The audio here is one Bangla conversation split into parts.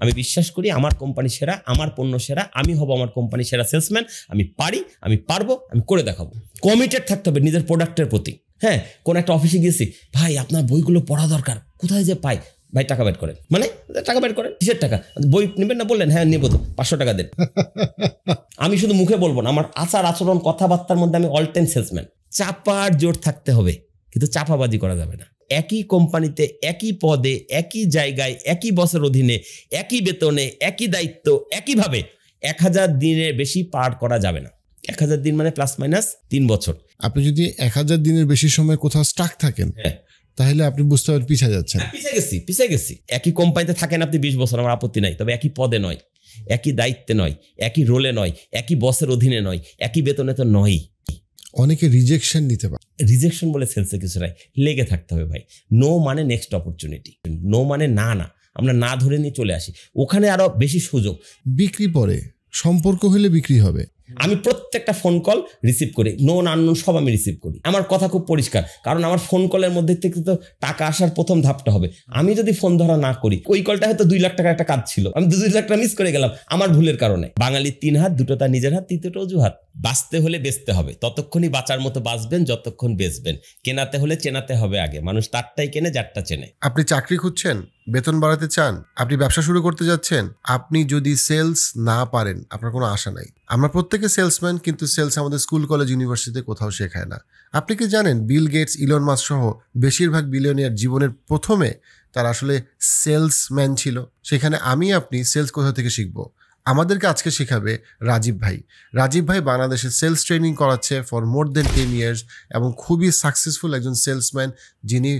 আমি বিশ্বাস করি আমার কোম্পানি সেরা, আমার পণ্য সেরা, আমি হব আমার কোম্পানি সেরা সেলসম্যান। আমি পারি, আমি পারবো, আমি করে দেখাবো। কমিটেড থাকতে হবে নিজের প্রোডাক্টের প্রতি। হ্যাঁ, কোন একটা অফিসে গিয়েছি, ভাই আপনার বইগুলো পড়া দরকার, কোথায় যে পাই? ভাই টাকা বের করেন। মানে টাকা বের করেন, কিসের টাকা? বই নেবেন না? বললেন হ্যাঁ নেবো, তো 500 টাকা দেন। আমি শুধু মুখে বলবো না, আমার আচার আচরণ কথাবার্তার মধ্যে আমি অল টাইম সেলসম্যান। চাপার জোর থাকতে হবে, কিন্তু চাপাবাজি করা যাবে না। একই কোম্পানিতে, একই পদে, একই জায়গায়, একই বসের অধীনে, একই বেতনে, একই দায়িত্ব, একইভাবে 1000 দিনের বেশি পার করা যাবে না। 1000 দিন মানে প্লাস মাইনাস 3 বছর। আপনি যদি 1000 দিনের বেশি সময় কোথাও স্টাক থাকেন, তাহলে আপনি বুঝতে পারেন পিছিয়ে যাচ্ছেন। পিছিয়ে গেছি। একই কোম্পানিতে থাকেন আপনি 20 বছর, আমার আপত্তি নাই, তবে একই পদে নয়, একই দায়িত্বে নয়, একই রোলে নয়, একই বসের অধীনে নয়, একই বেতনে তো নয়। অনেকে রিজেকশন নিতে পারে। রিজেকশন বলে সেলসে কিছু নাই, লেগে থাকতে হবে ভাই। নো মানে নেক্সট অপরচুনিটি, নো মানে না না, আমরা না ধরে নিয়ে চলে আসি, ওখানে আরো বেশি সুযোগ। বিক্রি পরে সম্পর্ক হলে বিক্রি হবে। আমি প্রত্যেকটা ফোন কল রিসিভ করি, নোন আননোন সব আমি রিসিভ করি। আমার কথা খুব পরিষ্কার, কারণ আমার ফোন কলের মধ্যে থেকে তো টাকা আসার প্রথম ধাপটা হবে। আমি যদি ফোন ধরা না করি, ওই কলটা হয়তো 2 লাখ টাকার একটা কাজ ছিল, আমি 2 লাখ টাকা মিস করে গেলাম আমার ভুলের কারণে। বাঙালির 3 হাত, 2টো তার নিজের হাত, 3টো অজুহাত। বাঁচতে হলে বেচতে হবে, ততক্ষণই বাঁচার মতো বাঁচবেন যতক্ষণ বেচবেন। কেনাতে হলে চেনাতে হবে আগে, মানুষ তারটাই কেনে যারটা চেনে। আপনি চাকরি খুঁজছেন, বেতন বাড়াতে চান, আপনি ব্যবসা শুরু করতে যাচ্ছেন, আপনি যদি সেলস না পারেন আপনার কোনো আশা নাই। আমরা প্রত্যেকে সেলসম্যান, কিন্তু সেলস আমাদের স্কুল কলেজ ইউনিভার্সিটিতে কোথাও শেখায় না। আপনি কি জানেন বিল গেটস, ইলন মাস্ক সহ বেশিরভাগ বিলিয়নিয়ার জীবনের প্রথমে তারা আসলে সেলসম্যান ছিল। সেখানে আপনি সেলস কোথা থেকে শিখবো? আমাদেরকে আজকে শেখাবে রাজীব ভাই। রাজীব ভাই বাংলাদেশে সেলস ট্রেনিং করাচ্ছে ফর মোর দেন 10 ইয়ার্স এবং খুবই সাকসেসফুল একজন সেলসম্যান, যিনি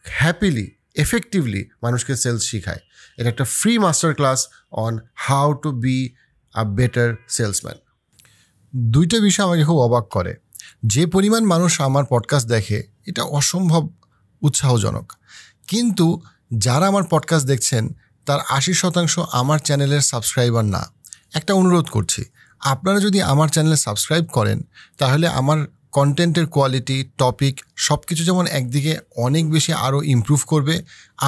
হ্যাপিলি এফেক্টিভলি মানুষকে সেলস শিখায়। এটা একটা free master class on how to be a better salesman. দুইটা বিষয় আমাকে খুব অবাক করে। যে পরিমাণ মানুষ আমার পডকাস্ট দেখে এটা অসম্ভব উৎসাহজনক, কিন্তু যারা আমার পডকাস্ট দেখছেন তার 80% আমার চ্যানেলের সাবস্ক্রাইবার না। একটা অনুরোধ করছি, আপনারা যদি আমার চ্যানেলে সাবস্ক্রাইব করেন তাহলে আমার কন্টেন্টের কোয়ালিটি, টপিক সব কিছু যেমন একদিকে অনেক বেশি আরও ইমপ্রুভ করবে,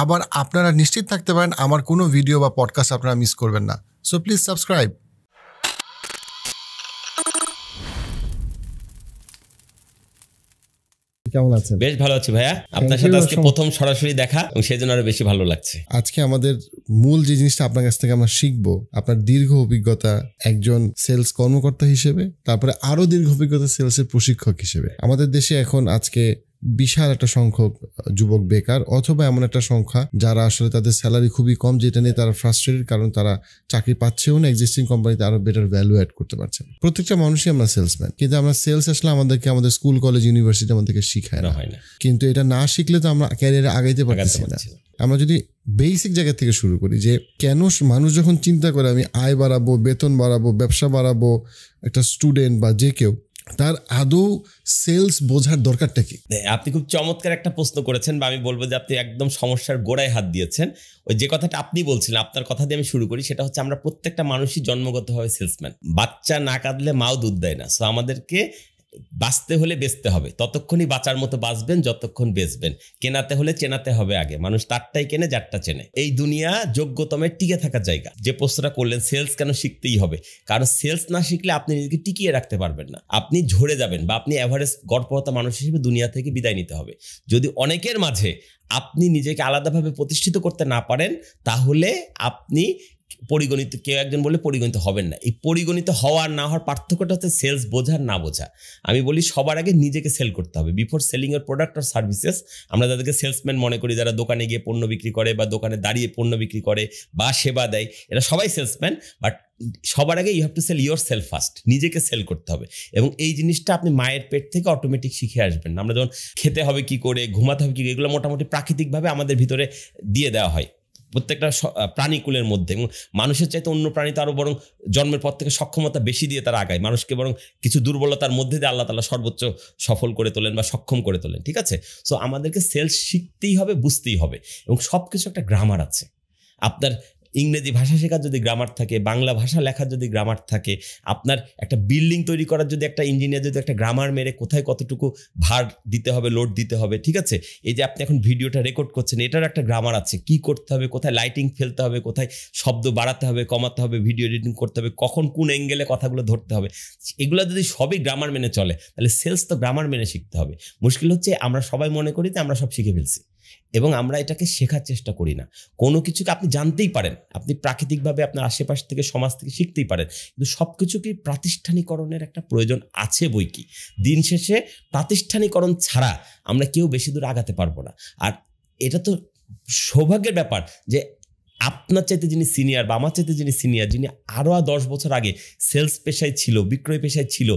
আবার আপনারা নিশ্চিত থাকতে পারেন আমার কোনো ভিডিও বা পডকাস্ট আপনারা মিস করবেন না। So please subscribe. কেমন আছেন? বেশ ভালো আছি ভাইয়া, আপনার সাথে আজকে প্রথম সরাসরি দেখা এবং সেজন্য আরো বেশি ভালো লাগছে। আজকে আমাদের মূল যে জিনিসটা আপনার কাছ থেকে আমরা শিখবো, আপনার দীর্ঘ অভিজ্ঞতা একজন সেলস কর্মকর্তা হিসেবে, তারপরে আরো দীর্ঘ অভিজ্ঞতা সেলসের প্রশিক্ষক হিসেবে। আমাদের দেশে এখন আজকে বিশাল একটা সংখ্যক যুবক বেকার, অথবা এমন একটা সংখ্যা যারা আসলে তাদের স্যালারি খুবই কম, যেটা নিয়ে তারা ফ্রাস্ট্রেটেড, কারণ তারা চাকরি পাচ্ছেও না, এক্সিস্টিং কোম্পানিতে আরো বেটার ভ্যালু অ্যাড করতে পারছে। প্রত্যেকটা মানুষই আমরা সেলসম্যান, কিন্তু আমরা সেলস আসলে আমাদেরকে আমাদের স্কুল কলেজ ইউনিভার্সিটি আমাদেরকে শিখায় না। কিন্তু এটা না শিখলে তো আমরা ক্যারিয়ারে আগাইতে পারছি না। আমরা যদি বেসিক জায়গা থেকে শুরু করি, যে কেন মানুষ যখন চিন্তা করে আমি আয় বাড়াবো, বেতন বাড়াবো, ব্যবসা বাড়াবো, একটা স্টুডেন্ট বা যে কেউ, তার আদৌ সেলস বোঝার দরকারটা কি? আপনি খুব চমৎকার একটা প্রশ্ন করেছেন, বা আমি বলবো যে আপনি একদম সমস্যার গোড়ায় হাত দিয়েছেন। ওই যে কথাটা আপনি বলছিলেন, আপনার কথা দিয়ে আমি শুরু করি, সেটা হচ্ছে আমরা প্রত্যেকটা মানুষই জন্মগতভাবে সেলসম্যান। বাচ্চা না কাঁদলে মাও দুধ দেয় না। সো আমাদেরকে বাঁচতে হলে বেচতে হবে, ততক্ষণই বাঁচার মতো বাঁচবেন যতক্ষণ বেচবেন। কেনাতে হলে চেনাতে হবে আগে, মানুষ তারটাই কেনে যারটা চেনে। এই দুনিয়া যোগ্যতমের টিকে থাকার জায়গা। যে প্রশ্নটা করলেন সেলস কেন শিখতেই হবে, কারণ সেলস না শিখলে আপনি নিজেকে টিকিয়ে রাখতে পারবেন না, আপনি ঝরে যাবেন, বা আপনি এভারেজ গড়পড়তা মানুষ হিসেবে দুনিয়া থেকে বিদায় নিতে হবে। যদি অনেকের মাঝে আপনি নিজেকে আলাদাভাবে প্রতিষ্ঠিত করতে না পারেন, তাহলে আপনি পরিগণিত, কেউ একজন বলে পরিগণিত হবেন না। এই পরিগণিত হওয়ার না হওয়ার পার্থক্যটা হচ্ছে সেলস বোঝার না বোঝা। আমি বলি সবার আগে নিজেকে সেল করতে হবে বিফোর সেলিং এর প্রোডাক্ট আর সার্ভিসেস। আমরা যাদেরকে সেলসম্যান মনে করি, যারা দোকানে গিয়ে পণ্য বিক্রি করে বা দোকানে দাঁড়িয়ে পণ্য বিক্রি করে বা সেবা দেয়, এরা সবাই সেলসম্যান। বাট সবার আগে you have to sell yourself first. নিজেকে সেল করতে হবে, এবং এই জিনিসটা আপনি মায়ের পেট থেকে অটোমেটিক শিখে আসবেন। আমরা যখন খেতে হবে কি করে, ঘুমাতে হবে কি করে, এগুলো মোটামুটি প্রাকৃতিকভাবে আমাদের ভিতরে দিয়ে দেওয়া হয় প্রত্যেকটা প্রাণীকুলের মধ্যে। এবং মানুষের চাইতে অন্য প্রাণীতে আরও বরং জন্মের পর থেকে সক্ষমতা বেশি দিয়ে তারা আগায়, মানুষকে বরং কিছু দুর্বলতার মধ্যে দিয়ে আল্লাহ তাআলা সর্বোচ্চ সফল করে তোলেন বা সক্ষম করে তোলেন। ঠিক আছে, সো আমাদেরকে সেলস শিখতেই হবে, বুঝতেই হবে, এবং সব কিছু একটা গ্রামার আছে। আপনার ইংরেজি ভাষা শেখার যদি গ্রামার থাকে, বাংলা ভাষা লেখার যদি গ্রামার থাকে, আপনার একটা বিল্ডিং তৈরি করার যদি একটা ইঞ্জিনিয়ার যদি একটা গ্রামার মেরে কোথায় কতটুকু ভার দিতে হবে, লোড দিতে হবে, ঠিক আছে, এই যে আপনি এখন ভিডিওটা রেকর্ড করছেন এটার একটা গ্রামার আছে, কি করতে হবে, কোথায় লাইটিং ফেলতে হবে, কোথায় শব্দ বাড়াতে হবে কমাতে হবে, ভিডিও এডিটিং করতে হবে, কখন কোন অ্যাঙ্গেলে কথাগুলো ধরতে হবে, এগুলো যদি সবই গ্রামার মেনে চলে তাহলে সেলস তো গ্রামার মেনে শিখতে হবে। মুশকিল হচ্ছে আমরা সবাই মনে করি যে আমরা সব শিখে ফেলছি এবং আমরা এটাকে শেখার চেষ্টা করি না। কোনো কিছুকে আপনি জানতেই পারেন, আপনি প্রাকৃতিকভাবে আপনার আশেপাশ থেকে সমাজ থেকে শিখতেই পারেন, কিন্তু সব কিছুকে প্রাতিষ্ঠানিকরণের একটা প্রয়োজন আছে বই কি। দিন শেষে প্রাতিষ্ঠানিকরণ ছাড়া আমরা কেউ বেশি দূর আগাতে পারবো না। আর এটা তো সৌভাগ্যের ব্যাপার যে আপনার চাইতে যিনি সিনিয়র বা আমার চাইতে যিনি সিনিয়র, যিনি আরও 10 বছর আগে সেলস পেশায় ছিল, বিক্রয় পেশায় ছিল,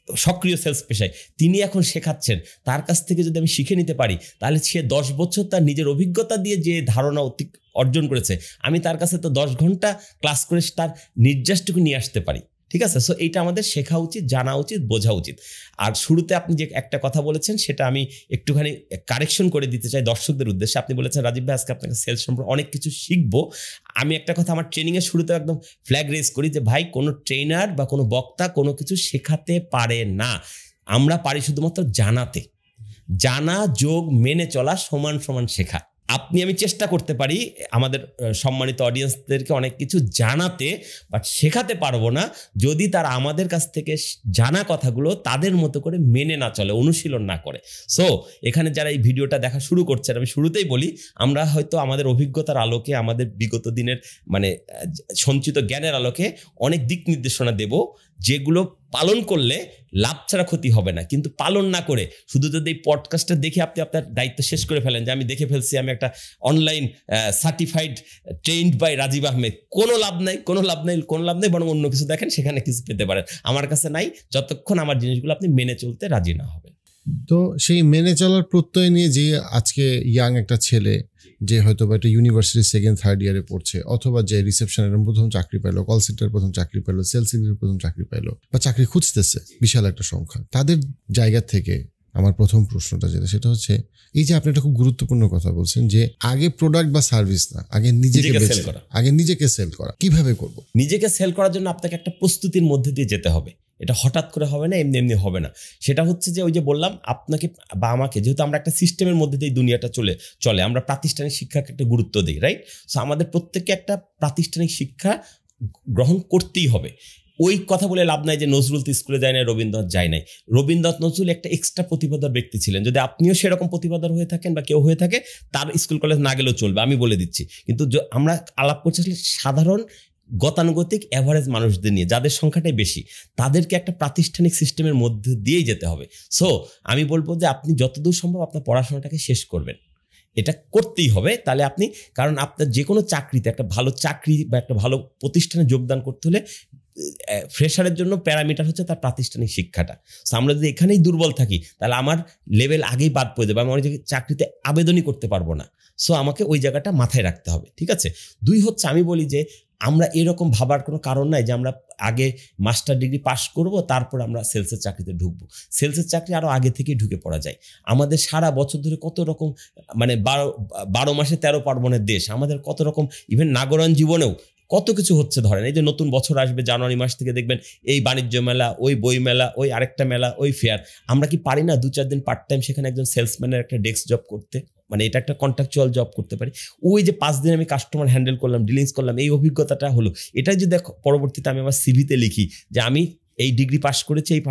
সক্রিয় সেলস পেশায়, তিনি এখন শেখাচ্ছেন, তার কাছ থেকে যদি আমি শিখে নিতে পারি তাহলে সে 10 বছর তার নিজের অভিজ্ঞতা দিয়ে যে ধারণা অর্জন করেছে, আমি তার কাছে তো 10 ঘন্টা ক্লাস করে তার নির্যাসটুকু নিয়ে আসতে পারি। ঠিক আছে, সো এইটা আমাদের শেখা উচিত, জানা উচিত, বোঝা উচিত। আর শুরুতে আপনি যে একটা কথা বলেছেন সেটা আমি একটুখানি কারেকশন করে দিতে চাই দর্শকদের উদ্দেশ্যে। আপনি বলেছেন রাজীব ভাই আজকে আপনাকে সেলস সম্পর্কে অনেক কিছু শিখবো। আমি একটা কথা আমার ট্রেনিংয়ের শুরুতে একদম ফ্ল্যাগ রেজ করি যে ভাই কোনো ট্রেনার বা কোনো বক্তা কোনো কিছু শেখাতে পারে না, আমরা পারি শুধুমাত্র জানাতে। জানা যোগ মেনে চলা সমান সমান শেখা। আমি চেষ্টা করতে পারি আমাদের সম্মানিত অডিয়েন্সদেরকে অনেক কিছু জানাতে, বাট শেখাতে পারবো না যদি তারা আমাদের কাছ থেকে জানা কথাগুলো তাদের মতো করে মেনে না চলে, অনুশীলন না করে। সো এখানে যারা এই ভিডিওটা দেখা শুরু করছেন, আমি শুরুতেই বলি আমরা হয়তো আমাদের অভিজ্ঞতার আলোকে, আমাদের বিগত দিনের মানে সঞ্চিত জ্ঞানের আলোকে অনেক দিক নির্দেশনা দেব, যেগুলো পালন করলে লাভ ছাড়া ক্ষতি হবে না। কিন্তু পালন না করে শুধু যদি এই পডকাস্টটা দেখে আপনি আপনার দায়িত্ব শেষ করে ফেলেন যে আমি দেখে ফেলছি, আমি একটা online certified trained by Rajib Ahmed, কোনো লাভ নাই, কোনো লাভ নাই, কোনো লাভ নেই, বরং অন্য কিছু দেখেন, সেখানে কিছু পেতে পারেন। আমার কাছে নাই, যতক্ষণ আমার জিনিসগুলো আপনি মেনে চলতে রাজি না হবেন। তো সেই মেনে চলার প্রত্যয় নিয়ে যে আজকে ইয়াং একটা ছেলে যে হয়তো বা একটা ইউনিভার্সিটি 2nd 3rd ইয়ারে পড়ছে, অথবা যে রিসেপশনের প্রথম চাকরি পাইলো, কল সেন্টারের প্রথম চাকরি পাইলো, সেলস সেক্টরের প্রথম চাকরি পাইলো, বা চাকরি খুঁজতেছে বিশাল একটা সংখ্যা, তাদের জায়গা থেকে আমার প্রথম প্রশ্নটা যেটা সেটা হচ্ছে এই যে আপনি একটা খুব গুরুত্বপূর্ণ কথা বলছেন যে আগে প্রোডাক্ট বা সার্ভিস না, আগে নিজেকে সেল করা। কিভাবে করব? নিজেকে সেল করার জন্য আপনাকে একটা প্রস্তুতির মধ্যে দিয়ে যেতে হবে। এটা হঠাৎ করে হবে না, এমনি এমনি হবে না। সেটা হচ্ছে যে ওই যে বললাম আপনাকে বা আমাকে, যেহেতু আমরা একটা সিস্টেমের মধ্যে দিয়ে দুনিয়াটা চলে, আমরা প্রাতিষ্ঠানিক শিক্ষাকে একটা গুরুত্ব দিই, রাইট? সো আমাদের প্রত্যেককে একটা প্রাতিষ্ঠানিক শিক্ষা গ্রহণ করতেই হবে। ওই কথা বলে লাভ নাই যে নজরুল তো স্কুলে যায় নাই, রবীন্দ্রনাথ যায় নাই। রবীন্দ্রনাথ নজরুল একটা এক্সট্রা প্রতিভাধর ব্যক্তি ছিলেন। যদি আপনিও সেরকম প্রতিভাধর হয়ে থাকেন বা কেউ হয়ে থাকে, তার স্কুল কলেজ না গেলেও চলবে, আমি বলে দিচ্ছি। কিন্তু আমরা আলাপ করছি সাধারণ গতানুগতিক অ্যাভারেজ মানুষদের নিয়ে, যাদের সংখ্যাটাই বেশি, তাদেরকে একটা প্রাতিষ্ঠানিক সিস্টেমের মধ্যে দিয়েই যেতে হবে। সো আমি বলবো যে আপনি যতদূর সম্ভব আপনার পড়াশোনাটাকে শেষ করবেন, এটা করতেই হবে। তাহলে আপনি, কারণ আপনার যে কোনো চাকরিতে, একটা ভালো চাকরি বা একটা ভালো প্রতিষ্ঠানে যোগদান করতে হলে ফ্রেশারের জন্য প্যারামিটার হচ্ছে তার প্রাতিষ্ঠানিক শিক্ষাটা। সো আমরা যদি এখানেই দুর্বল থাকি তাহলে আমার লেভেল আগেই বাদ পড়ে যাবে, আমি অনেক চাকরিতে আবেদনই করতে পারবো না। সো আমাকে ওই জায়গাটা মাথায় রাখতে হবে, ঠিক আছে? 2 হচ্ছে আমি বলি যে আমরা এরকম ভাবার কোনো কারণ নাই যে আমরা আগে মাস্টার ডিগ্রি পাস করব তারপর আমরা সেলসের চাকরিতে ঢুকবো। সেলসের চাকরি আরও আগে থেকেই ঢুকে পড়া যায়। আমাদের সারা বছর ধরে কত রকম, মানে 12 মাসে 13 পার্বণের দেশ, আমাদের কত রকম, ইভেন নাগরায়ণ জীবনেও কত কিছু হচ্ছে। ধরেন এই যে নতুন বছর আসবে জানুয়ারি মাস থেকে, দেখবেন এই বাণিজ্য মেলা, ওই বই মেলা, ওই আরেকটা মেলা, ওই ফেয়ার। আমরা কি পারি না 2-4 দিন পার্ট টাইম সেখানে একজন সেলসম্যানের একটা ডেস্ক জব করতে? মানে এটা একটা কন্ট্রাকচুয়াল জব করতে পারি। ওই যে 5 দিন আমি কাস্টমার হ্যান্ডেল করলাম, ডিলিংস করলাম, এই অভিজ্ঞতাটা হলো। এটাই যদি পরবর্তীতে আমি আমার সিভিতে লিখি যে আমি এই ডিগ্রি পাস করেছি এই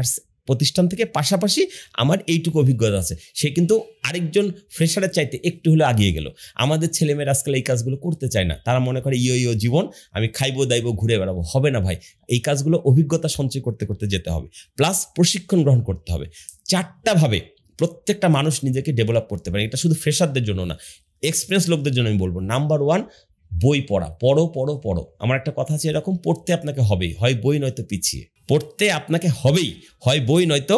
প্রতিষ্ঠান থেকে, পাশাপাশি আমার এইটুকু অভিজ্ঞতা আছে, সে কিন্তু আরেকজন ফ্রেশারের চাইতে একটু হলে আগিয়ে গেল। আমাদের ছেলেমেয়েরা আজকাল এই কাজগুলো করতে চায় না। তারা মনে করে ইয়ো জীবন, আমি খাইবো দাইবো ঘুরে বেড়াবো। হবে না ভাই, এই কাজগুলো অভিজ্ঞতা সঞ্চয় করতে করতে যেতে হবে, প্লাস প্রশিক্ষণ গ্রহণ করতে হবে। 4টা ভাবে প্রত্যেকটা মানুষ নিজেকে ডেভেলপ করতে পারে। এটা শুধু ফ্রেশারদের জন্য না, এক্সপিরিয়েন্স লোকদের জন্য আমি বলবো। নাম্বার 1, বই পড়া। পড়ো। আমার একটা কথা আছে এরকম, পড়তে আপনাকে হবেই, হয় বই নয়তো পিছিয়ে। পড়তে আপনাকে হবেই, হয় বই নয়তো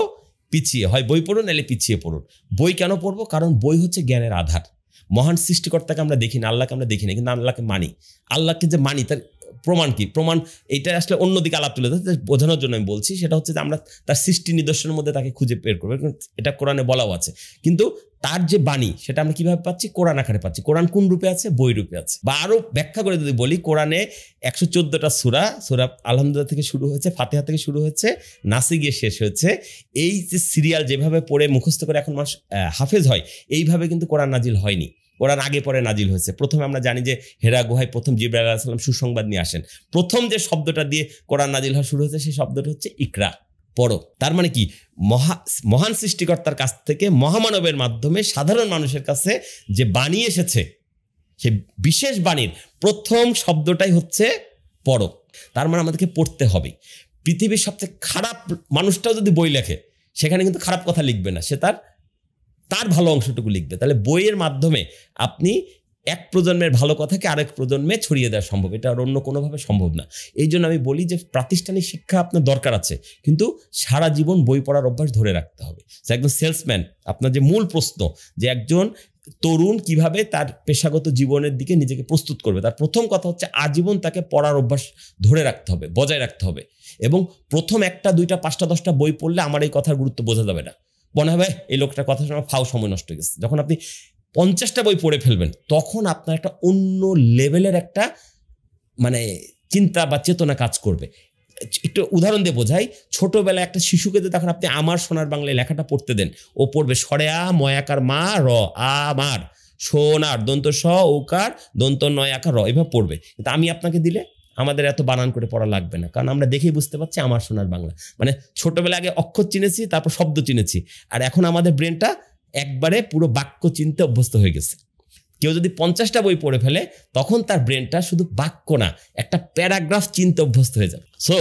পিছিয়ে। হয় বই পড়ুন, নাহলে পিছিয়ে পড়ুন। বই কেন পড়বো? কারণ বই হচ্ছে জ্ঞানের আধার। মহান সৃষ্টিকর্তাকে আমরা দেখি না, আল্লাহকে আমরা দেখি না, কিন্তু আল্লাহকে মানি। আল্লাহকে যে মানি তার প্রমাণ কি? প্রমাণ এটা আসলে অন্যদিকে আলাপ তুলে বোঝানোর জন্য আমি বলছি, সেটা হচ্ছে যে আমরা তার সৃষ্টি নিদর্শনের মধ্যে তাকে খুঁজে বের করবো, এটা কোরআনে বলাও আছে। কিন্তু তার যে বাণী সেটা আমরা কিভাবে পাচ্ছি? কোরআন আকারে পাচ্ছি। কোরআন কোন রূপে আছে? বই রূপে আছে। বা আরো ব্যাখ্যা করে যদি বলি, কোরআনে 114টা সূরা আলহামদুলিল্লাহ থেকে শুরু হয়েছে, ফাতিহা থেকে শুরু হয়েছে, নাসে গিয়ে শেষ হয়েছে। এই যে সিরিয়াল যেভাবে পড়ে মুখস্থ করে এখন মানুষ হাফেজ হয়, এইভাবে কিন্তু কোরআন নাজিল হয়নি। কোরআন আগে পরে নাজিল হয়েছে। প্রথমে আমরা জানি যে হেরা গুহায় প্রথম জিবরাইল আলাইহিস সালাম সুসংবাদ নিয়ে আসেন। প্রথম যে শব্দটা দিয়ে কোরআন নাজিল হওয়া শুরু হয়েছে সেই শব্দটা হচ্ছে ইকরা, পড়ো। তার মানে কি? মহান সৃষ্টিকর্তার কাছ থেকে মহামানবের মাধ্যমে সাধারণ মানুষের কাছে যে বাণী এসেছে, সেই বিশেষ বাণীর প্রথম শব্দটাই হচ্ছে পড়ো। তার মানে আমাদেরকে পড়তে হবে। পৃথিবীর সবচেয়ে খারাপ মানুষটাও যদি বই লেখে, সেখানে কিন্তু খারাপ কথা লিখবে না, সে তার ভালো অংশটুকু লিখবে। তাহলে বইয়ের মাধ্যমে আপনি এক প্রজন্মের ভালো কথাকে আরেক প্রজন্মে ছড়িয়ে দেওয়া সম্ভব, এটা আর অন্য কোনোভাবে সম্ভব না। এই জন্য আমি বলি যে প্রাতিষ্ঠানিক শিক্ষা আপনার দরকার আছে, কিন্তু সারা জীবন বই পড়ার অভ্যাস ধরে রাখতে হবে। একজন সেলসম্যান, আপনার যে মূল প্রশ্ন যে একজন তরুণ কিভাবে তার পেশাগত জীবনের দিকে নিজেকে প্রস্তুত করবে, তার প্রথম কথা হচ্ছে আজীবন তাকে পড়ার অভ্যাস ধরে রাখতে হবে, বজায় রাখতে হবে। এবং প্রথম 1টা 2টা 5টা 10টা বই পড়লে আমার এই কথার গুরুত্ব বোঝা যাবে না, মনে হবে এই লোকটার কথা শোনা ফাও, সময় নষ্ট হয়ে গেছে। যখন আপনি 50টা বই পড়ে ফেলবেন, তখন আপনার একটা অন্য লেভেলের একটা মানে চিন্তা বা চেতনা কাজ করবে। একটু উদাহরণ দিয়ে বোঝাই, ছোটবেলায় একটা শিশুকে যদি তখন আপনি আমার সোনার বাংলায় লেখাটা পড়তে দেন, ও পড়বে সরে আ ময়াকার মা র আমার, সোনার দন্ত স ওকার দন্ত নয় আকার র, এভাবে পড়বে। কিন্তু আমি আপনাকে দিলে আমাদের এত বানান করে পড়া লাগবে না, কারণ আমরা দেখেই বুঝতে পারছি আমার সোনার বাংলা। মানে ছোটবেলায় আগে অক্ষর চিনেছি, তারপর শব্দ চিনেছি, আর এখন আমাদের ব্রেনটা একবারে পুরো বাক্য চিনতে অভ্যস্ত হয়ে গেছে। কেউ যদি 50টা বই পড়ে ফেলে, তখন তার ব্রেনটা শুধু বাক্য না, একটা প্যারাগ্রাফ চিনতে অভ্যস্ত হয়ে যাবে। সো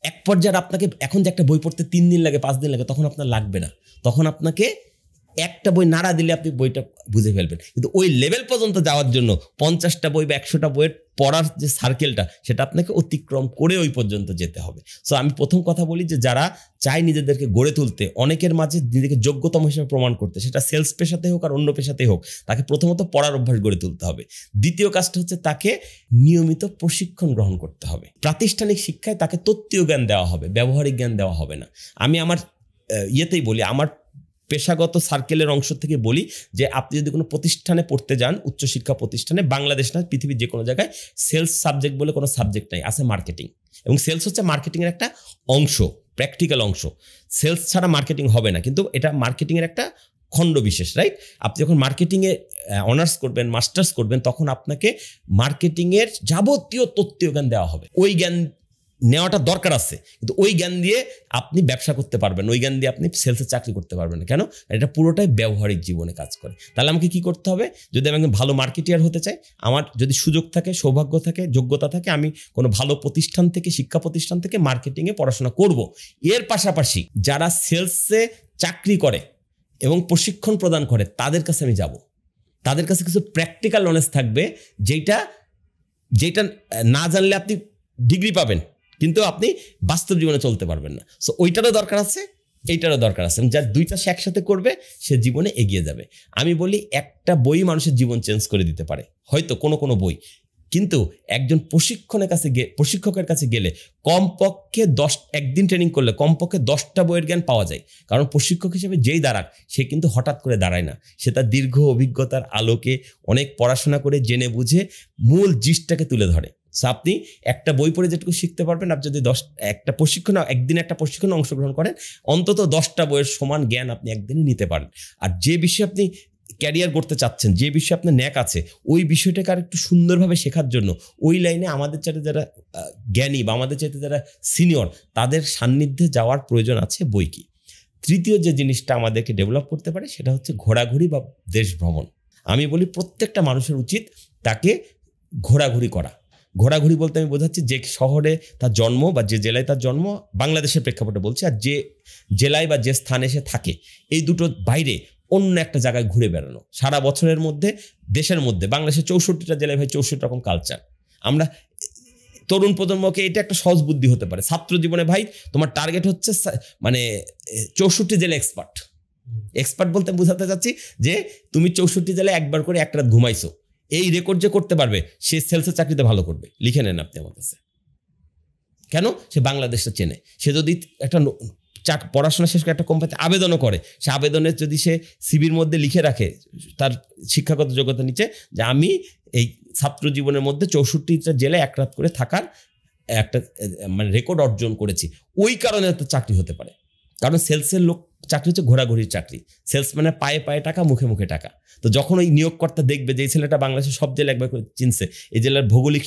এক পর্যায়ে আপনাকে এখন যে একটা বই পড়তে 3 দিন লাগে 5 দিন লাগে, তখন আপনার লাগবে না। তখন আপনাকে একটা বই নাড়া দিলে আপনি বইটা বুঝে ফেলবেন। কিন্তু ওই লেভেল পর্যন্ত যাওয়ার জন্য 50টা বই বা 100টা বইয়ের পড়ার যে সার্কেলটা, সেটা আপনাকে অতিক্রম করে ওই পর্যন্ত যেতে হবে। সো আমি প্রথম কথা বলি যে যারা চায় নিজেদেরকে গড়ে তুলতে, অনেকের মাঝে নিজেকে যোগ্যতম হিসেবে প্রমাণ করতে, সেটা সেলস পেশাতে হোক আর অন্য পেশাতে হোক, তাকে প্রথমত পড়ার অভ্যাস গড়ে তুলতে হবে। দ্বিতীয় কাজটা হচ্ছে তাকে নিয়মিত প্রশিক্ষণ গ্রহণ করতে হবে। প্রাতিষ্ঠানিক শিক্ষায় তাকে তত্ত্বীয় জ্ঞান দেওয়া হবে, ব্যবহারিক জ্ঞান দেওয়া হবে না। আমি আমার ইয়েতেই বলি, আমার পেশাগত সার্কেলের অংশ থেকে বলি যে আপনি যদি কোনো প্রতিষ্ঠানে পড়তে যান, উচ্চশিক্ষা প্রতিষ্ঠানে, বাংলাদেশ না পৃথিবীর যে কোনো জায়গায়, সেলস সাবজেক্ট বলে কোনো সাবজেক্ট নাই, আছে মার্কেটিং। এবং সেলস হচ্ছে মার্কেটিংয়ের একটা অংশ, প্র্যাকটিক্যাল অংশ। সেলস ছাড়া মার্কেটিং হবে না, কিন্তু এটা মার্কেটিংয়ের একটা খণ্ড বিশেষ, রাইট? আপনি যখন মার্কেটিংয়ে অনার্স করবেন, মাস্টার্স করবেন, তখন আপনাকে মার্কেটিংয়ের যাবতীয় তত্ত্বীয় জ্ঞান দেওয়া হবে। ওই জ্ঞান নেওয়াটা দরকার আছে, কিন্তু ওই জ্ঞান দিয়ে আপনি ব্যবসা করতে পারবেন, ওই জ্ঞান দিয়ে আপনি সেলসের চাকরি করতে পারবেন না। কেন? এটা পুরোটাই ব্যবহারিক জীবনে কাজ করে। তাহলে আমাকে কি করতে হবে? যদি আমি একজন ভালো মার্কেটিয়ার হতে চাই, আমার যদি সুযোগ থাকে, সৌভাগ্য থাকে, যোগ্যতা থাকে, আমি কোনো ভালো প্রতিষ্ঠান থেকে, শিক্ষা প্রতিষ্ঠান থেকে মার্কেটিংয়ে পড়াশোনা করব। এর পাশাপাশি যারা সেলসে চাকরি করে এবং প্রশিক্ষণ প্রদান করে, তাদের কাছে আমি যাব। তাদের কাছে কিছু প্র্যাকটিক্যাল নলেজ থাকবে, যেটা না জানলে আপনি ডিগ্রি পাবেন, কিন্তু আপনি বাস্তব জীবনে চলতে পারবেন না। সো ওইটারও দরকার আছে, এইটারও দরকার আছে। যার দুইটা সে একসাথে করবে, সে জীবনে এগিয়ে যাবে। আমি বলি একটা বই মানুষের জীবন চেঞ্জ করে দিতে পারে, হয়তো কোনো বই, কিন্তু একজন প্রশিক্ষকের কাছে গেলে কমপক্ষে একদিন ট্রেনিং করলে কমপক্ষে 10টা বইয়ের জ্ঞান পাওয়া যায়। কারণ প্রশিক্ষক হিসেবে যেই দাঁড়াক, সে কিন্তু হঠাৎ করে দাঁড়ায় না, সে তার দীর্ঘ অভিজ্ঞতার আলোকে অনেক পড়াশোনা করে জেনে বুঝে মূল জিনিসটাকে তুলে ধরে। আপনি একটা বই পড়ে যেটুকু শিখতে পারবেন, আপনি যদি একদিন একটা প্রশিক্ষণে অংশগ্রহণ করেন, অন্তত 10টা বইয়ের সমান জ্ঞান আপনি একদিনে নিতে পারেন। আর যে বিষয়ে আপনি ক্যারিয়ার করতে চাচ্ছেন, যে বিষয়ে আপনার ন্যাক আছে, ওই বিষয়টাকে আর একটু সুন্দরভাবে শেখার জন্য ওই লাইনে আমাদের চাইতে যারা জ্ঞানী বা আমাদের চাইতে যারা সিনিয়র, তাদের সান্নিধ্যে যাওয়ার প্রয়োজন আছে বই কি। তৃতীয় যে জিনিসটা আমাদেরকে ডেভেলপ করতে পারে, সেটা হচ্ছে ঘোরাঘুরি বা দেশ ভ্রমণ। আমি বলি প্রত্যেকটা মানুষের উচিত তাকে ঘোরাঘুরি করা। ঘোরাঘুরি বলতে আমি বোঝাচ্ছি যে শহরে তার জন্ম বা যে জেলায় তার জন্ম, বাংলাদেশের প্রেক্ষাপটে বলছি, আর যে জেলায় বা যে স্থানে সে থাকে, এই দুটোর বাইরে অন্য একটা জায়গায় ঘুরে বেড়ানো। সারা বছরের মধ্যে দেশের মধ্যে বাংলাদেশের 64টা জেলায় ভাই 64 রকম কালচার। আমরা তরুণ প্রজন্মকে এটা একটা সহজ বুদ্ধি হতে পারে। ছাত্র জীবনে ভাই তোমার টার্গেট হচ্ছে মানে 64 জেলা এক্সপার্ট বলতে বোঝাতে চাচ্ছি যে তুমি 64 জেলায় একবার করে এক রাত ঘুমাইছো, এই রেকর্ড যে করতে পারবে, সে সেলসের চাকরিতে ভালো করবে। লিখে নেন আপনি আমার কাছে। কেন? সে বাংলাদেশটা চেনে। সে যদি একটা পড়াশোনা শেষ করে একটা কোম্পানিতে আবেদনও করে, সে আবেদনের যদি সে সিভির মধ্যে লিখে রাখে তার শিক্ষাগত যোগ্যতা নিচে যে আমি এই ছাত্র জীবনের মধ্যে 64টা জেলায় এক রাত করে থাকার একটা মানে রেকর্ড অর্জন করেছি, ওই কারণে একটা চাকরি হতে পারে। কারণ সেলসের লোক চাকরি হচ্ছে ঘোরাঘুরির চাকরি, সেলসম্যানের পায়ে পায়ে টাকা, মুখে মুখে টাকা। তো যখন ওই নিয়োগকর্তা দেখবে যে এই ছেলেটা বাংলাদেশের সব জেলা একবার করে চিনছে, এই জেলার ভৌগোলিক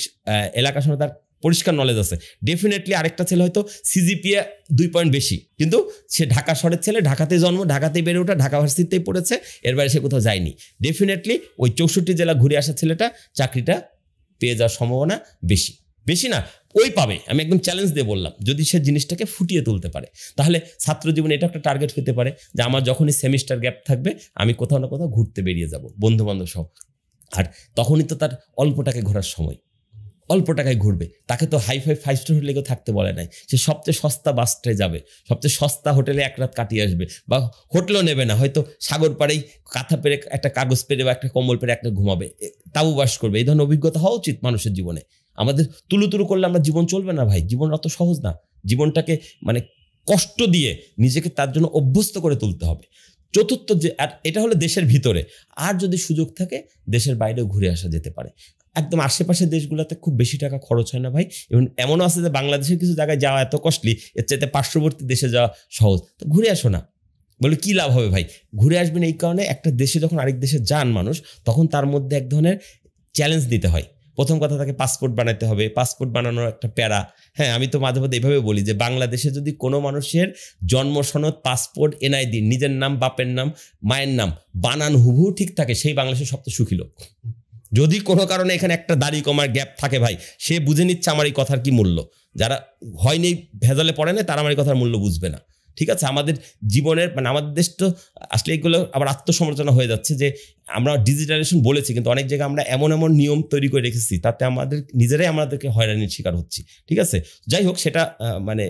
এলাকা সময় তার পরিষ্কার নলেজ আছে, ডেফিনেটলি আরেকটা ছেলে হয়তো সিজিপিএ 2 পয়েন্ট বেশি, কিন্তু সে ঢাকা শহরের ছেলে, ঢাকাতে জন্ম, ঢাকাতেই বেড়ে ওঠা, ঢাকা ভার্সিটিতেই পড়েছে, এর বাইরে সে কোথাও যায়নি, ডেফিনেটলি ওই 64 জেলা ঘুরে আসা ছেলেটা চাকরিটা পেয়ে যাওয়ার সম্ভাবনা বেশি। বেশি না, ওই পাবে। আমি একদম চ্যালেঞ্জ দিয়ে বললাম, যদি সে জিনিসটাকে ফুটিয়ে তুলতে পারে। তাহলে ছাত্র জীবনে এটা একটা টার্গেট হতে পারে যে আমার যখনই সেমিস্টার গ্যাপ থাকবে আমি কোথাও না কোথাও ঘুরতে বেরিয়ে যাব বন্ধু বান্ধব সহ। আর তখনই তো তার অল্প টাকায় ঘোরার সময়, অল্প টাকায় ঘুরবে। তাকে তো হাই-ফাই 5 স্টার হোটেলে থাকতে বলে নাই, সে সবচেয়ে সস্তা বাসটায় যাবে, সবচেয়ে সস্তা হোটেলে এক রাত কাটিয়ে আসবে, বা হোটেলও নেবে না, হয়তো সাগর পাড়েই কাঁথা পেরে একটা কাগজ পেরে বা একটা কম্বল পেরে একটা ঘুমাবে, তাবু বাস করবে। এই ধরনের অভিজ্ঞতা হওয়া উচিত মানুষের জীবনে। আমাদের তুলুতুলু করলে আমরা জীবন চলবে না ভাই, জীবন অত সহজ না। জীবনটাকে মানে কষ্ট দিয়ে নিজেকে তার জন্য অভ্যস্ত করে তুলতে হবে। চতুর্থ যে, আর এটা হলো দেশের ভিতরে, আর যদি সুযোগ থাকে দেশের বাইরেও ঘুরে আসা যেতে পারে। একদম আশেপাশের দেশগুলোতে খুব বেশি টাকা খরচ হয় না ভাই, এবং এমনও আছে যে বাংলাদেশের কিছু জায়গায় যাওয়া এত কস্টলি, এর চাইতে পার্শ্ববর্তী দেশে যাওয়া সহজ। তো ঘুরে আসো না, বলে কি লাভ হবে ভাই? ঘুরে আসবেন এই কারণে, একটা দেশে যখন আরেক দেশে যান মানুষ, তখন তার মধ্যে এক ধরনের চ্যালেঞ্জ দিতে হয়। প্রথম কথা, তাকে পাসপোর্ট বানাতে হবে, পাসপোর্ট বানানোর একটা প্যারা। হ্যাঁ, আমি তো মাঝে মাঝে এইভাবে বলি যে বাংলাদেশে যদি কোনো মানুষের জন্ম সনদ, পাসপোর্ট, এনআইডি, নিজের নাম, বাপের নাম, মায়ের নাম বানান হুবহু ঠিক থাকে, সেই বাংলাদেশের সবচেয়ে সুখী লোক। যদি কোনো কারণে এখানে একটা দাড়ি কমার গ্যাপ থাকে ভাই, সে বুঝে নিচ্ছে আমার এই কথার কি মূল্য। যারা হয়নি, ভেজালে পড়ে না, তারা আমার এই কথার মূল্য বুঝবে না। ঠিক আছে, আমাদের জীবনের মানে আমাদের দেশ তো আসলে এগুলো আবার আত্মসমালোচনা হয়ে যাচ্ছে যে আমরা ডিজিটালাইজেশন বলেছি, কিন্তু অনেক জায়গায় আমরা এমন এমন নিয়ম তৈরি করে রেখেছি, তাতে আমাদের নিজেরাই আমাদেরকে হয়রানির শিকার হচ্ছি। ঠিক আছে, যাই হোক, সেটা মানে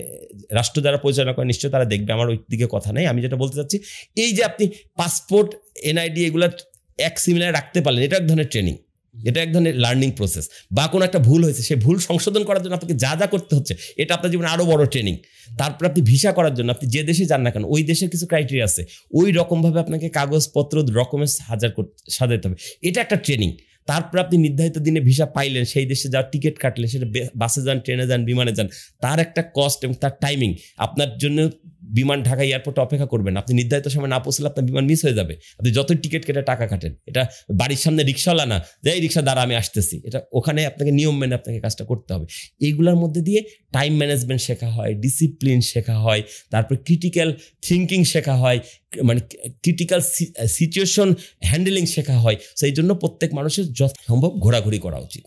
রাষ্ট্র যারা পরিচালনা করে নিশ্চয়ই তারা দেখবে, আমার ওই দিকে কথা নেই। আমি যেটা বলতে চাচ্ছি, এই যে আপনি পাসপোর্ট, এনআইডি এগুলো এক সিমিলার রাখতে পারলেন, এটা এক ধরনের ট্রেনিং, এটা এক ধরনের লার্নিং প্রসেস। বা কোনো একটা ভুল হয়েছে, সেই ভুল সংশোধন করার জন্য আপনাকে যা যা করতে হচ্ছে, এটা আপনার জীবনে আরও বড় ট্রেনিং। তারপর আপনি ভিসা করার জন্য আপনি যে দেশে যান না কেন, ওই দেশের কিছু ক্রাইটেরিয়া আছে, ওই রকমভাবে আপনাকে কাগজপত্র ডকুমেন্টস সাজাতে হবে, এটা একটা ট্রেনিং। তারপর আপনি নির্ধারিত দিনে ভিসা পাইলেন, সেই দেশে যাওয়ার টিকিট কাটলেন, সেটা বাসে যান, ট্রেনে যান, বিমানে যান, তার একটা কস্ট এবং তার টাইমিং। আপনার জন্য বিমান ঢাকা এয়ারপোর্টে অপেক্ষা করবেন, আপনি নির্ধারিত সময় না পৌঁছলে আপনার বিমান মিস হয়ে যাবে। আপনি যতই টিকিট কেটে টাকা কাটেন, এটা বাড়ির সামনে রিক্সাওয়ালা না যে এই রিক্সা দ্বারা আমি আসতেছি, এটা ওখানে আপনাকে নিয়ম মেনে আপনাকে কাজটা করতে হবে। এইগুলোর মধ্যে দিয়ে টাইম ম্যানেজমেন্ট শেখা হয়, ডিসিপ্লিন শেখা হয়, তারপর ক্রিটিক্যাল থিঙ্কিং শেখা হয়, মানে ক্রিটিক্যাল সিচুয়েশন হ্যান্ডেলিং শেখা হয়। সেই জন্য প্রত্যেক মানুষের যত সম্ভব ঘোরাঘুরি করা উচিত।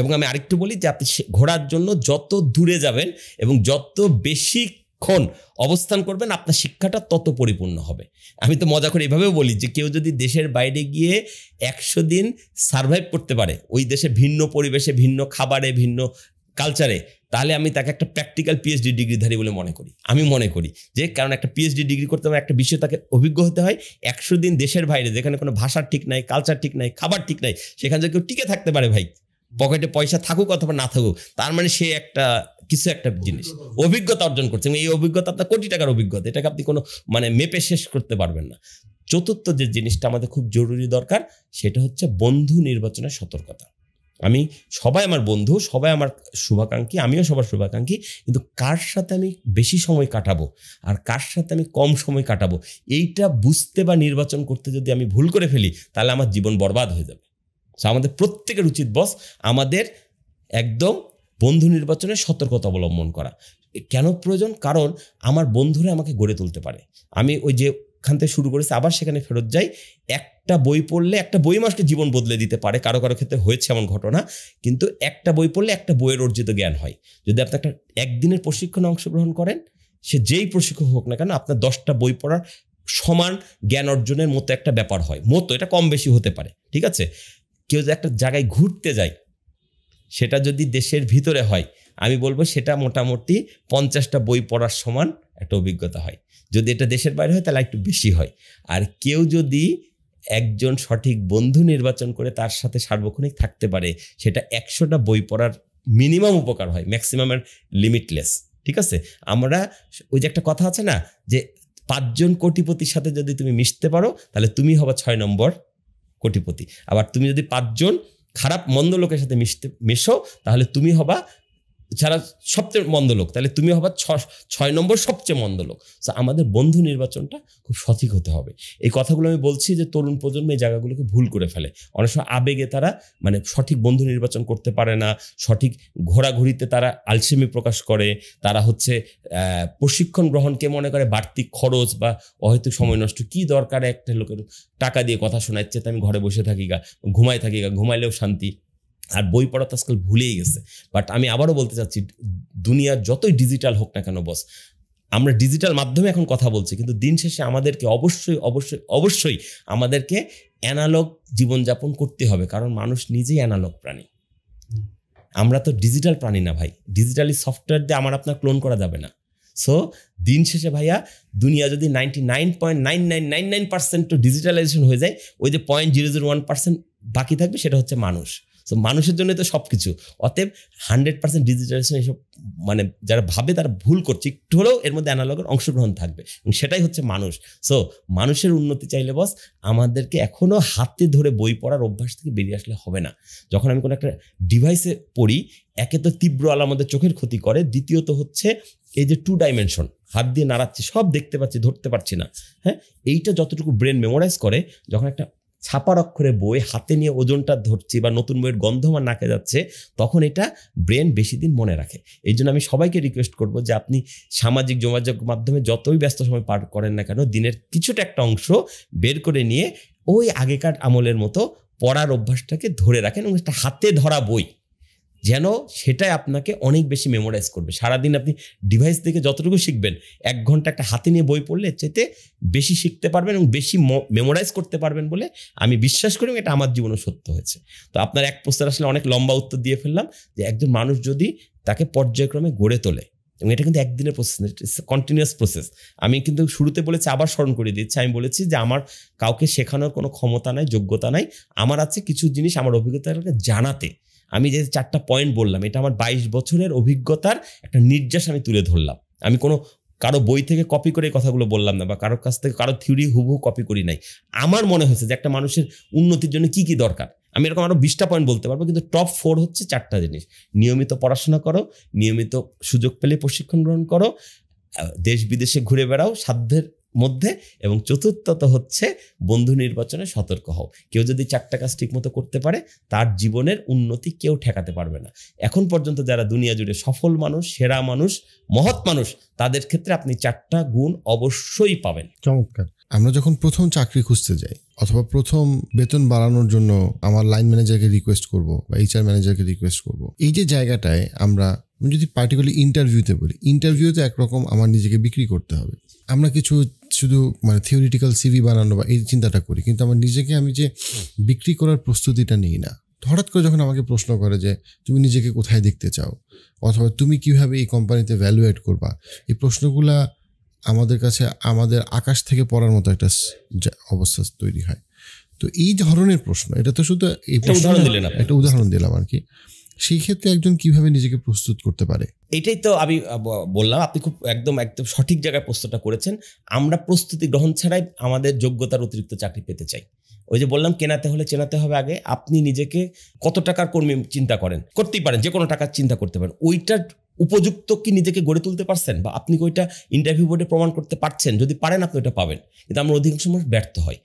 এবং আমি আরেকটু বলি যে আপনি ঘোরার জন্য যত দূরে যাবেন এবং যত বেশিক্ষণ অবস্থান করবেন, আপনার শিক্ষাটা তত পরিপূর্ণ হবে। আমি তো মজা করে এভাবেও বলি যে কেউ যদি দেশের বাইরে গিয়ে 100 দিন সার্ভাইভ করতে পারে, ওই দেশে ভিন্ন পরিবেশে, ভিন্ন খাবারে, ভিন্ন কালচারে, তাহলে আমি তাকে একটা প্র্যাকটিক্যাল পিএইচডি ডিগ্রিধারী বলে মনে করি। আমি মনে করি যে কারণ একটা পিএইচডি ডিগ্রি করতে হবে, একটা বিষয়ে তাকে অভিজ্ঞ হতে হয়। 100 দিন দেশের বাইরে, যেখানে কোনো ভাষার ঠিক নাই, কালচার ঠিক নাই, খাবার ঠিক নাই, সেখানে যদি কেউ টিকে থাকতে পারে ভাই, পকেটে পয়সা থাকুক অথবা না থাকুক, তার মানে সে একটা কিছু একটা জিনিস অভিজ্ঞতা অর্জন করছে। এই অভিজ্ঞতা আপনার কোটি টাকার অভিজ্ঞতা, এটাকে আপনি কোনো মানে মেপে শেষ করতে পারবেন না। চতুর্থ যে জিনিসটা আমাদের খুব জরুরি দরকার, সেটা হচ্ছে বন্ধু নির্বাচনের সতর্কতা। আমি সবাই আমার বন্ধু, সবাই আমার শুভাকাঙ্ক্ষী, আমিও সবার শুভাকাঙ্ক্ষী, কিন্তু কার সাথে আমি বেশি সময় কাটাবো আর কার সাথে আমি কম সময় কাটাবো, এইটা বুঝতে বা নির্বাচন করতে যদি আমি ভুল করে ফেলি, তাহলে আমার জীবন বরবাদ হয়ে যাবে। আমাদের প্রত্যেকের উচিত বস আমাদের একদম বন্ধু নির্বাচনে সতর্কতা অবলম্বন করা। কেন প্রয়োজন? কারণ আমার বন্ধুরা আমাকে গড়ে তুলতে পারে। আমি ওই যে ওখান থেকে শুরু করেছি, আবার সেখানে ফেরত যাই। একটা বই পড়লে, একটা বই মানুষকে জীবন বদলে দিতে পারে, কারো কারো ক্ষেত্রে হয়েছে এমন ঘটনা, কিন্তু একটা বই পড়লে একটা বইয়ের অর্জিত জ্ঞান হয়। যদি আপনি একটা একদিনের প্রশিক্ষণে অংশগ্রহণ করেন, সে যেই প্রশিক্ষক হোক না কেন, আপনার 10টা বই পড়ার সমান জ্ঞান অর্জনের মতো একটা ব্যাপার হয়। মতো এটা কম বেশি হতে পারে, ঠিক আছে। কেউ যদি একটা জায়গায় ঘুরতে যায়, সেটা যদি দেশের ভিতরে হয়, আমি বলবো সেটা মোটামুটি 50টা বই পড়ার সমান একটা অভিজ্ঞতা হয়। যদি এটা দেশের বাইরে হয় তাহলে একটু বেশি হয়। আর কেউ যদি একজন সঠিক বন্ধু নির্বাচন করে তার সাথে সার্বক্ষণিক থাকতে পারে, সেটা 100টা বই পড়ার মিনিমাম উপকার হয়, ম্যাক্সিমামের লিমিটলেস। ঠিক আছে, আমরা ওই যে একটা কথা আছে না যে 5 জন কোটিপতির সাথে যদি তুমি মিশতে পারো তাহলে তুমি হবা 6 নম্বর কোটিপতি, আবার তুমি যদি 5 জন খারাপ মন্দ লোকের সাথে মেশো তাহলে তুমি হবা যারা সবচেয়ে মন্দ লোক, তাহলে তুমি হবা 6 নম্বর সবচেয়ে মন্দ লোক। তো আমাদের বন্ধু নির্বাচনটা খুব সঠিক হতে হবে। এই কথাগুলো আমি বলছি যে তরুণ প্রজন্ম এই জায়গাগুলোকে ভুল করে ফেলে। অনেক সময় আবেগে তারা মানে সঠিক বন্ধু নির্বাচন করতে পারে না, সঠিক ঘোরাঘুরিতে তারা আলসেমি প্রকাশ করে, তারা হচ্ছে প্রশিক্ষণ গ্রহণকে মনে করে বাড়তি খরচ বা অহেতুক সময় নষ্ট। কি দরকার একটা লোকের টাকা দিয়ে কথা শোনাচ্ছে, তো আমি ঘরে বসে থাকি গা, ঘুমাই থাকি গা, ঘুমাইলেও শান্তি। আর বই পড়া তো আজকাল ভুলেই গেছে। বাট আমি আবারও বলতে চাচ্ছি, দুনিয়ার যতই ডিজিটাল হোক না কেন বস, আমরা ডিজিটাল মাধ্যমে এখন কথা বলছি, কিন্তু দিন শেষে আমাদেরকে অবশ্যই অবশ্যই অবশ্যই আমাদেরকে অ্যানালগ জীবনযাপন করতে হবে, কারণ মানুষ নিজেই অ্যানালগ প্রাণী। আমরা তো ডিজিটাল প্রাণী না ভাই, ডিজিটালি সফটওয়্যার দিয়ে আমার আপনার ক্লোন করা যাবে না। সো দিন শেষে ভাইয়া দুনিয়া যদি 99.9999% ডিজিটালাইজেশন হয়ে যায়, ওই যে 0.001% বাকি থাকবে, সেটা হচ্ছে মানুষ। সো মানুষের জন্য তো সব কিছু। অতএব 100% ডিজিটালাইজেশন এসব মানে যারা ভাবে তারা ভুল করছে, একটু হলেও এর মধ্যে অ্যানালগের অংশগ্রহণ থাকবে, এবং সেটাই হচ্ছে মানুষ। সো মানুষের উন্নতি চাইলে বস আমাদেরকে এখনও হাতে ধরে বই পড়ার অভ্যাস থেকে বেরিয়ে আসলে হবে না। যখন আমি কোনো একটা ডিভাইসে পড়ি, একে তো তীব্র আলো আমাদের চোখের ক্ষতি করে, দ্বিতীয়ত হচ্ছে এই যে 2 ডাইমেনশন, হাত দিয়ে নাড়াচ্ছি, সব দেখতে পাচ্ছি, ধরতে পারছি না। হ্যাঁ, এইটা যতটুকু ব্রেন মেমোরাইজ করে, যখন একটা ছাপার অক্ষরে বই হাতে নিয়ে ওজনটা ধরছি বা নতুন বইয়ের গন্ধ আমার নাকে যাচ্ছে, তখন এটা ব্রেন বেশি দিন মনে রাখে। এই জন্য আমি সবাইকে রিকোয়েস্ট করব যে আপনি সামাজিক যোগাযোগ মাধ্যমে যতই ব্যস্ত সময় পার করেন না কেন, দিনের কিছুটা একটা অংশ বের করে নিয়ে ওই আগেকার আমলের মতো পড়ার অভ্যাসটাকে ধরে রাখেন, এবং একটা হাতে ধরা বই যেন সেটাই আপনাকে অনেক বেশি মেমোরাইজ করবে। সারাদিন আপনি ডিভাইস থেকে যতটুকু শিখবেন, 1 ঘন্টা একটা হাতে নিয়ে বই পড়লে এর চাইতে বেশি শিখতে পারবেন এবং বেশি মেমোরাইজ করতে পারবেন বলে আমি বিশ্বাস করি, এটা আমার জীবনে সত্য হয়েছে। তো আপনার এক প্রশ্নের আসলে অনেক লম্বা উত্তর দিয়ে ফেললাম, যে একজন মানুষ যদি তাকে পর্যায়ক্রমে গড়ে তোলে, এবং এটা কিন্তু একদিনের প্রসেস, কন্টিনিউয়াস প্রসেস। আমি কিন্তু শুরুতে বলেছি, আবার স্মরণ করে দিচ্ছি, আমি বলেছি যে আমার কাউকে শেখানোর কোনো ক্ষমতা নাই, যোগ্যতা নাই। আমার আছে কিছু জিনিস আমার অভিজ্ঞতাকে জানাতে। আমি যে 4টা পয়েন্ট বললাম, এটা আমার 22 বছরের অভিজ্ঞতার একটা নির্যাস আমি তুলে ধরলাম। আমি কোনো কারো বই থেকে কপি করে কথাগুলো বললাম না, বা কারোর কাছ থেকে কারো থিওরি হুবহু কপি করি নাই। আমার মনে হয়েছে যে একটা মানুষের উন্নতির জন্য কি কি দরকার, আমি এরকম আরো 20টা পয়েন্ট বলতে পারবো, কিন্তু টপ 4 হচ্ছে 4টা জিনিস। নিয়মিত পড়াশোনা করো, নিয়মিত সুযোগ পেলে প্রশিক্ষণ গ্রহণ করো, দেশ বিদেশে ঘুরে বেড়াও সাধ্যের মধ্যে, এবং চতুর্থত হচ্ছে বন্ধু নির্বাচনে সতর্ক হও। কেউ যদি 4টা কাজ ঠিক মতো করতে পারে, তার জীবনের উন্নতি কেউ ঠেকাতে পারবে না। এখন পর্যন্ত যারা দুনিয়া জুড়ে সফল মানুষ, সেরা মানুষ, মহৎ মানুষ, তাদের ক্ষেত্রে আপনি 4টা গুণ অবশ্যই পাবেন। চমৎকার। আমরা যখন প্রথম চাকরি খুঁজতে যাই, অথবা প্রথম বেতন বাড়ানোর জন্য আমার লাইন ম্যানেজারকে রিকোয়েস্ট করব বা HR ম্যানেজারকে রিকোয়েস্ট করব, এই যে জায়গাটায় আমরা যদি পার্টিকুলারলি ইন্টারভিউতে বলি, ইন্টারভিউতে একরকম আমার নিজেকে বিক্রি করতে হবে। আমরা কিছু শুধু মানে থিওরিটিক্যাল CV বানানো বা এই চিন্তাটা করি, কিন্তু আমার নিজেকে আমি যে বিক্রি করার প্রস্তুতিটা নিই না। হঠাৎ করে যখন আমাকে প্রশ্ন করে যে তুমি নিজেকে কোথায় দেখতে চাও, অথবা তুমি কিভাবে এই কোম্পানিতে ভ্যালু অ্যাড করবা, এই প্রশ্নগুলা আমাদের কাছে আমাদের আকাশ থেকে পড়ার মতো একটা অবস্থা তৈরি হয়। তো এই ধরনের প্রশ্ন, এটা তো শুধু একটা উদাহরণ দিলাম আর কি। সেই ক্ষেত্রে একজন কিভাবে নিজেকে প্রস্তুত করতে পারে? এটাই তো আমি বললাম, আপনি খুব একদম সঠিক জায়গায় প্রশ্নটা করেছেন। আমরা প্রস্তুতি গ্রহণ ছাড়াই আমাদের যোগ্যতার অতিরিক্ত চাকরি পেতে চাই। ওই যে বললাম, কেনাতে হলে চেনাতে হবে আগে। আপনি নিজেকে কত টাকার কর্মী চিন্তা করেন, করতেই পারেন, যে কোনো টাকার চিন্তা করতে পারেন। ওইটার উপযুক্ত কি নিজেকে গড়ে তুলতে পারছেন, বা আপনি ওইটা ইন্টারভিউ বোর্ডে প্রমাণ করতে পারছেন? যদি পারেন আপনি ওইটা পাবেন, কিন্তু আমরা অধিকাংশ সময় ব্যর্থ হয়।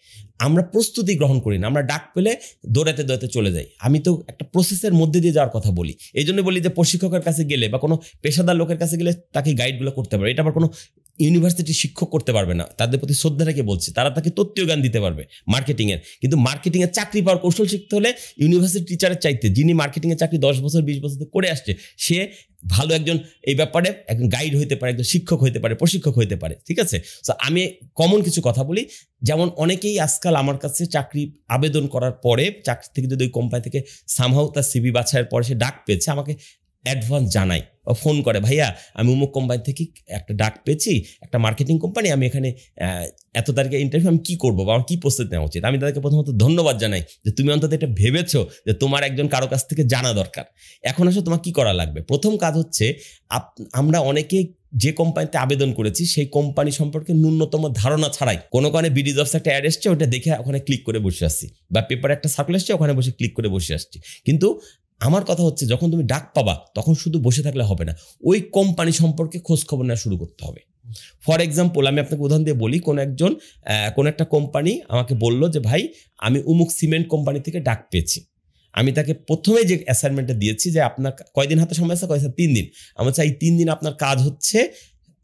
আমরা প্রস্তুতি গ্রহণ করি না, আমরা ডাক পেলে দৌড়াতে দৌড়াতে চলে যাই। আমি তো একটা প্রসেসের মধ্যে দিয়ে যাওয়ার কথা বলি। এই জন্য বলি যে প্রশিক্ষকের কাছে গেলে বা কোনো পেশাদার লোকের কাছে গেলে তাকে গাইডগুলো করতে পারে। এটা আবার কোনো ইউনিভার্সিটি শিক্ষক করতে পারবে না। তাদের প্রতি শ্রদ্ধা রেখে বলছি, তারা তাকে তত্ত্বীয় জ্ঞান দিতে পারবে মার্কেটিংয়ের, কিন্তু মার্কেটিংয়ের চাকরি পাওয়ার কৌশল শিখতে হলে ইউনিভার্সিটি টিচারের চাইতে, যিনি মার্কেটিংয়ের চাকরি 10 বছর 20 বছর করে আসছে, সে ভালো একজন এই ব্যাপারে একজন গাইড হইতে পারে, একজন শিক্ষক হইতে পারে, প্রশিক্ষক হইতে পারে। ঠিক আছে, তো আমি কমন কিছু কথা বলি। যেমন অনেকেই আজকাল আমার কাছে চাকরি আবেদন করার পরে, চাকরি থেকে যদি ওই কোম্পানি থেকে সামহাউ তার CV বাছাইয়ের পরে সে ডাক পেয়েছে, আমাকে অ্যাডভান্স জানায় ফোন করে, ভাইয়া আমি অমুক কোম্পানি থেকে একটা ডাক পেয়েছি, একটা মার্কেটিং কোম্পানি, আমি এখানে এত তারিখে ইন্টারভিউ, আমি কি করবো বা আমার কি প্রস্তুতি নেওয়া উচিত। আমি তাদেরকে প্রথমত ধন্যবাদ জানাই যে তুমি অন্তত এটা ভেবেছো যে তোমার একজন কারো কাছ থেকে জানা দরকার। এখন আসলে তোমার কি করা লাগবে? প্রথম কাজ হচ্ছে আমরা অনেকে যে কোম্পানিতে আবেদন করেছি সেই কোম্পানি সম্পর্কে ন্যূনতম ধারণা ছাড়াই কোনো কারণে বিডি জবস একটা অ্যাড এসছে, ওটা দেখে ওখানে ক্লিক করে বসে আসছি, বা পেপারে একটা সার্কুলার এসছে ওখানে বসে ক্লিক করে বসে আসছি। কিন্তু আমার কথা হচ্ছে যখন তুমি ডাক পাবা তখন শুধু বসে থাকলে হবে না, ওই কোম্পানি সম্পর্কে খোঁজ খবর নেওয়া শুরু করতে হবে। ফর এক্সাম্পল আমি আপনাকে উদাহরণ দিয়ে বলি, কোন একটা কোম্পানি আমাকে বললো যে ভাই আমি উমুক সিমেন্ট কোম্পানি থেকে ডাক পেয়েছি। আমি তাকে প্রথমে যে অ্যাসাইনমেন্টটা দিয়েছি যে আপনার কয়দিন হাতে সময় আছে, কয়েছে 3 দিন। আমার চাই 3 দিন আপনার কাজ হচ্ছে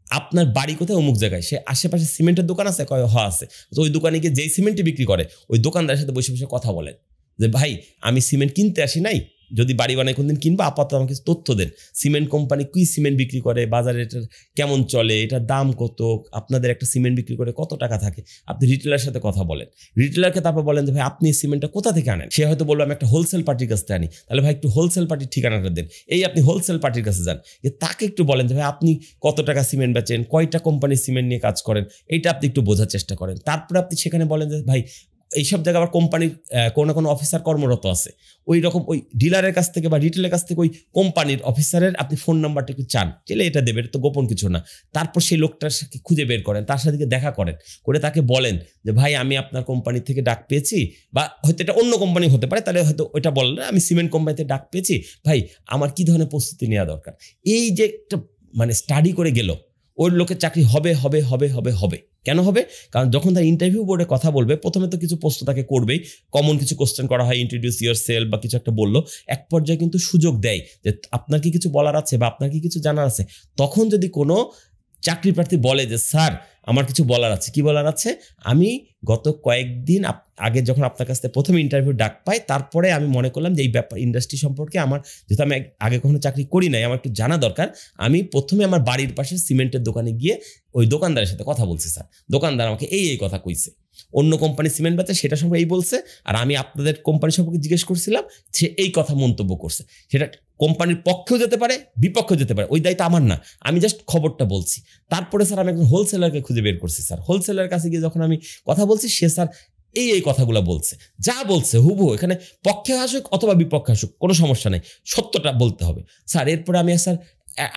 আপনার বাড়ি কোথায়, অমুক জায়গায়, সে আশেপাশে সিমেন্টের দোকান আছে, কয় হ আছে, তো ওই দোকানে গিয়ে যেই সিমেন্টই বিক্রি করে ওই দোকানদারের সাথে বসে বসে কথা বলেন যে ভাই আমি সিমেন্ট কিনতে আসি নাই, যদি বাড়ি বানাই কোনদিন কিনবো আপাতত আমাকে তথ্য দেন, সিমেন্ট কোম্পানি কি সিমেন্ট বিক্রি করে, বাজারে এটার কেমন চলে, এটার দাম কত, আপনাদের একটা সিমেন্ট বিক্রি করে কত টাকা থাকে। আপনি রিটেলারের সাথে কথা বলেন, রিটেলারকে তারপর বলেন যে ভাই আপনি সিমেন্টটা কোথা থেকে আনেন, সে হয়তো বললো আমি একটা হোলসেল পার্টির কাছ থেকে আনি, তাহলে ভাই একটু হোলসেল পার্টির ঠিকানাটা দেন, এই আপনি হোলসেল পার্টির কাছে যান, তাকে একটু বলেন যে ভাই আপনি কত টাকা সিমেন্ট বেচেন, কয়টা কোম্পানির সিমেন্ট নিয়ে কাজ করেন, এইটা আপনি একটু বোঝার চেষ্টা করেন। তারপরে আপনি সেখানে বলেন যে ভাই এইসব জায়গায় আবার কোম্পানির কোনো অফিসার কর্মরত আছে, ওই রকম ওই ডিলারের কাছ থেকে বা রিটেলের কাছ থেকে ওই কোম্পানির অফিসারের আপনি ফোন নাম্বারটা একটু চান, চাইলে এটা দেবে, এটা তো গোপন কিছু না। তারপর সেই লোকটার সাথে খুঁজে বের করেন, তার সাথে দেখা করেন, করে তাকে বলেন যে ভাই আমি আপনার কোম্পানি থেকে ডাক পেয়েছি, বা হয়তো এটা অন্য কোম্পানি হতে পারে, তাহলে হয়তো ওইটা বললেন আমি সিমেন্ট কোম্পানিতে ডাক পেয়েছি, ভাই আমার কি ধরনের প্রস্তুতি নেওয়া দরকার। এই যে একটা স্টাডি করে গেল, ওর লোকের চাকরি হবে হবে হবে হবে হবে। কেন হবে? কারণ যখন তার ইন্টারভিউ বোর্ডে কথা বলবে প্রথমে তো কিছু প্রশ্ন তাকে করবেই, কমন কিছু কোশ্চেন করা হয়, ইন্ট্রোডিউস ইউর সেলফ বা কিছু একটা বললো, এক পর্যায়ে কিন্তু সুযোগ দেয় যে আপনার কি কিছু বলার আছে বা আপনার কি কিছু জানার আছে। তখন যদি কোনো চাকরি প্রার্থী বলে যে স্যার আমার কিছু বলার আছে, কি বলার আছে, আমি গত কয়েকদিন আগে যখন আপনার কাছ থেকে প্রথমে ইন্টারভিউ ডাক পাই, তারপরে আমি মনে করলাম যে এই ব্যাপার ইন্ডাস্ট্রি সম্পর্কে আমার, যেহেতু আমি আগে কখনো চাকরি করি নাই, আমার একটু জানা দরকার, আমি প্রথমে আমার বাড়ির পাশে সিমেন্টের দোকানে গিয়ে ওই দোকানদারের সাথে কথা বলছি, স্যার দোকানদার আমাকে এই কথা কইছে, অন্য কোম্পানি সিমেন্ট বেচে সেটা সম্পর্কে এই বলছে, আর আমি আপনাদের কোম্পানি সম্পর্কে জিজ্ঞেস করছিলাম, সে এই কথা মন্তব্য করছে। সেটা কোম্পানির পক্ষেও যেতে পারে বিপক্ষেও যেতে পারে, ওই দায়িত্ব আমার না, আমি জাস্ট খবরটা বলছি। তারপরে স্যার আমি একজন হোলসেলারকে খুঁজে বের করছি, স্যার হোলসেলারের কাছে গিয়ে যখন আমি কথা বলছি, সে স্যার এই কথাগুলো বলছে, যা বলছে হুবহু, এখানে পক্ষে আসুক অথবা বিপক্ষে আসুক কোনো সমস্যা নেই, সত্যটা বলতে হবে স্যার। এরপরে আমি স্যার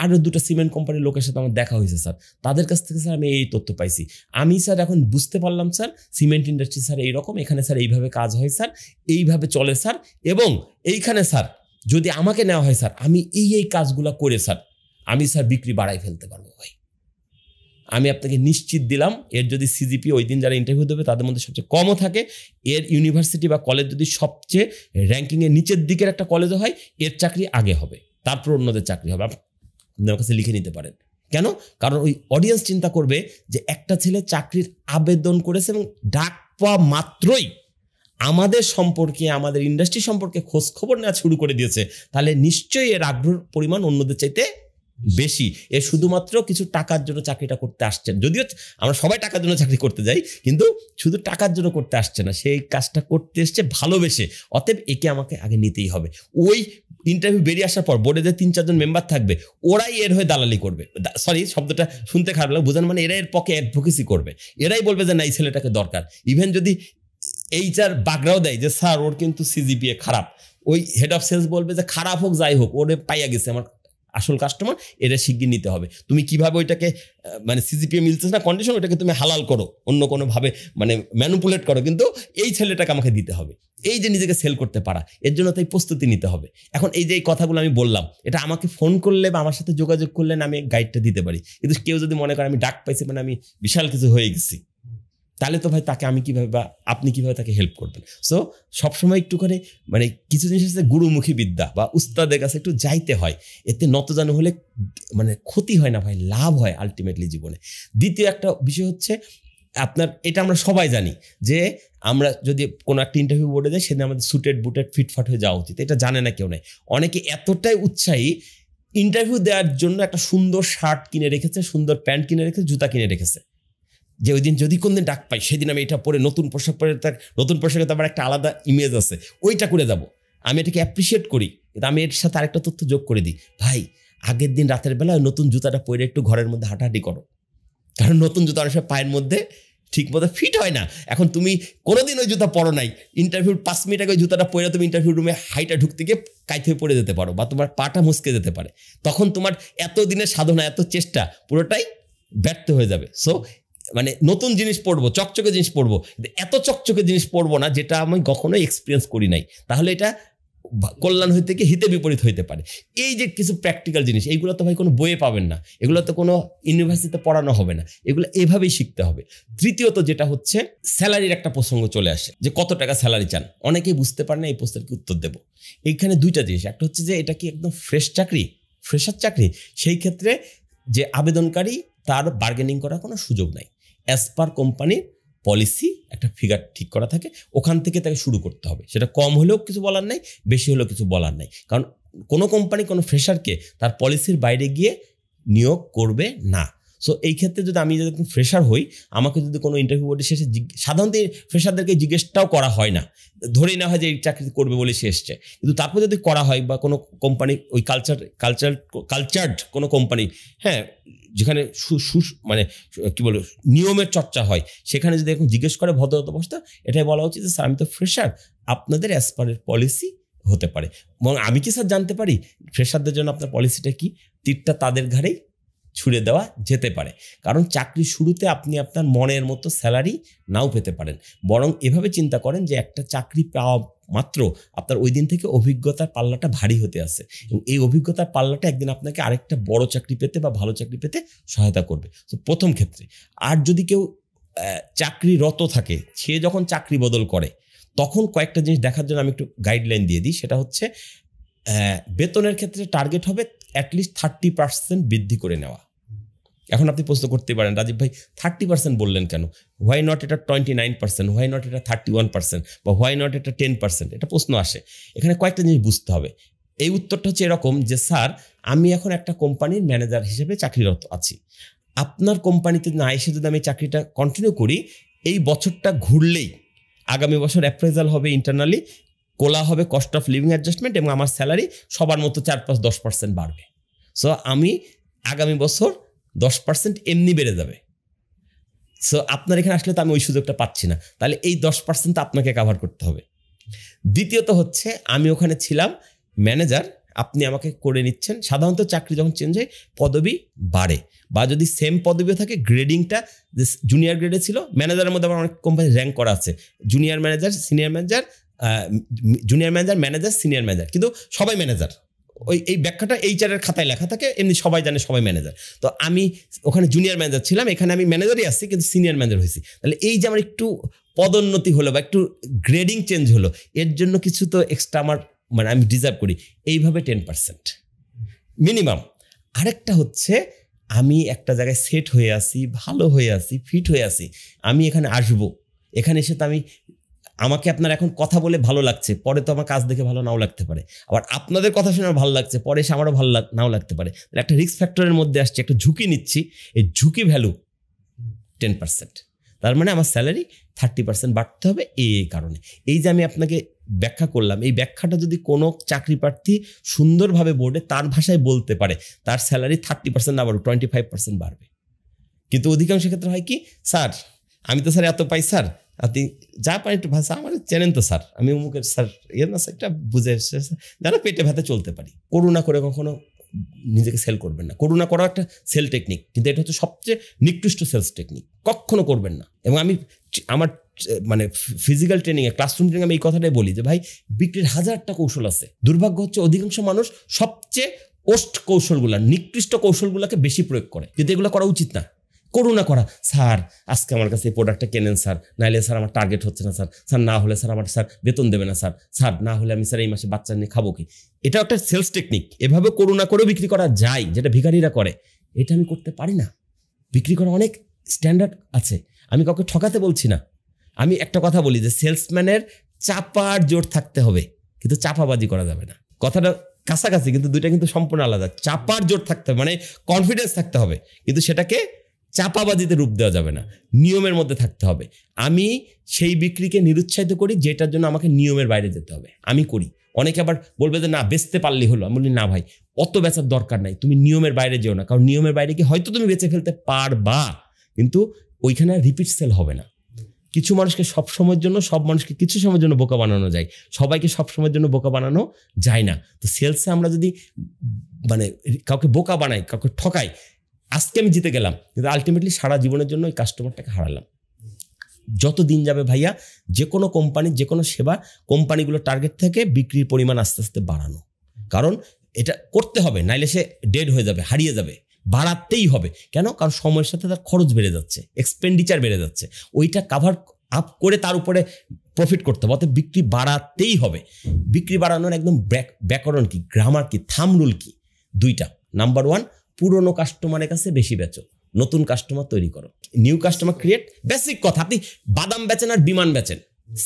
আরও 2টা সিমেন্ট কোম্পানির লোকের সাথে আমার দেখা হয়েছে স্যার, তাদের কাছ থেকে স্যার আমি এই তথ্য পাইছি, আমি স্যার এখন বুঝতে পারলাম স্যার সিমেন্ট ইন্ডাস্ট্রি স্যার এইরকম, এখানে স্যার এইভাবে কাজ হয় স্যার, এইভাবে চলে স্যার, এবং এইখানে স্যার যদি আমাকে নেওয়া হয় স্যার আমি এই কাজগুলো করে স্যার আমি স্যার বিক্রি বাড়াই ফেলতে পারবো। ভাই আমি আপনাকে নিশ্চিত দিলাম, এর যদি সিজিপি ওই দিন যারা ইন্টারভিউ দেবে তাদের মধ্যে সবচেয়ে কমও থাকে, এর ইউনিভার্সিটি বা কলেজ যদি সবচেয়ে র্যাঙ্কিংয়ের নিচের দিকের একটা কলেজও হয়, এর চাকরি আগে হবে, তারপর অন্যদের চাকরি হবে। আপনার কাছে লিখে নিতে পারেন। কেন? কারণ ওই অডিয়েন্স চিন্তা করবে যে একটা ছেলে চাকরির আবেদন করেছে এবং ডাক পাওয়া মাত্রই আমাদের সম্পর্কে, আমাদের ইন্ডাস্ট্রি সম্পর্কে খোঁজ খবর নেওয়া শুরু করে দিয়েছে, তাহলে নিশ্চয়ই এর আগ্রহ পরিমাণ অন্যদের চাইতে বেশি। এ শুধুমাত্র কিছু টাকার জন্য চাকরিটা করতে আসছেন, যদিও আমরা সবাই টাকার জন্য চাকরি করতে যাই, কিন্তু শুধু টাকার জন্য করতে আসছে না, সেই কাজটা করতে এসছে ভালোবেসে। অতএব একে আমাকে আগে নিতেই হবে। ওই ইন্টারভিউ বেরিয়ে আসার পর বোর্ডে যে 3-4 জন মেম্বার থাকবে, ওরাই এর হয়ে দালালি করবে, সরি শব্দটা শুনতে খারাপ লাগে, বোঝান মানে এরা এর পক্ষে অ্যাডভোকেসি করবে, এরাই বলবে যে না এই ছেলেটাকে দরকার। ইভেন যদি এইচআর বাগড়াও দেয় যে স্যার ওর কিন্তু সিজিপিএ খারাপ, ওই হেড অফ সেলস বলবে যে খারাপ হোক যাই হোক ওরে পাইয়া গেছে আমার আসল কাস্টমার, এটা শিগগির নিতে হবে। তুমি কিভাবে ওইটাকে সিজিপিএ মিলছে না কন্ডিশন, ওইটাকে তুমি হালাল করো, অন্য কোনোভাবে ম্যানুপুলেট করো, কিন্তু এই ছেলেটাকে আমাকে দিতে হবে। এই যে নিজেকে সেল করতে পারা, এর জন্য তাই প্রস্তুতি নিতে হবে। এখন এই যে এই কথাগুলো আমি বললাম, এটা আমাকে ফোন করলে বা আমার সাথে যোগাযোগ করলে আমি গাইডটা দিতে পারি, কিন্তু কেউ যদি মনে করে আমি ডাক পাইছি আমি বিশাল কিছু হয়ে গেছি, তাহলে তো ভাই তাকে আমি কিভাবে বা আপনি কিভাবে তাকে হেল্প করবেন। সো সবসময় একটুখানি কিছু জিনিস আছে গুরুমুখী বিদ্যা বা উস্তাদের কাছে একটু যাইতে হয়, এতে নতজানু হলে ক্ষতি হয় না ভাই, লাভ হয় আলটিমেটলি জীবনে। দ্বিতীয় একটা বিষয় হচ্ছে আপনার, এটা আমরা সবাই জানি যে আমরা যদি কোনো একটা ইন্টারভিউ বোর্ডে যাই, সেদিন আমাদের সুটেড বুটেড ফিটফাট হয়ে যাওয়া উচিত, এটা জানে না কেউ নাই। অনেকে এতটাই উৎসাহী ইন্টারভিউ দেওয়ার জন্য একটা সুন্দর শার্ট কিনে রেখেছে, সুন্দর প্যান্ট কিনে রেখেছে, জুতা কিনে রেখেছে, যে ওই দিন যদি কোনদিন ডাক পাই সেদিন আমি এটা পরে নতুন পোশাক পরে, তার নতুন পোশাকে তো আমার একটা আলাদা ইমেজ আছে, ওইটা করে যাব। আমি এটাকে অ্যাপ্রিসিয়েট করি, কিন্তু আমি এর সাথে আরেকটা তথ্য যোগ করে দিই, ভাই আগের দিন রাতের বেলা ওই নতুন জুতাটা পরে একটু ঘরের মধ্যে হাঁটাহাঁটি করো, কারণ নতুন জুতা অনেক সময় পায়ের মধ্যে ঠিক মতো ফিট হয় না। এখন তুমি কোনোদিন ওই জুতা পরো নাই, ইন্টারভিউর 5 মিনিট আগে ওই জুতাটা পরে তুমি ইন্টারভিউ রুমে হাইটা ঢুকতে গিয়ে কাইত হয়ে পড়ে যেতে পারো, বা তোমার পাটা মুসকে যেতে পারে। তখন তোমার এত দিনের সাধনা, এত চেষ্টা পুরোটাই ব্যর্থ হয়ে যাবে। সো মানে নতুন জিনিস পড়বো, চকচকে জিনিস পড়বো, এত চকচকে জিনিস পড়বো না যেটা আমি কখনোই এক্সপিরিয়েন্স করি নাই, তাহলে এটা কল্যাণ হইতে গিয়ে হিতে বিপরীত হইতে পারে। এই যে কিছু প্র্যাকটিক্যাল জিনিস, এইগুলো তো ভাই কোনো বইয়ে পাবেন না, এগুলো তো কোনো ইউনিভার্সিটিতে পড়ানো হবে না, এগুলো এভাবেই শিখতে হবে। তৃতীয়ত যেটা হচ্ছে স্যালারির একটা প্রসঙ্গ চলে আসে, যে কত টাকা স্যালারি চান। অনেকেই বুঝতে পারে না এই প্রশ্নের কি উত্তর দেবো। এইখানে দুইটা জিনিস, একটা হচ্ছে যে এটা কি একদম ফ্রেশার চাকরি, সেই ক্ষেত্রে যে আবেদনকারী তার বার্গেনিং করার কোনো সুযোগ নাই। অ্যাজ পার কোম্পানির পলিসি একটা ফিগার ঠিক করা থাকে, ওখান থেকে তাকে শুরু করতে হবে। সেটা কম হলেও কিছু বলার নাই, বেশি হলেও কিছু বলার নাই, কারণ কোনো কোম্পানি কোনো ফ্রেশারকে তার পলিসির বাইরে গিয়ে নিয়োগ করবে না। সো এই ক্ষেত্রে যদি আমি যদি ফ্রেশার হই, আমাকে যদি কোনো ইন্টারভিউ বোর্ডে শেষে সাধারণত ফ্রেশারদেরকে জিজ্ঞেসটাও করা হয় না, ধরেই না হয় যে এই চাকরি করবে বলে সে এসছে। কিন্তু তারপর যদি করা হয়, বা কোনো কোম্পানি ওই কালচার্ড কোনো কোম্পানি, হ্যাঁ, যেখানে মানে কি বলবো নিয়মের চর্চা হয়, সেখানে যদি এখন জিজ্ঞেস করে ভদ্রতা অবস্থা, এটাই বলা উচিত যে স্যার আমি তো ফ্রেশার, আপনাদের অ্যাজ পারের পলিসি হতে পারে। এবং আমি কি স্যার জানতে পারি ফ্রেশারদের জন্য আপনার পলিসিটা কি? তীরটা তাদের ঘাড়েই ছুড়ে দেওয়া যেতে পারে, কারণ চাকরির শুরুতে আপনি আপনার মনের মতো স্যালারি নাও পেতে পারেন। বরং এভাবে চিন্তা করেন যে একটা চাকরি পাওয়া মাত্র আপনার ওই দিন থেকে অভিজ্ঞতার পাল্লাটা ভারী হতে আসে, এবং এই অভিজ্ঞতার পাল্লাটা একদিন আপনাকে আরেকটা বড় চাকরি পেতে বা ভালো চাকরি পেতে সহায়তা করবে। তো প্রথম ক্ষেত্রে। আর যদি কেউ চাকরিরত থাকে, সে যখন চাকরি বদল করে, তখন কয়েকটা জিনিস দেখার জন্য আমি একটু গাইডলাইন দিয়ে দিই। সেটা হচ্ছে বেতনের ক্ষেত্রে টার্গেট হবে অ্যাটলিস্ট 30% বৃদ্ধি করে নেওয়া। এখন আপনি প্রশ্ন করতে পারেন, রাজীব ভাই 30% বললেন কেন? হোয়াই নট এটা 29%, হোয়াই নট এটা 31%, বা হোয়াই নট এটা 10%? এটা প্রশ্ন আসে। এখানে কয়েকটা জিনিস বুঝতে হবে। এই উত্তরটা হচ্ছে এরকম যে স্যার, আমি এখন একটা কোম্পানির ম্যানেজার হিসেবে চাকরিরত আছি, আপনার কোম্পানিতে না এসে যদি আমি চাকরিটা কন্টিনিউ করি, এই বছরটা ঘুরলেই আগামী বছর অ্যাপ্রেজাল হবে, ইন্টারনালি কোলা হবে, কস্ট অফ লিভিং অ্যাডজাস্টমেন্ট, এবং আমার স্যালারি সবার মতো 4-5-10% বাড়বে। সো আমি আগামী বছর 10% এমনি বেড়ে যাবে। সো আপনার এখানে আসলে তো আমি ওই সুযোগটা পাচ্ছি না, তাহলে এই 10% আপনাকে কাভার করতে হবে। দ্বিতীয়ত হচ্ছে আমি ওখানে ছিলাম ম্যানেজার, আপনি আমাকে করে নিচ্ছেন। সাধারণত চাকরি যখন চেঞ্জ হয় পদবি বাড়ে, বা যদি সেম পদবিও থাকে গ্রেডিংটা যে জুনিয়র গ্রেডে ছিল, ম্যানেজারের মধ্যে আমার অনেক কোম্পানি র্যাঙ্ক করা আছে, junior manager, senior manager, junior manager, manager, senior manager, কিন্তু সবাই ম্যানেজার। এই ব্যাখ্যাটা এইচআর এর খাতায় লেখা থাকে, এমনি সবাই জানে সবাই ম্যানেজার। তো আমি ওখানে জুনিয়র ম্যানেজার ছিলাম, এখানে আমি ম্যানেজারই আসছি কিন্তু সিনিয়র ম্যানেজার হয়েছি। তাহলে এই যে আমার একটু পদোন্নতি হলো বা একটু গ্রেডিং চেঞ্জ হলো, এর জন্য কিছু তো এক্সট্রা আমার মানে আমি ডিজার্ভ করি, এইভাবে 10% মিনিমাম। আরেকটা হচ্ছে আমি একটা জায়গায় সেট হয়ে আসি, ভালো হয়ে আসি, ফিট হয়ে আসি, আমি এখানে আসবো, এখানে এসে তো আমাকে আপনার এখন কথা বলে ভালো লাগছে, পরে তো আমার কাজ দেখে ভালো নাও লাগতে পারে, আবার আপনাদের কথা শুনে ভালো লাগছে, পরে এসে আমারও ভালো নাও লাগতে পারে। একটা রিস্ক ফ্যাক্টরের মধ্যে আসছে, একটা ঝুঁকি নিচ্ছি, এই ঝুঁকি ভ্যালু 10%। তার মানে আমার স্যালারি 30% বাড়তে হবে এই কারণে। এই যে আমি আপনাকে ব্যাখ্যা করলাম, এই ব্যাখ্যাটা যদি কোনো চাকরি প্রার্থী সুন্দরভাবে বোর্ডে তার ভাষায় বলতে পারে, তার স্যালারি 30% না বাড়ুক 25% বাড়বে। কিন্তু অধিকাংশ ক্ষেত্রে হয় কি, স্যার আমি তো স্যার এত পাই, স্যার আপনি যা পারেন একটু ভাষা আমার চেনেন তো স্যার, আমি অমুকের স্যার ইয়ে না স্যার, একটা বুঝে যারা পেটে ভাতে চলতে পারি। করুণা করে কখনো নিজেকে সেল করবেন না। করুণা করা একটা সেল টেকনিক, কিন্তু এটা হচ্ছে সবচেয়ে নিকৃষ্ট সেলস টেকনিক, কখনো করবেন না। এবং আমি আমার মানে ফিজিক্যাল ট্রেনিংয়ে, ক্লাসরুম ট্রেনিং আমি এই কথাটাই বলি যে ভাই, বিক্রির 1000টা কৌশল আছে, দুর্ভাগ্য হচ্ছে অধিকাংশ মানুষ সবচেয়ে ওস্ট কৌশলগুলা, নিকৃষ্ট কৌশলগুলোকে বেশি প্রয়োগ করে, কিন্তু এগুলো করা উচিত না। করুণা করা, স্যার আজকে আমার কাছে এই প্রোডাক্টটা কেনেন স্যার, নাহলে স্যার আমার টার্গেট হচ্ছে না স্যার, স্যার না হলে স্যার আমার স্যার বেতন দেবে না স্যার, স্যার না হলে আমি স্যার এই মাসে বাচ্চা নিয়ে খাবো কি। এটা একটা সেলস টেকনিক, এভাবে করুণা করেও বিক্রি করা যায়, যেটা ভিখারিরা করে। এটা আমি করতে পারি না। বিক্রি করা অনেক স্ট্যান্ডার্ড আছে, আমি কাউকে ঠকাতে বলছি না। আমি একটা কথা বলি যে সেলসম্যানের চাপার জোর থাকতে হবে, কিন্তু চাপাবাজি করা যাবে না। কথাটা কাছাকাছি, কিন্তু দুইটা কিন্তু সম্পূর্ণ আলাদা। চাপার জোর থাকতে হবে মানে কনফিডেন্স থাকতে হবে, কিন্তু সেটাকে চাপাবাজিতে রূপ দেওয়া যাবে না, নিয়মের মধ্যে থাকতে হবে। আমি সেই বিক্রিকে নিরুৎসাহিত করি যেটার জন্য আমাকে নিয়মের বাইরে যেতে হবে, আমি করি। অনেকে আবার বলবে যে না বেচতে পারলেই হলো, আমি বলি না ভাই, অত বেচার দরকার নাই, তুমি নিয়মের বাইরে যেও না, কারণ নিয়মের বাইরে কি হয়তো তুমি বেচে ফেলতে পারবা, কিন্তু ওইখানে রিপিট সেল হবে না। কিছু মানুষকে সব সময়ের জন্য, সব মানুষকে কিছু সময়ের জন্য বোকা বানানো যায়, সবাইকে সব সময়ের জন্য বোকা বানানো যায় না। তো সেলসে আমরা যদি মানে কাউকে বোকা বানাই, কাউকে ঠকাই, আজকে আমি জিতে গেলাম কিন্তু আলটিমেটলি সারা জীবনের জন্য ওই কাস্টমারটাকে হারালাম। যত দিন যাবে ভাইয়া, যে কোনো কোম্পানির যে কোনো সেবা কোম্পানিগুলোর টার্গেট থেকে বিক্রির পরিমাণ আস্তে আস্তে বাড়ানো, কারণ এটা করতে হবে, নাইলে সে ডেড হয়ে যাবে, হারিয়ে যাবে। বাড়াতেই হবে, কেন? কারণ সময়ের সাথে তার খরচ বেড়ে যাচ্ছে, এক্সপেন্ডিচার বেড়ে যাচ্ছে, ওইটা কাভার আপ করে তার উপরে প্রফিট করতে হবে। অর্থাৎ বিক্রি বাড়াতেই হবে। বিক্রি বাড়ানোর একদম ব্যাকরণ কি, গ্রামার কি, থাম রুল কি? দুইটা। নাম্বার 1, পুরনো কাস্টমারের কাছে বেশি বেচো, নতুন কাস্টমার তৈরি করো, নিউ কাস্টমার ক্রিয়েট। বেসিক কথা, আপনি বাদাম বেচেন আর বিমান বেচেন,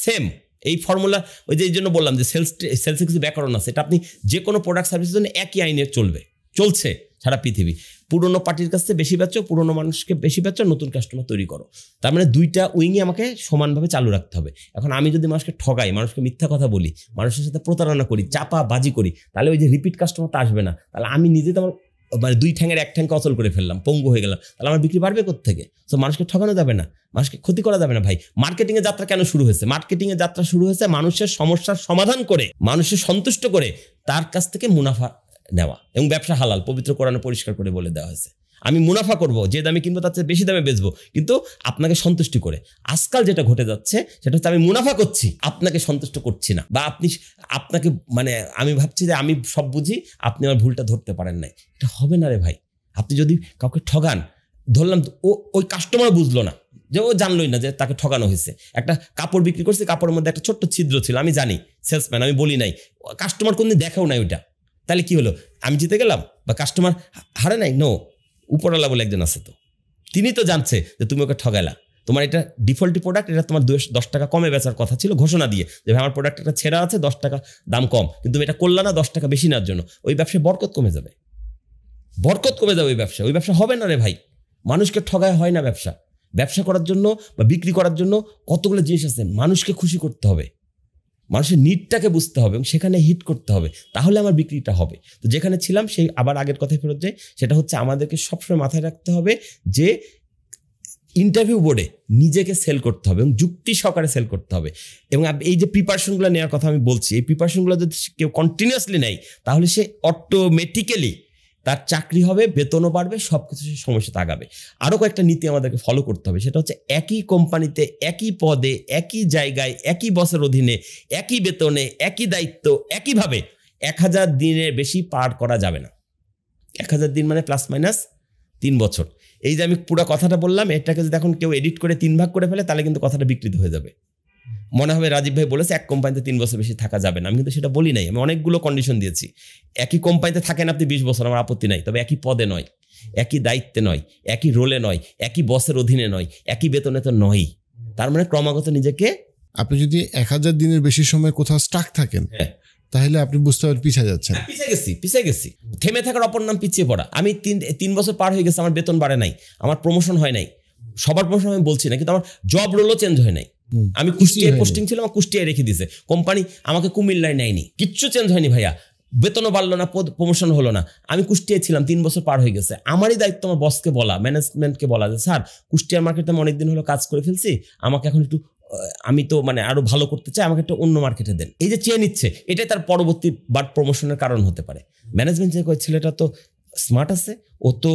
সেম এই ফর্মুলা। ওই যে এই জন্য বললাম যে সেলসে কিছু ব্যাকরণ আছে, এটা আপনি যে কোনো প্রোডাক্ট সার্ভিসের জন্য একই আইনে চলছে সারা পৃথিবী। পুরনো পার্টির কাছে বেশি বেচো, পুরনো মানুষকে বেশি বেচো, নতুন কাস্টমার তৈরি করো। তার মানে দুইটা উইংই আমাকে সমানভাবে চালু রাখতে হবে। এখন আমি যদি মানুষকে ঠগাই, মানুষকে মিথ্যা কথা বলি, মানুষের সাথে প্রতারণা করি, চাপা বাজি করি, তাহলে ওই যে রিপিট কাস্টমার তো আসবে না। তাহলে আমি নিজে তো আমার মানে 2 ঠ্যাঙের 1 ঠ্যাংকে অচল করে ফেললাম, পঙ্গু হয়ে গেলাম, তাহলে আমার বিক্রি বাড়বে কোত্থেকে? তো মানুষকে ঠকানো যাবে না, মানুষকে ক্ষতি করা যাবে না ভাই। মার্কেটিং এর যাত্রা কেন শুরু হয়েছে? মার্কেটিং এর যাত্রা শুরু হয়েছে মানুষের সমস্যার সমাধান করে, মানুষের সন্তুষ্ট করে তার কাছ থেকে মুনাফা নেওয়া। এবং ব্যবসা হালাল, পবিত্র কোরআনে পরিষ্কার করে বলে দেওয়া হয়েছে। আমি মুনাফা করব, যে দামে কিনবো তার চেয়ে বেশি দামে বেচবো, কিন্তু আপনাকে সন্তুষ্টি করে। আজকাল যেটা ঘটে যাচ্ছে সেটা হচ্ছে আমি মুনাফা করছি, আপনাকে সন্তুষ্ট করছি না, বা আপনাকে মানে আমি ভাবছি যে আমি সব বুঝি, আপনি আমার ভুলটা ধরতে পারেন নাই। এটা হবে না রে ভাই। আপনি যদি কাউকে ঠগান, ধরলাম ওই কাস্টমার বুঝলো না, যে ও জানলোই না যে তাকে ঠকানো হয়েছে। একটা কাপড় বিক্রি করছে, কাপড়ের মধ্যে একটা ছোট্ট ছিদ্র ছিল, আমি জানি, সেলসম্যান, আমি বলি নাই, কাস্টমার কোনদিন দেখাও নাই ওইটা। তাহলে কি হলো? আমি জিতে গেলাম বা কাস্টমার হারে নাই? নো, উপরওয়ালা বলে একজন আছে, তো তিনি তো জানছে যে তুমি ওকে ঠগাইলা। তোমার এটা ডিফল্টি প্রোডাক্ট, এটা তোমার 10 টাকা কমে বেচার কথা ছিল, ঘোষণা দিয়ে যে ভাই আমার প্রোডাক্ট একটা ছেঁড়া আছে, 10 টাকা দাম কম, কিন্তু এটা করলা না 10 টাকা বেশি নেওয়ার জন্য। ওই ব্যবসায় বরকত কমে যাবে, বরকত কমে যাবে। ওই ব্যবসা হবে না রে ভাই। মানুষকে ঠগায় হয় না ব্যবসা। ব্যবসা করার জন্য বা বিক্রি করার জন্য কতগুলো জিনিস আছে। মানুষকে খুশি করতে হবে, মানুষের নিডটাকে বুঝতে হবে এবং সেখানে হিট করতে হবে, তাহলে আমার বিক্রিটা হবে। তো যেখানে ছিলাম সেই আবার আগের কথায় ফেরত যায়, সেটা হচ্ছে আমাদেরকে সবসময় মাথায় রাখতে হবে যে ইন্টারভিউ বোর্ডে নিজেকে সেল করতে হবে এবং যুক্তি সহকারে সেল করতে হবে। এবং এই যে প্রিপারেশনগুলো নেওয়ার কথা আমি বলছি, এই প্রিপারেশনগুলো যদি কেউ কন্টিনিউয়াসলি নেয়, তাহলে সে অটোমেটিক্যালি তার চাকরি হবে, বেতনও বাড়বে, সব কিছু সে সমস্যাতে আগাবে। আরও কয়েকটা নীতি আমাদেরকে ফলো করতে হবে, সেটা হচ্ছে একই কোম্পানিতে, একই পদে, একই জায়গায়, একই বসের অধীনে, একই বেতনে, একই দায়িত্ব, একইভাবে 1000 দিনের বেশি পার করা যাবে না। 1000 দিন মানে +- 3 বছর। এই যে আমি পুরো কথাটা বললাম, এটাকে যদি এখন কেউ এডিট করে 3 ভাগ করে ফেলে, তাহলে কিন্তু কথাটা বিকৃত হয়ে যাবে। মনে হবে রাজীব ভাই বলেছে এক কোম্পানিতে 3 বছর বেশি থাকা যাবে না। আমি কিন্তু সেটা বলি নাই, আমি অনেকগুলো কন্ডিশন দিয়েছি। একই কোম্পানিতে থাকেন আপনি 20 বছর, আমার আপত্তি নাই, তবে একই পদে নয়, একই দায়িত্বে নয়, একই রোলে নয়, একই বসের অধীনে নয়, একই বেতনে তো নয়। তার মানে ক্রমাগত নিজেকে, আপনি যদি 1000 দিনের বেশি সময় কোথাও স্টাক থাকেন, তাহলে আপনি বুঝতে পারবেন পিছিয়ে যাচ্ছেন। পিছিয়ে গেছি। থেমে থাকার অপর নাম পিছিয়ে পড়া। আমি 3 বছর পার হয়ে গেছে, আমার বেতন বাড়ে নাই, আমার প্রমোশন হয় নাই। সবার প্রমোশন আমি বলছি না, কিন্তু আমার জব রোলও চেঞ্জ হয় নাই। আমি কুষ্টিয়ায় পোস্টিং ছিল, আমার কুষ্টিয়ায় রেখে দিয়েছে কোম্পানি, আমাকে কুমিল্লায় নেয়নি, কিচ্ছু চেঞ্জ হয়নি ভাইয়া। বেতনও বাড়লো না, প্রমোশন হলো না। আমি কুষ্টিয়ায় ছিলাম, 3 বছর পার হয়ে গেছে। আমারই দায়িত্ব আমার বসকে বলা, ম্যানেজমেন্টকে বলা যে স্যার, কুষ্টিয়ার মার্কেটে আমি অনেকদিন হলো কাজ করে ফেলছি, আমাকে এখন একটু, আমি তো মানে আরো ভালো করতে চাই, আমাকে একটা অন্য মার্কেটে দেন। এই যে চেয়ে নিচ্ছে, এটাই তার পরবর্তী বার প্রমোশনের কারণ হতে পারে। ম্যানেজমেন্ট যে ছেলেটা তো স্মার্ট আছে, ও তো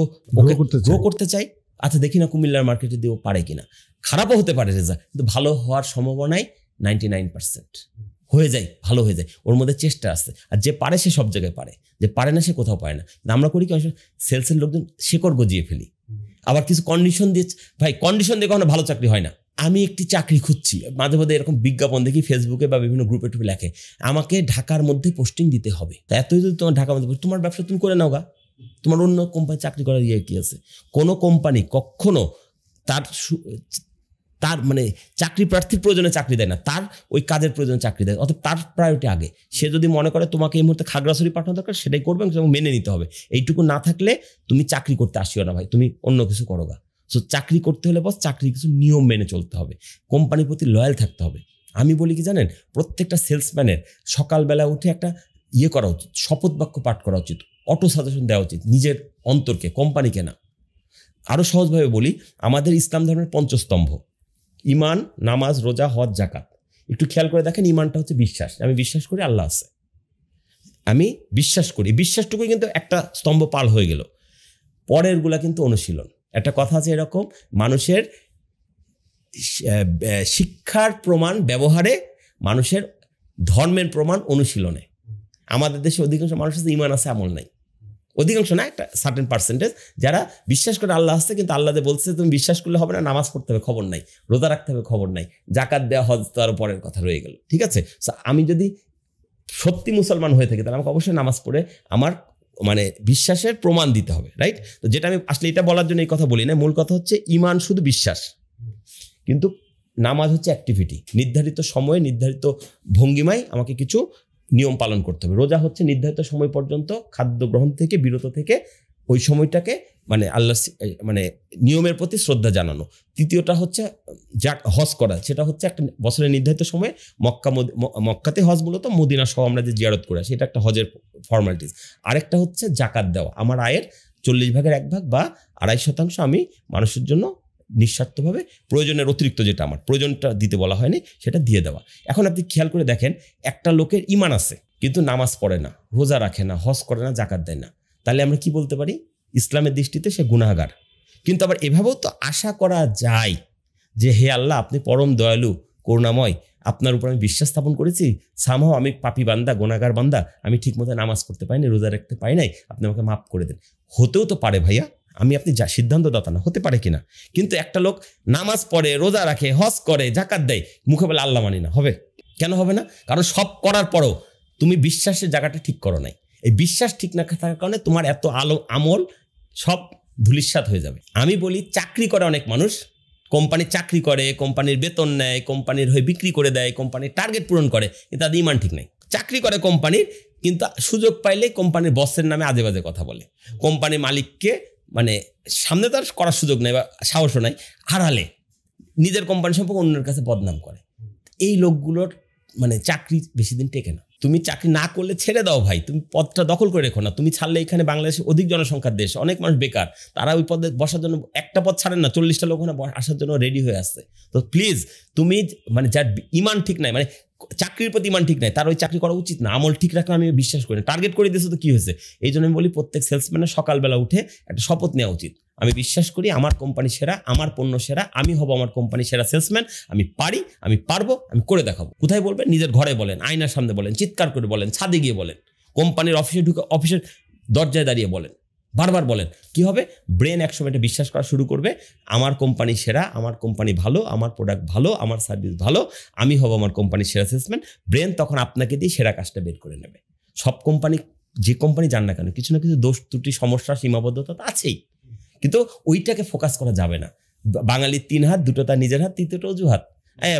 গ্রো করতে চাই, আচ্ছা দেখি না কুমিল্লার মার্কেটে দিয়ে ও পারে কিনা। খারাপও হতে পারে রেজাল্ট, কিন্তু ভালো হওয়ার সম্ভাবনাই 99% হয়ে যায়, ভালো হয়ে যায়। ওর মধ্যে চেষ্টা আছে। আর যে পারে সে সব জায়গায় পারে, যে পারে না সে কোথাও পায় না। আমরা করি কি, সেলসের লোকজন শেকড় গজিয়ে ফেলি। আবার কিছু কন্ডিশন দিয়ে, ভাই কন্ডিশন দিয়ে কখনো ভালো চাকরি হয় না। আমি একটি চাকরি খুঁজছি, মাঝে মাঝে এরকম বিজ্ঞাপন দেখি ফেসবুকে বা বিভিন্ন গ্রুপে টুপে লেখে, আমাকে ঢাকার মধ্যে পোস্টিং দিতে হবে। তা এতই যদি তোমার ঢাকার মধ্যে, তোমার ব্যবসা তুমি করে নাও গা, তোমার অন্য কোম্পানি চাকরি করার ইয়ে কি আছে? কোনো কোম্পানি কখনো তার মানে চাকরি প্রার্থীর প্রয়োজনে চাকরি দেয় না, তার ওই কাজের প্রয়োজনে চাকরি দেয়। অর্থাৎ তার প্রায়োরিটি আগে। সে যদি মনে করে তোমাকে এই মুহূর্তে খাগড়াছড়ি পাঠানো দরকার, সেটাই করবে এবং মেনে নিতে হবে। এইটুকু না থাকলে তুমি চাকরি করতে আসিও না ভাই, তুমি অন্য কিছু করো গা। সো চাকরি করতে হলে বস চাকরির কিছু নিয়ম মেনে চলতে হবে, কোম্পানির প্রতি লয়াল থাকতে হবে। আমি বলি কি জানেন, প্রত্যেকটা সেলসম্যানের সকালবেলা উঠে একটা করা উচিত, শপথ বাক্য পাঠ করা উচিত, অটো সাজেশন দেওয়া উচিত নিজের অন্তরকে, কোম্পানিকে না। আরও সহজভাবে বলি, আমাদের ইসলাম ধর্মের পঞ্চস্তম্ভ ঈমান, নামাজ, রোজা, হজ, যাকাত। একটু খেয়াল করে দেখেন, ঈমানটা হচ্ছে বিশ্বাস, আমি বিশ্বাস করি আল্লাহ আছে, আমি বিশ্বাস করি, বিশ্বাসটুকুই কিন্তু একটা স্তম্ভ পাল হয়ে গেল। পরেরগুলা কিন্তু অনুশীলন। একটা কথা আছে এরকম, মানুষের শিক্ষার প্রমাণ ব্যবহারে, মানুষের ধর্মের প্রমাণ অনুশীলনে। আমাদের দেশে অধিকাংশ মানুষ আছে ঈমান আছে আমল নাই, অধিকাংশ না, একটা সার্টেন পার্সেন্টেজ যারা বিশ্বাস করে আল্লাহ আসছে, কিন্তু আল্লাহ যে বলছে তুমি বিশ্বাস করলে হবে না, নামাজ পড়তে হবে খবর নাই, রোজা রাখতে হবে খবর নাই, জাকাত দেওয়া, হজ তার পরের কথা রয়ে গেল। ঠিক আছে, আমি যদি সত্যি মুসলমান হয়ে থাকি তাহলে আমাকে অবশ্যই নামাজ পড়ে আমার মানে বিশ্বাসের প্রমাণ দিতে হবে, রাইট? তো যেটা আমি আসলে এটা বলার জন্য এই কথা বলি না, মূল কথা হচ্ছে ঈমান শুধু বিশ্বাস, কিন্তু নামাজ হচ্ছে অ্যাক্টিভিটি, নির্ধারিত সময়ে নির্ধারিত ভঙ্গিমায় আমাকে কিছু নিয়ম পালন করতে হবে। রোজা হচ্ছে নির্ধারিত সময় পর্যন্ত খাদ্য গ্রহণ থেকে বিরত থেকে ওই সময়টাকে মানে আল্লাহ মানে নিয়মের প্রতি শ্রদ্ধা জানানো। তৃতীয়টা হচ্ছে যা হজ করা, সেটা হচ্ছে একটা বছরের নির্ধারিত সময়ে মক্কাতে হজ, মূলত মদিনা সহ আমরা যে জিয়ারত করে আসি, এটা একটা হজের ফর্মালিটিস। আরেকটা হচ্ছে জাকাত দেওয়া, আমার আয়ের 40% বা 2.5% আমি মানুষের জন্য নিঃস্বার্থভাবে প্রয়োজনের অতিরিক্ত, যেটা আমার প্রয়োজনটা দিতে বলা হয়নি, সেটা দিয়ে দেওয়া। এখন আপনি খেয়াল করে দেখেন, একটা লোকের ঈমান আছে কিন্তু নামাজ পড়ে না, রোজা রাখে না, হজ করে না, জাকাত দেয় না, তাহলে আমরা কি বলতে পারি? ইসলামের দৃষ্টিতে সে গুনাহগার। কিন্তু আবার এভাবেও তো আশা করা যায় যে হে আল্লাহ, আপনি পরম দয়ালু, করুণাময়, আপনার উপর আমি বিশ্বাস স্থাপন করেছি, সামহাও আমি পাপী বান্দা, গুনাহগার বান্দা, আমি ঠিকমতো নামাজ পড়তে পারিনি, রোজা রাখতে পারি নাই, আপনি আমাকে মাফ করে দেন। হতেও তো পারে ভাইয়া, আমি আপনি যা সিদ্ধান্তদাতা না, হতে পারে কিনা। কিন্তু একটা লোক নামাজ পড়ে, রোজা রাখে, হজ করে, জাকাত দেয়, মুখে বলে আল্লাহ মানি না, হবে কেন? হবে না, কারণ সব করার পরও তুমি বিশ্বাসের জায়গাটা ঠিক করো নাই। এই বিশ্বাস ঠিক না থাকার কারণে তোমার এত আমল সব ধূলিসাৎ হয়ে যাবে। আমি বলি, চাকরি করে অনেক মানুষ, কোম্পানির চাকরি করে, কোম্পানির বেতন নেয়, কোম্পানির হয়ে বিক্রি করে দেয়, কোম্পানির টার্গেট পূরণ করে, কিন্তু তাদের ঈমান ঠিক নাই। চাকরি করে কোম্পানির, কিন্তু সুযোগ পাইলে কোম্পানির বসের নামে আজে বাজে কথা বলে, কোম্পানির মালিককে মানে সামনে তার করার সুযোগ নেই বা সাহসও নাই, হারালে নিজের কোম্পানি সম্পর্কে অন্যের কাছে বদনাম করে। এই লোকগুলোর মানে চাকরি বেশি দিন টেকে না। তুমি চাকরি না করলে ছেড়ে দাও ভাই, তুমি পদটা দখল করে রেখো না। তুমি ছাড়লে এখানে বাংলাদেশে অধিক জনসংখ্যার দেশ, অনেক মানুষ বেকার, তারা ওই পদে বসার জন্য একটা পদ ছাড়েন না, 40টা লোক ওখানে আসার জন্য রেডি হয়ে আসছে। তো প্লিজ, তুমি মানে যার ঈমান ঠিক নাই, মানে চাকরির প্রতি ঈমান ঠিক নাই, তার ওই চাকরি করা উচিত না। আমল ঠিক রাখলে আমি বিশ্বাস করি না, টার্গেট করে দিয়েছে তো কি হয়েছে? এই জন্য আমি বলি, প্রত্যেক সেলসম্যানের সকালবেলা উঠে একটা শপথ নেওয়া উচিত, আমি বিশ্বাস করি আমার কোম্পানি সেরা, আমার পণ্য সেরা, আমি হব আমার কোম্পানি সেরা সেলসম্যান, আমি পারি, আমি পারবো, আমি করে দেখাবো। কোথায় বলবেন? নিজের ঘরে বলেন, আয়নার সামনে বলেন, চিৎকার করে বলেন, ছাদে গিয়ে বলেন, কোম্পানির অফিসে ঢুকে অফিসের দরজায় দাঁড়িয়ে বলেন, বারবার বলেন। কি হবে? ব্রেন একসময় এটা বিশ্বাস করা শুরু করবে, আমার কোম্পানি সেরা, আমার কোম্পানি ভালো, আমার প্রোডাক্ট ভালো, আমার সার্ভিস ভালো, আমি হব আমার কোম্পানির সেরা সেলসম্যান। ব্রেন তখন আপনাকে দিয়ে সেরা কাজটা বের করে নেবে। সব কোম্পানি, যে কোম্পানি যান না কেন, কিছু না কিছু দোষ ত্রুটি, সমস্যা, সীমাবদ্ধতা তো আছেই, কিন্তু ওইটাকে ফোকাস করা যাবে না। বাঙালির 3 হাত, 2টো তার নিজের হাত, 3টো অজুহাত।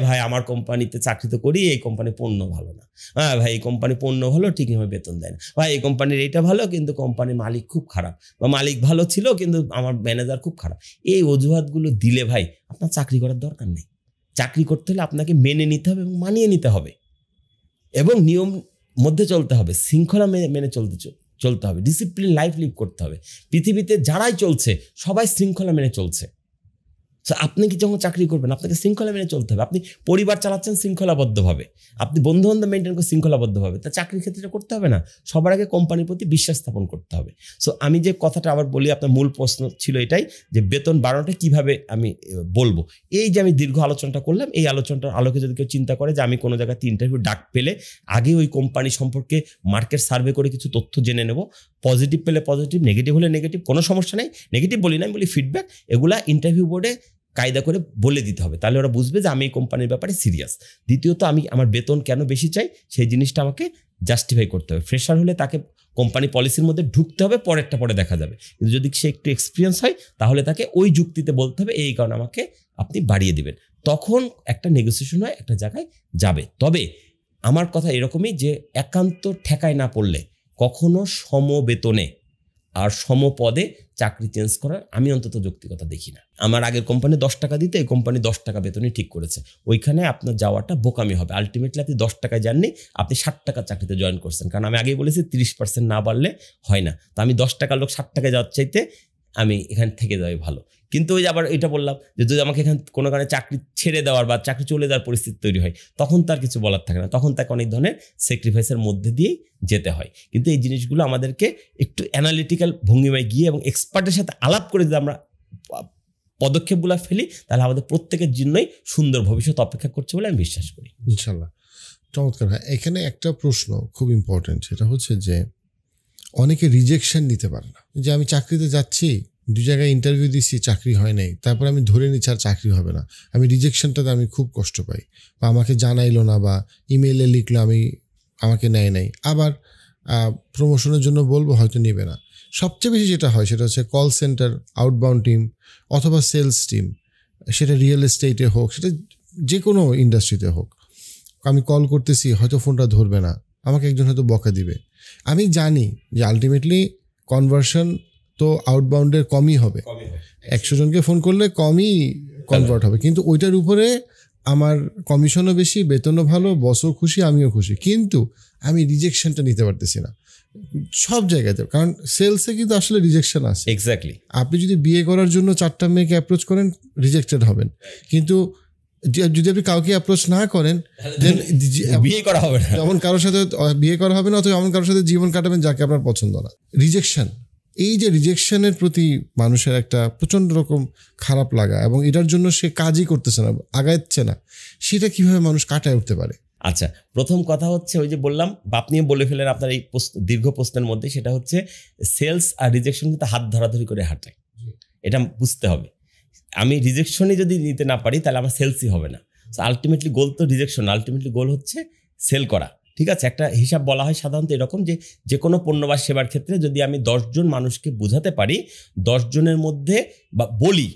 ভাই আমার কোম্পানিতে চাকরি তো করি, এই কোম্পানি পণ্য ভালো না, হ্যাঁ ভাই এই কোম্পানি পণ্য ভালো, ঠিকভাবে বেতন দেয় না, ভাই এই কোম্পানির এইটা ভালো কিন্তু কোম্পানির মালিক খুব খারাপ, বা মালিক ভালো ছিল কিন্তু আমার ম্যানেজার খুব খারাপ। এই অজুহাতগুলো দিলে ভাই আপনার চাকরি করার দরকার নেই। চাকরি করতে হলে আপনাকে মেনে নিতে হবে এবং মানিয়ে নিতে হবে, এবং নিয়ম মধ্যে চলতে হবে, শৃঙ্খলা মেনে চলতে হবে, ডিসিপ্লিন লাইফ লিভ করতে হবে। পৃথিবীতে যারাই চলছে সবাই শৃঙ্খলা মেনে চলছে। আপনি কি যখন চাকরি করবেন আপনাকে শৃঙ্খলা মেনে চলতে হবে। আপনি পরিবার চালাচ্ছেন শৃঙ্খলাবদ্ধভাবে, আপনি বন্ধু বান্ধব মেনটেন করে শৃঙ্খলাবদ্ধভাবে, তা চাকরির ক্ষেত্রে করতে হবে না। সবার আগে কোম্পানির প্রতি বিশ্বাস স্থাপন করতে হবে। সো আমি যে কথাটা আবার বলি, আপনার মূল প্রশ্ন ছিল এটাই যে বেতন বাড়ানোটা কিভাবে আমি বলবো। এই যে আমি দীর্ঘ আলোচনাটা করলাম, এই আলোচনাটার আলোকে যদি কেউ চিন্তা করে যে আমি কোনো জায়গাতে ইন্টারভিউ ডাক পেলে আগে ওই কোম্পানি সম্পর্কে মার্কেট সার্ভে করে কিছু তথ্য জেনে নেব, পজিটিভ পেলে পজিটিভ, নেগেটিভ হলে নেগেটিভ, কোনো সমস্যা নেই, নেগেটিভ বলি না, আমি বলি ফিডব্যাক, এগুলা ইন্টারভিউ বোর্ডে কায়দা করে বলে দিতে হবে, তাহলে ওরা বুঝবে যে আমি এই কোম্পানির ব্যাপারে সিরিয়াস। দ্বিতীয়ত, আমি আমার বেতন কেন বেশি চাই সেই জিনিসটা আমাকে জাস্টিফাই করতে হবে। ফ্রেশার হলে তাকে কোম্পানি পলিসির মধ্যে ঢুকতে হবে, পরেরটা পরে দেখা যাবে। কিন্তু যদি সে একটু এক্সপিরিয়েন্স হয় তাহলে তাকে ওই যুক্তিতে বলতে হবে এই কারণে আমাকে আপনি বাড়িয়ে দিবেন, তখন একটা নেগোসিয়েশন হয়, একটা জায়গায় যাবে। তবে আমার কথা এরকমই যে একান্ত ঠেকায় না পড়লে কখনো সমবেতনে আর সমপদে চাকরি চেঞ্জ করার আমি অন্তত যৌক্তিকতা দেখি না। আমার আগের কোম্পানি 10 টাকা দিতে, এই কোম্পানি 10 টাকা বেতনই ঠিক করেছে, ওইখানে আপনার যাওয়াটা বোকামি হবে। আলটিমেটলি আপনি 10 টাকায় যাননি, আপনি 60 টাকা চাকরিতে জয়েন করছেন। কারণ আমি আগেই বলেছি 30% না বাড়লে হয় না। তো আমি 10 টাকার লোক 60 টাকায় যাওয়ার চাইতে আমি এখানে থেকে যাওয়াই ভালো। কিন্তু ওই যে আবার এটা বললাম যে যদি আমাকে এখানে কোনো কারণে চাকরি ছেড়ে দেওয়ার বা চাকরি চলে যাওয়ার পরিস্থিতি তৈরি হয়, তখন তার কিছু বলার থাকে না, তখন তাকে অনেক ধরনের স্যাক্রিফাইসের মধ্যে দিয়েই যেতে হয়। কিন্তু এই জিনিসগুলো আমাদেরকে একটু অ্যানালিটিক্যাল ভঙ্গিমায় গিয়ে এবং এক্সপার্টের সাথে আলাপ করে যদি আমরা পদক্ষেপগুলো ফেলি, তাহলে আমাদের প্রত্যেকের জন্যই সুন্দর ভবিষ্যৎ অপেক্ষা করছে বলে আমি বিশ্বাস করি। ইনশাল্লাহ, চমৎকার। এখানে একটা প্রশ্ন খুব ইম্পর্টেন্ট, সেটা হচ্ছে যে অনেকে রিজেকশন নিতে পারে না। যে আমি চাকরিতে যাচ্ছি, 2 জায়গায় ইন্টারভিউ দিচ্ছি, চাকরি হয় নাই, তারপর আমি ধরে নিচ্ছি আর চাকরি হবে না, আমি রিজেকশনটাতে আমি খুব কষ্ট পাই, বা আমাকে জানাইলো না, বা ইমেইলে লিখলো আমাকে নেয় নাই, আবার প্রমোশনের জন্য বলবো হয়তো নেবে না। সবচেয়ে বেশি যেটা হয় সেটা হচ্ছে কল সেন্টার, আউটবাউন্ড টিম অথবা সেলস টিম, সেটা রিয়েল এস্টেটে হোক, সেটা যে কোনো ইন্ডাস্ট্রিতে হোক। আমি কল করতেছি, হয়তো ফোনটা ধরবে না, আমাকে একজন হয়তো বকা দিবে। আমি জানি যে আলটিমেটলি কনভার্সন তো আউটবাউন্ডের কমই হবে, 100 জনকে ফোন করলে কমই কনভার্ট হবে, কিন্তু ওইটার উপরে আমার কমিশনও বেশি, বেতনও ভালো, বসও খুশি, আমিও খুশি, কিন্তু আমি রিজেকশনটা নিতে পারতেছি না সব জায়গাতে। কারণ সেলসে কিন্তু আসলে রিজেকশন আছে। এক্স্যাক্টলি, আপনি যদি বিয়ে করার জন্য 4টা মেয়েকে অ্যাপ্রোচ করেন, রিজেক্টেড হবেন, কিন্তু যদি আপনি কাউকে অ্যাপ্রোচ না করেন, দেন বিয়ে করা হবে না, এমন কারোর সাথে বিয়ে করা হবে না, অথবা এমন কারোর সাথে জীবন কাটাবেন যাকে আপনার পছন্দ না। রিজেকশন, এই যে রিজেকশনের প্রতি মানুষের একটা প্রচণ্ড রকম খারাপ লাগা, এবং এটার জন্য সে কাজই করতেছে না, আগাচ্ছে না, সেটা কিভাবে মানুষ কাটায় উঠতে পারে? আচ্ছা, প্রথম কথা হচ্ছে ওই যে বললাম, বা আপনিও বলে ফেলেন আপনার এই দীর্ঘ প্রশ্নের মধ্যে, সেটা হচ্ছে সেলস আর রিজেকশন কিন্তু হাত ধরাধরি করে হাঁটায়, এটা বুঝতে হবে। আমি রিজেকশনই যদি নিতে না পারি, তাহলে আমার সেলসই হবে না। আলটিমেটলি গোল তো রিজেকশন, আলটিমেটলি গোল হচ্ছে সেল করা। ঠিক আছে, একটা হিসাব বলা হয় সাধারণত এরকম, যে কোনো পণ্য বা সেবার ক্ষেত্রে যদি আমি 10 জন মানুষকে বোঝাতে পারি, 10 জনের মধ্যে বা বলি,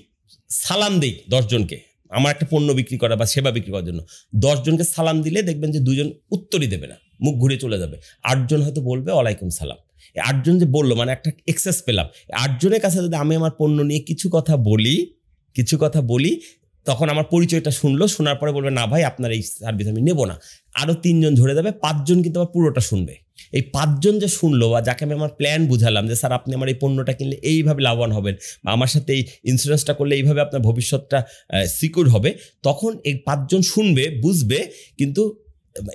সালাম দিই 10 জনকে, আমার একটা পণ্য বিক্রি করা বা সেবা বিক্রি করার জন্য 10 জনকে সালাম দিলে দেখবেন যে 2 জন উত্তরই দেবে না, মুখ ঘুরে চলে যাবে। 8 জন হয়তো বলবে ওয়ালাইকুম সালাম। 8 জন যে বললো, মানে একটা এক্সেস পেলাম। 8 জনের কাছে যদি আমি আমার পণ্য নিয়ে কিছু কথা বলি, তখন আমার পরিচয়টা শুনলো, শোনার পরে বলবে না ভাই আপনার এই সার্ভিস আমি নেবো না। আরও 3 জন ঝরে যাবে, 5 জন কিন্তু আবার পুরোটা শুনবে। এই 5 জন যে শুনলো, বা যাকে আমি আমার প্ল্যান বুঝালাম যে স্যার আপনি আমার এই পণ্যটা কিনলে এইভাবে লাভবান হবেন, বা আমার সাথে এই ইন্স্যুরেন্সটা করলে এইভাবে আপনার ভবিষ্যৎটা সিকিউর হবে, তখন এই 5 জন শুনবে, বুঝবে। কিন্তু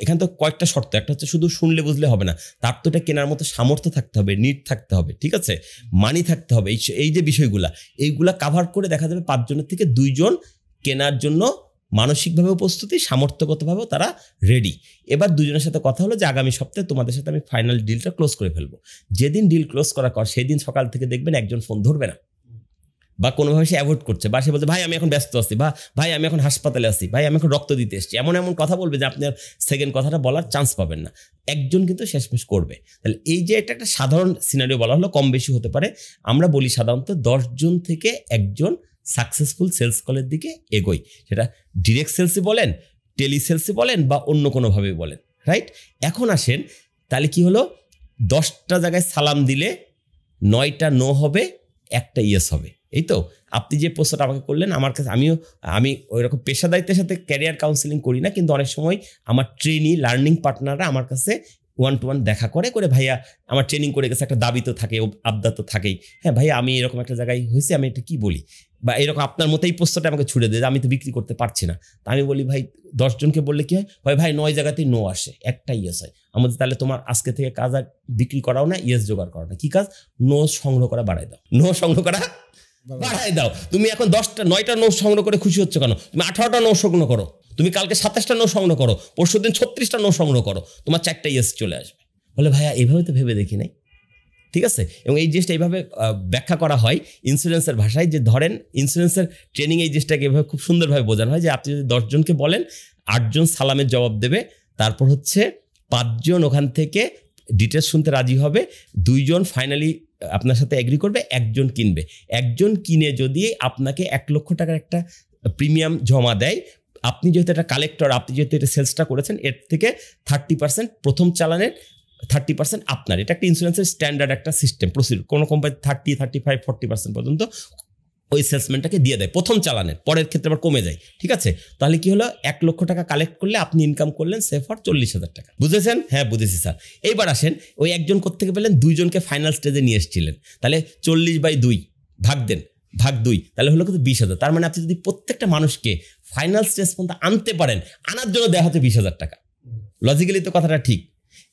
এখানে তো কয়েকটা শর্ত, একটা হচ্ছে শুধু শুনলে বুঝলে হবে না, তার তো এটা কেনার মতো সামর্থ্য থাকতে হবে, নিড থাকতে হবে, ঠিক আছে, মানি থাকতে হবে। এই যে বিষয়গুলা, এইগুলা কাভার করে দেখা যাবে 5 জনের থেকে 2 জন কেনার জন্য মানসিকভাবেও প্রস্তুতি, সামর্থ্যগতভাবেও তারা রেডি। এবার 2 জনের সাথে কথা হলো যে আগামী সপ্তাহে তোমাদের সাথে আমি ফাইনাল ডিলটা ক্লোজ করে ফেলবো। যেদিন ডিল ক্লোজ করার পর সেই দিন সকাল থেকে দেখবেন একজন ফোন ধরবে না, বা কোনোভাবে সে অ্যাভয়েড করছে, বা সে বলছে ভাই আমি এখন ব্যস্ত আছি, বা ভাই আমি এখন হাসপাতালে আছি, ভাই আমি এখন রক্ত দিতে এসেছি, এমন কথা বলবে যে আপনি আর সেকেন্ড কথাটা বলার চান্স পাবেন না। একজন কিন্তু শেষমেশ করবে। তাহলে এই যে এটা একটা সাধারণ সিনারিও বলা হলো, কম বেশি হতে পারে। আমরা বলি সাধারণত 10 জন থেকে একজন সাকসেসফুল সেলস কলের দিকে এগোই, সেটা ডিরেক্ট সেলসই বলেন, টেলি সেলসই বলেন, বা অন্য কোনোভাবে বলেন, রাইট? এখন আসেন, তাহলে কি হলো, 10টা জায়গায় সালাম দিলে 9টা নো হবে, 1টা ইয়েস হবে। এই তো আপনি যে প্রশ্নটা আমাকে করলেন, আমার কাছে আমি ওই রকম পেশাদারিত্বের সাথে ক্যারিয়ার কাউন্সিলিং করি না, কিন্তু অনেক সময় আমার ট্রেনি লার্নিং পার্টনাররা আমার কাছে 1-to-1 দেখা করে ভাইয়া আমার ট্রেনিং করে গেছে, একটা দাবি তো থাকে, আবদার তো থাকেই, হ্যাঁ ভাইয়া আমি এরকম একটা জায়গায় হয়েছে, আমি এটা কি বলি, বা এরকম আপনার মতো এই প্রশ্নটা আমাকে ছুড়ে দেয়, আমি তো বিক্রি করতে পারছি না। তা আমি বলি ভাই 10 জনকে বললে কি হয় ভাই 9 জায়গাতেই নো আসে, 1টা ইয়েস হয়। আমাদের তাহলে তোমার আজকে থেকে কাজ আর বিক্রি করাও না, ইয়েস জোগাড় করাও না, কি কাজ, নো সংগ্রহ করা বাড়াই দাও, নো সংগ্রহ করা বাড়াই দাও। তুমি এখন 9টা নো সংগ্রহ করে খুশি হচ্ছে কেন? তুমি 18টা নো সংগ্রহ করো, তুমি কালকে 27টা নো সংগ্রহ করো, পরশুদিন 36টা নো সংগ্রহ করো, তোমার 4টা ইয়েস চলে আসবে। বলে ভাইয়া এইভাবে তো ভেবে দেখি নাই, ঠিক আছে। এবং এই জিনিসটা এইভাবে ব্যাখ্যা করা হয় ইন্স্যুরেন্সের ভাষায়, যে ধরেন ইন্স্যুরেন্সের ট্রেনিং এই জিনিসটাকে এভাবে খুব সুন্দরভাবে বোঝানো হয় যে আপনি যদি 10 জনকে বলেন, 8 জন সালামের জবাব দেবে, তারপর হচ্ছে 5 জন ওখান থেকে ডিটেলস শুনতে রাজি হবে, 2 জন ফাইনালি আপনার সাথে এগ্রি করবে, 1 জন কিনবে। 1 জন কিনে যদি আপনাকে 1 লক্ষ টাকার একটা প্রিমিয়াম জমা দেয়, আপনি যেহেতু একটা কালেক্টর, আপনি যেহেতু এটা সেলসটা করেছেন, এর থেকে 30% প্রথম চালানের 30% আপনার। এটা একটা ইন্স্যুরেন্সের স্ট্যান্ডার্ড একটা সিস্টেম প্রসিডিউর। কোনো কোম্পানি 30, 35, 40% পর্যন্ত ওই সেলসম্যানটাকে দিয়ে দেয় প্রথম চালানের, পরের ক্ষেত্রে আবার কমে যায়। ঠিক আছে, তাহলে কি হলো, 1 লক্ষ টাকা কালেক্ট করলে আপনি ইনকাম করলেন সে ফর 40,000 টাকা। বুঝেছেন? হ্যাঁ বুঝেছি স্যার। এইবার আসেন, ওই একজন কোত্থেকে পেলেন, 2 জনকে ফাইনাল স্টেজে নিয়ে এসেছিলেন, তাহলে 40/2 ভাগ দেন, ভাগ 2, তাহলে হলো কিন্তু 20,000। তার মানে আপনি যদি প্রত্যেকটা মানুষকে ফাইনাল স্টেজ পর্যন্ত আনতে পারেন, আনার জন্য দেওয়া হচ্ছে 20,000 টাকা। লজিক্যালি তো কথাটা ঠিক।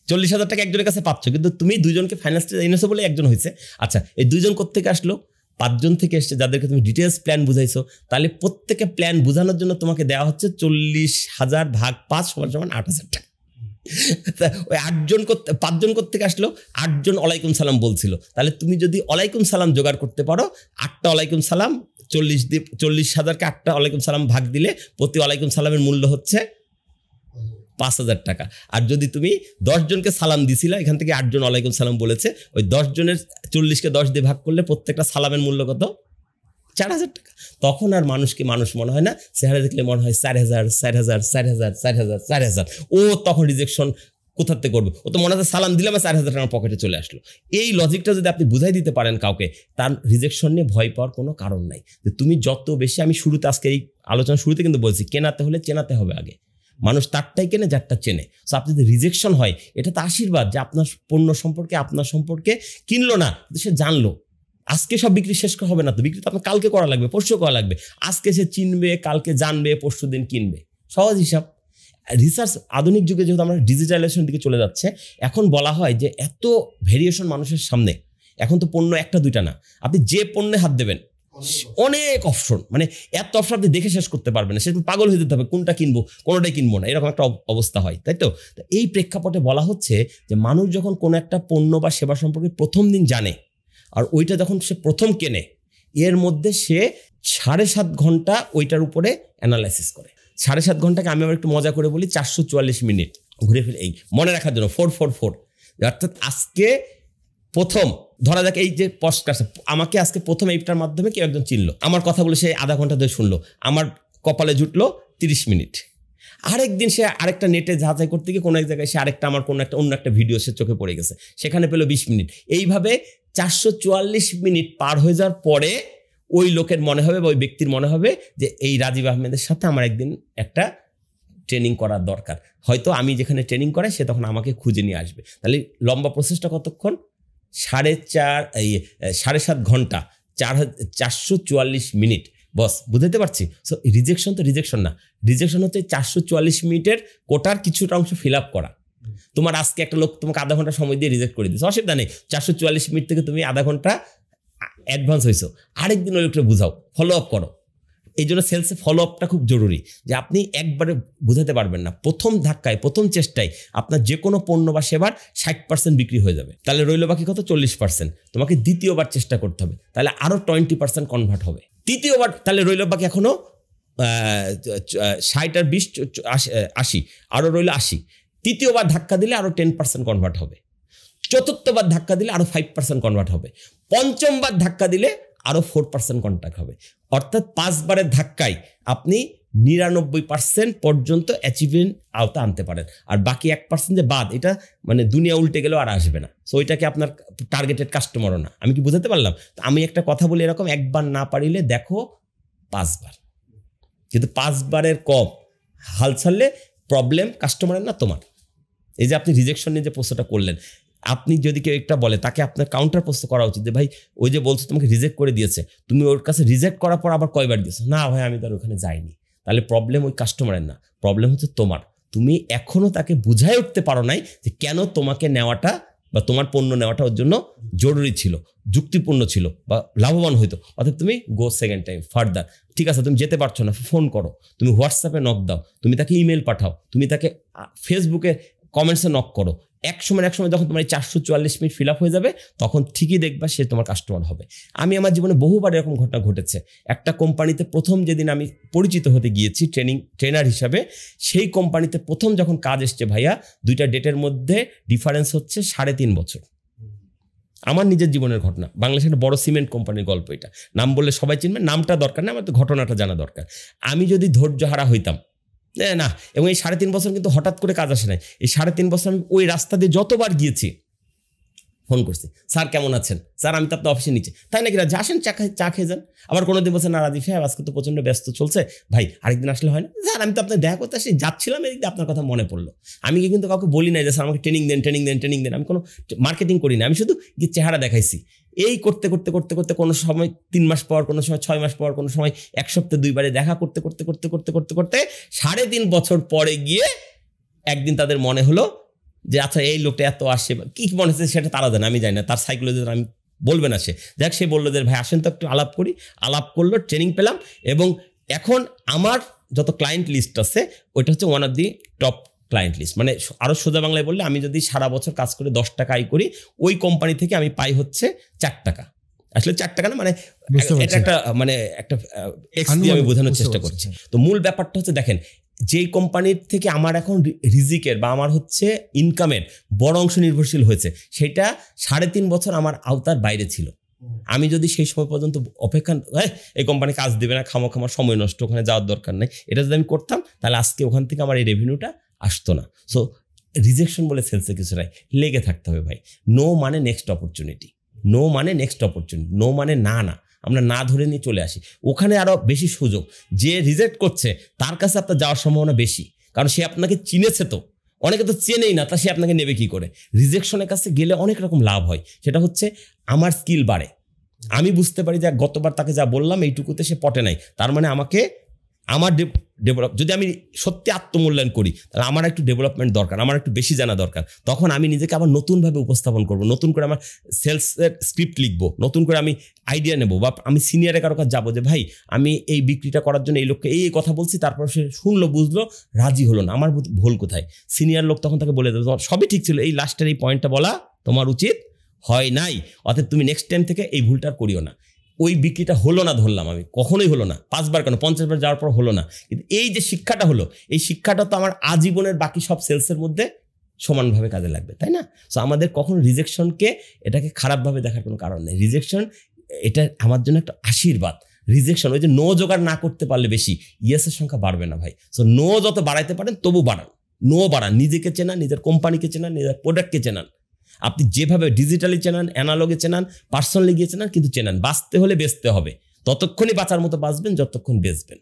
40,000 টাকা একজনের কাছে পাচ্ছ, কিন্তু তুমি 2 জনকে ফাইনাল স্টেজে এনেছো বলে একজন হয়েছে। আচ্ছা, এই 2 জন কোত্থেকে আসলো? 5 জন থেকে এসছে, যাদেরকে তুমি ডিটেলস প্ল্যান বুঝাইছো। তাহলে প্রত্যেকে প্ল্যান বোঝানোর জন্য তোমাকে দেওয়া হচ্ছে 40,000 ভাগ 5 = 8,000 টাকা। ওই 5 জন কোত্থেকে আসলো? 8 জন ওয়ালাইকুম সালাম বলছিল। তাহলে তুমি যদি ওয়ালাইকুম সালাম জোগাড় করতে পারো, 8টা ওয়ালাইকুম সালাম 40,000কে 8টা ওয়ালাইকুম সালাম ভাগ দিলে প্রতি ওয়ালাইকুম সালামের মূল্য হচ্ছে 5,000 টাকা। আর যদি তুমি 10 জনকে সালাম দিছিলা, এখান থেকে 8 জন ওয়ালাইকুম সালাম বলেছে, ওই 10 জনের 40কে 10 দিয়ে ভাগ করলে প্রত্যেকটা সালামের মূল্য কত? 4,000 টাকা। তখন আর মানুষকে মানুষ মনে হয় না, চেহারা দেখলে মনে হয় 4,000, 4,000, 4,000, 4,000, 4,000। ও তখন রিজেকশন কোথাতে করবে? ও তো মনে হয় সালাম দিলাম 4,000 টাকা পকেটে চলে আসলো। এই লজিকটা যদি আপনি বুঝাই দিতে পারেন কাউকে, তার রিজেকশন নিয়ে ভয় পাওয়ার কোনো কারণ নাই। যে তুমি যত বেশি, আমি শুরুতে আজকে এই আলোচনা শুরুতে কিন্তু বলছি, কেনাতে হলে চেনাতে হবে আগে। মানুষ তারটাই কেনে যারটা চেনে। সো আপনি যদি রিজেকশন হয়, এটা তো আশীর্বাদ যে আপনার পণ্য সম্পর্কে, আপনার সম্পর্কে কিনলো না, কিন্তু সে জানলো। আজকে সব বিক্রি শেষ হবে না তো, বিক্রি তো আপনার কালকে করা লাগবে, পরশু করা লাগবে। আজকে সে চিনবে, কালকে জানবে, পরশু দিন কিনবে। সহজ হিসাব। রিসার্চ, আধুনিক যুগে যেহেতু আমরা ডিজিটালাইজেশনের দিকে চলে যাচ্ছে, এখন বলা হয় যে এত ভেরিয়েশন মানুষের সামনে, এখন তো পণ্য 1টা 2টা না, আপনি যে পণ্যে হাত দেবেন অনেক অপশন, মানে এত অপশন আপনি দেখে শেষ করতে পারবেন না। সেরকম পাগল হয়ে যেতে হবে, কোনটা কিনবো, কোনোটাই কিনবো না, এরকম একটা অবস্থা হয়, তাই তো? এই প্রেক্ষাপটে বলা হচ্ছে যে মানুষ যখন কোনো একটা পণ্য বা সেবা সম্পর্কে প্রথম দিন জানে, আর ওইটা যখন সে প্রথম কেনে, এর মধ্যে সে 7.5 ঘন্টা ওইটার উপরে অ্যানালাইসিস করে। 7.5 ঘন্টাকে আমি আবার একটু মজা করে বলি 444 মিনিট ঘুরে ফিরে, এই মনে রাখার জন্য 444। অর্থাৎ আজকে প্রথম ধরা যাক এই যে পডকাস্ট, আমাকে আজকে প্রথম এইটার মাধ্যমে কেউ একজন চিনলো, আমার কথাগুলো সে আধা ঘন্টা ধরে শুনলো, আমার কপালে জুটলো 30 মিনিট। আরেকদিন সে আরেকটা নেটে যাচাই করতে গিয়ে কোনো এক জায়গায় সে আরেকটা আমার কোনো একটা অন্য একটা ভিডিও সে চোখে পড়ে গেছে, সেখানে পেলো 20 মিনিট। এইভাবে 444 মিনিট পার হয়ে যাওয়ার পরে ওই লোকের মনে হবে বা ওই ব্যক্তির মনে হবে যে এই রাজীব আহমেদের সাথে আমার একদিন একটা ট্রেনিং করার দরকার। হয়তো আমি যেখানে ট্রেনিং করাই সে তখন আমাকে খুঁজে নিয়ে আসবে। তাহলে লম্বা প্রসেসটা কতক্ষণ? 7.5 ঘন্টা, 444 মিনিট। বস, বুঝতে পারছি? সো রিজেকশন তো রিজেকশন না, রিজেকশন হচ্ছে 444 মিনিটের কোটার কিছুটা অংশ ফিল আপ করা। তোমার আজকে একটা লোক তোমাকে আধা ঘন্টা সময় দিয়ে রিজেক্ট করে দিচ্ছে, অসুবিধা নেই। 444 মিনিট থেকে তুমি আধা ঘন্টা অ্যাডভান্স হয়েছো, আরেকদিন ওই লোকটা বুঝাও, ফলো আপ করো। এই জন্য সেলসে ফলো আপটা খুব জরুরি, যে আপনি একবারে বুঝাতে পারবেন না। প্রথম ধাক্কায়, প্রথম চেষ্টায় আপনার যে কোনো পণ্য বা সেবার 60% বিক্রি হয়ে যাবে। তাহলে রইল বাকি কত? 40%। তোমাকে দ্বিতীয়বার চেষ্টা করতে হবে, তাহলে আরও 20% কনভার্ট হবে। তৃতীয়বার তাহলে রইল বাকি এখনও 60 আর 20 80, আরও রইল 80। তৃতীয়বার ধাক্কা দিলে আরও 10% কনভার্ট হবে। চতুর্থবার ধাক্কা দিলে আরও 5% কনভার্ট হবে। পঞ্চমবার ধাক্কা দিলে আরও 4% কন্ট্যাক্ট হবে। অর্থাৎ 5 বারের ধাক্কায় আপনি 99% পর্যন্ত অ্যাচিভমেন্ট আওতা আনতে পারেন। আর বাকি 1% যে বাদ, এটা মানে দুনিয়া উল্টে গেলেও আর আসবে না। সো ওইটাকে আপনার টার্গেটেড কাস্টমারও না। আমি কি বুঝাতে পারলাম? তো আমি একটা কথা বলি এরকম, একবার না পারিলে দেখো 5 বার, কিন্তু 5 বারের কম হাল ছাড়লে প্রবলেম কাস্টমারের না তোমার। এই যে আপনি রিজেকশন নিয়ে যে প্রশ্নটা করলেন, আপনি যদি কেউ একটা বলে, তাকে আপনার কাউন্টার প্রশ্ন করা উচিত যে ভাই ওই যে বলছো তোমাকে রিজেক্ট করে দিয়েছে, তুমি ওর কাছে রিজেক্ট করার পর আবার কয়বার দিয়েছো? না ভাই আমি তার ওখানে যাইনি। তাহলে প্রবলেম ওই কাস্টমারের না, প্রবলেম হচ্ছে তোমার। তুমি এখনো তাকে বুঝাই উঠতে পারো নাই যে কেন তোমাকে নেওয়াটা বা তোমার পণ্য নেওয়াটা ওর জন্য জরুরি ছিল, যুক্তিপূর্ণ ছিল বা লাভবান হইতো। অর্থাৎ তুমি গো সেকেন্ড টাইম ফার্দার। ঠিক আছে, তুমি যেতে পারছো না, ফোন করো, তুমি হোয়াটসঅ্যাপে নক দাও, তুমি তাকে ইমেল পাঠাও, তুমি তাকে ফেসবুকে কমেন্টসে নক করো। এক সময় যখন তোমার 444 মিনিট ফিল আপ হয়ে যাবে, তখন ঠিকই দেখবা সে তোমার কাস্টমার হবে। আমি আমার জীবনে বহুবার এরকম ঘটনা ঘটেছে। একটা কোম্পানিতে প্রথম যেদিন আমি পরিচিত হতে গিয়েছি ট্রেনার হিসাবে, সেই কোম্পানিতে প্রথম যখন কাজ এসছে ভাইয়া, 2টা ডেটের মধ্যে ডিফারেন্স হচ্ছে 3.5 বছর। আমার নিজের জীবনের ঘটনা, বাংলাদেশের একটা বড় সিমেন্ট কোম্পানির গল্প। এটা নাম বললে সবাই চিনবে, নামটা দরকার না, আমার তো ঘটনাটা জানা দরকার। আমি যদি ধৈর্য হারা হইতাম, না। এবং এই 3.5 বছর কিন্তু হঠাৎ করে কাজ আসে নাই। এই 3.5 বছর আমি ওই রাস্তা দিয়ে যতবার গিয়েছি ফোন করছি, স্যার কেমন আছেন, স্যার আমি তো আপনার অফিসে নিচে, তাই নাকি রাজি, আসেন চা খেয়ে যান। আবার কোনোদিন বলছে না রাজীব সাহেব আজকে তো প্রচন্ড ব্যস্ত চলছে, ভাই আরেকদিন আসলে হয় না। স্যার আমি তো আপনার দেখা করতে আসি, যাচ্ছিলাম এদিক দিয়ে আপনার কথা মনে পড়লো। আমি কিন্তু কাউকে বলি নাই যে স্যার আমাকে ট্রেনিং দেন। আমি কোনো মার্কেটিং করি না, আমি শুধু গিয়ে চেহারা দেখাইছি। এই করতে কোনো সময় 3 মাস পর, কোনো সময় 6 মাস পর, কোনো সময় 1 সপ্তাহে 2 বারে দেখা করতে 3.5 বছর পরে গিয়ে একদিন তাদের মনে হলো যে আচ্ছা এই লোকটা এত আসে, কি মনে হচ্ছে সেটা তারা জানে, আমি জানি না, তার সাইকোলজি আমি বলবে না। সে বললো যে ভাই আসেন তো একটু আলাপ করি, আলাপ করলো, ট্রেনিং পেলাম। এবং এখন আমার যত ক্লায়েন্ট লিস্ট আছে ওইটা হচ্ছে one of the top client list. মানে আরো সোজা বাংলায় বললে আমি যদি সারা বছর কাজ করে 10 টাকা আয় করি, ওই কোম্পানি থেকে আমি পাই হচ্ছে 4 টাকা। আসলে 4 টাকা না, মানে এটা একটা আমি বোঝানোর চেষ্টা করছি। তো মূল ব্যাপারটা হচ্ছে দেখেন, যেই কোম্পানির থেকে আমার এখন রিজিকের বা আমার হচ্ছে ইনকামের বড় অংশ নির্ভরশীল হয়েছে, সেটা 3.5 বছর আমার আওতার বাইরে ছিল। আমি যদি সেই সময় পর্যন্ত অপেক্ষা, এই কোম্পানি কাজ দেবে না, খামোখামার সময় নষ্ট, ওখানে যাওয়ার দরকার নেই, এটা যদি আমি করতাম তাহলে আজকে ওখান থেকে আমার এই রেভিনিউটা আসতো না। সো রিজেকশন বলে সেলসে কিছু নাই, লেগে থাকতে হবে ভাই। নো মানে নেক্সট অপরচুনিটি, নো মানে না আমরা না ধরে নিয়ে চলে আসি। ওখানে আরো বেশি সুযোগ, যে রিজেক্ট করছে তার কাছে আপনার যাওয়ার সম্ভাবনা বেশি, কারণ সে আপনাকে চিনেছে। তো অনেকে তো চেনেই না, তা সে আপনাকে নেবে কি করে? রিজেকশনের কাছে গেলে অনেক রকম লাভ হয়। সেটা হচ্ছে আমার স্কিল বাড়ে, আমি বুঝতে পারি যে গতবার তাকে যা বললাম এইটুকুতে সে পটে নাই, তার মানে আমাকে আমার ডেভেলপ, যদি আমি সত্যি আত্মমূল্যায়ন করি তাহলে আমার একটু ডেভেলপমেন্ট দরকার, আমার একটু বেশি জানা দরকার। তখন আমি নিজেকে আবার নতুনভাবে উপস্থাপন করব, নতুন করে আমার সেলসের স্ক্রিপ্ট লিখবো, নতুন করে আমি আইডিয়া নেবো, বা আমি সিনিয়রে কারো কাছে যাবো যে ভাই আমি এই বিক্রিটা করার জন্য এই লোককে এই কথা বলছি, তারপর সে শুনলো, বুঝলো, রাজি হলো না, আমার ভুল কোথায়? সিনিয়র লোক তখন তাকে বলে দেবে তোমার সবই ঠিক ছিল, এই লাস্টের এই পয়েন্টটা বলা তোমার উচিত হয় নাই, অর্থাৎ তুমি নেক্সট টাইম থেকে এই ভুলটা করিও না। ওই বিক্রিটা হলো না ধরলাম আমি, কখনোই হলো না, 5 বার কেন 50 বার যাওয়ার পর হলো না, কিন্তু এই যে শিক্ষাটা হলো, এই শিক্ষাটা তো আমার আজীবনের বাকি সব সেলসের মধ্যে সমানভাবে কাজে লাগবে, তাই না? সো আমাদের কখনো রিজেকশনকে এটাকে খারাপভাবে দেখার কোনো কারণ নেই। রিজেকশন এটা আমার জন্য একটা আশীর্বাদ। রিজেকশন ওই যে নো জোগাড় না করতে পারলে বেশি ইয়েসের সংখ্যা বাড়বে না ভাই। সো নো যত বাড়াইতে পারেন তবু বাড়ান, নো বাড়ান, নিজেকে চেনান, নিজের কোম্পানিকে চেনান, নিজের প্রোডাক্টকে চেনান। আপনি যেভাবে ডিজিটালি চেনান, অ্যানালগে চেনান, পার্সোনালি গিয়ে চেনান, কিন্তু চেনান। বাঁচতে হলে বেচতে হবে, ততক্ষণই বাঁচার মতো বাঁচবেন যতক্ষণ বেচবেন।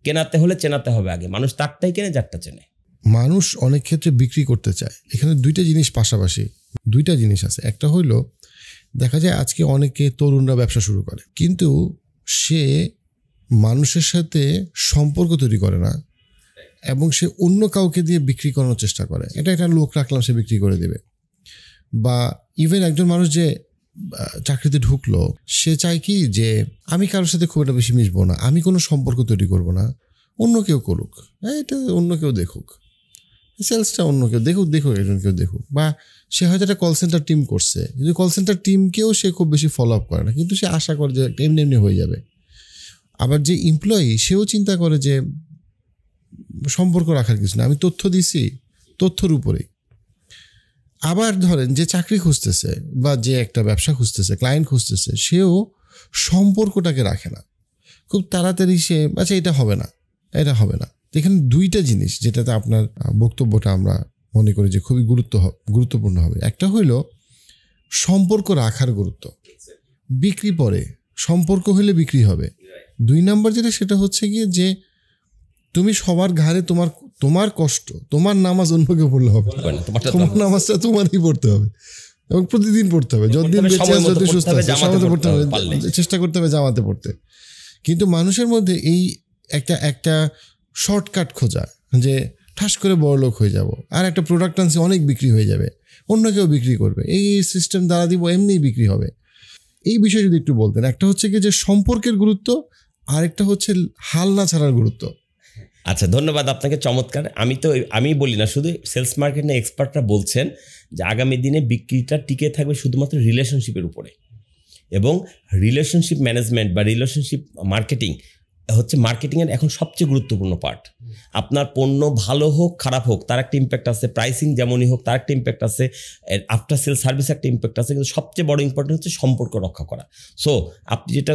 কেনাতে হলে চেনাতে হবে আগে। মানুষ তারটাই কেনে যারটা চেনে। মানুষ অনেক ক্ষেত্রে বিক্রি করতে চায়। এখানে দুইটা জিনিস পাশাপাশি, দুইটা জিনিস আছে। একটা হইলো দেখা যায় আজকে অনেকে তরুণরা ব্যবসা শুরু করে, কিন্তু সে মানুষের সাথে সম্পর্ক তৈরি করে না, এবং সে অন্য কাউকে দিয়ে বিক্রি করানোর চেষ্টা করে। এটা লোক রাখলাম সে বিক্রি করে দেবে। বা ইভেন একজন মানুষ যে চাকরিতে ঢুকলো, সে চায় কি যে আমি কারোর সাথে খুব একটা বেশি মিশবো না, আমি কোনো সম্পর্ক তৈরি করব না, অন্য কেউ করুক, এটা অন্য কেউ দেখুক, সেলসটা অন্য কেউ দেখুক একজন কেউ দেখুক। বা সে হয়তো একটা কল সেন্টার টিম করছে, কিন্তু কল সেন্টার টিমকেও সে খুব বেশি ফলো আপ করে না, কিন্তু সে আশা করে যে এমনি হয়ে যাবে। আবার যে এমপ্লয়ি, সেও চিন্তা করে যে সম্পর্ক রাখার কিছু না, আমি তথ্য দিছি, তথ্যর উপরেই। আবার ধরেন যে চাকরি খুঁজতেছে বা যে একটা ব্যবসা খুঁজতেছে, ক্লায়েন্ট খুঁজতেছে, সেও সম্পর্কটাকে রাখে না, খুব তাড়াতাড়ি সে আচ্ছা এটা হবে না। এখানে দুইটা জিনিস যেটাতে আপনার বক্তব্যটা আমরা মনে করি যে খুবই গুরুত্বপূর্ণ হবে। একটা হইল সম্পর্ক রাখার গুরুত্ব, বিক্রি পরে, সম্পর্ক হইলে বিক্রি হবে। 2 নাম্বার যেটা, সেটা হচ্ছে গিয়ে যে তুমি সবার ঘাড়ে তোমার কষ্ট, তোমার নামাজ অন্য কেউ পড়লে হবে, তোমার নামাজটা তোমারই পড়তে হবে এবং প্রতিদিন পড়তে হবে, যতদিন বেঁচে আছে, যতদিন সুস্থ আছে, জামাতে পড়তে হবে, চেষ্টা করতে হবে জামাতে পড়তে। কিন্তু মানুষের মধ্যে এই একটা শর্টকাট খোঁজা, যে ঠাস করে বড় লোক হয়ে যাব, আর একটা প্রোডাক্ট আনছে অনেক বিক্রি হয়ে যাবে, অন্য কেউ বিক্রি করবে, এই সিস্টেম দ্বারা দিব, এমনিই বিক্রি হবে। এই বিষয়ে যদি একটু বলতেন। একটা হচ্ছে কি যে সম্পর্কের গুরুত্ব, আর একটা হচ্ছে হাল না ছাড়ার গুরুত্ব। আচ্ছা, ধন্যবাদ আপনাকে, চমৎকার। আমি বলি না, শুধু সেলস মার্কেটিং এক্সপার্টরা বলছেন যে আগামী দিনে বিক্রিটা টিকে থাকবে শুধুমাত্র রিলেশনশিপের উপরে, এবং রিলেশনশিপ ম্যানেজমেন্ট বা রিলেশনশিপ মার্কেটিং হচ্ছে মার্কেটিংয়ের এখন সবচেয়ে গুরুত্বপূর্ণ পার্ট। আপনার পণ্য ভালো হোক খারাপ হোক তার একটা ইম্প্যাক্ট আছে, প্রাইসিং যেমনই হোক তার একটা ইম্প্যাক্ট আছে, আফটার সেল সার্ভিস একটা ইম্প্যাক্ট আছে, কিন্তু সবচেয়ে বড় ইম্পর্টেন্ট হচ্ছে সম্পর্ক রক্ষা করা। সো আপনি যেটা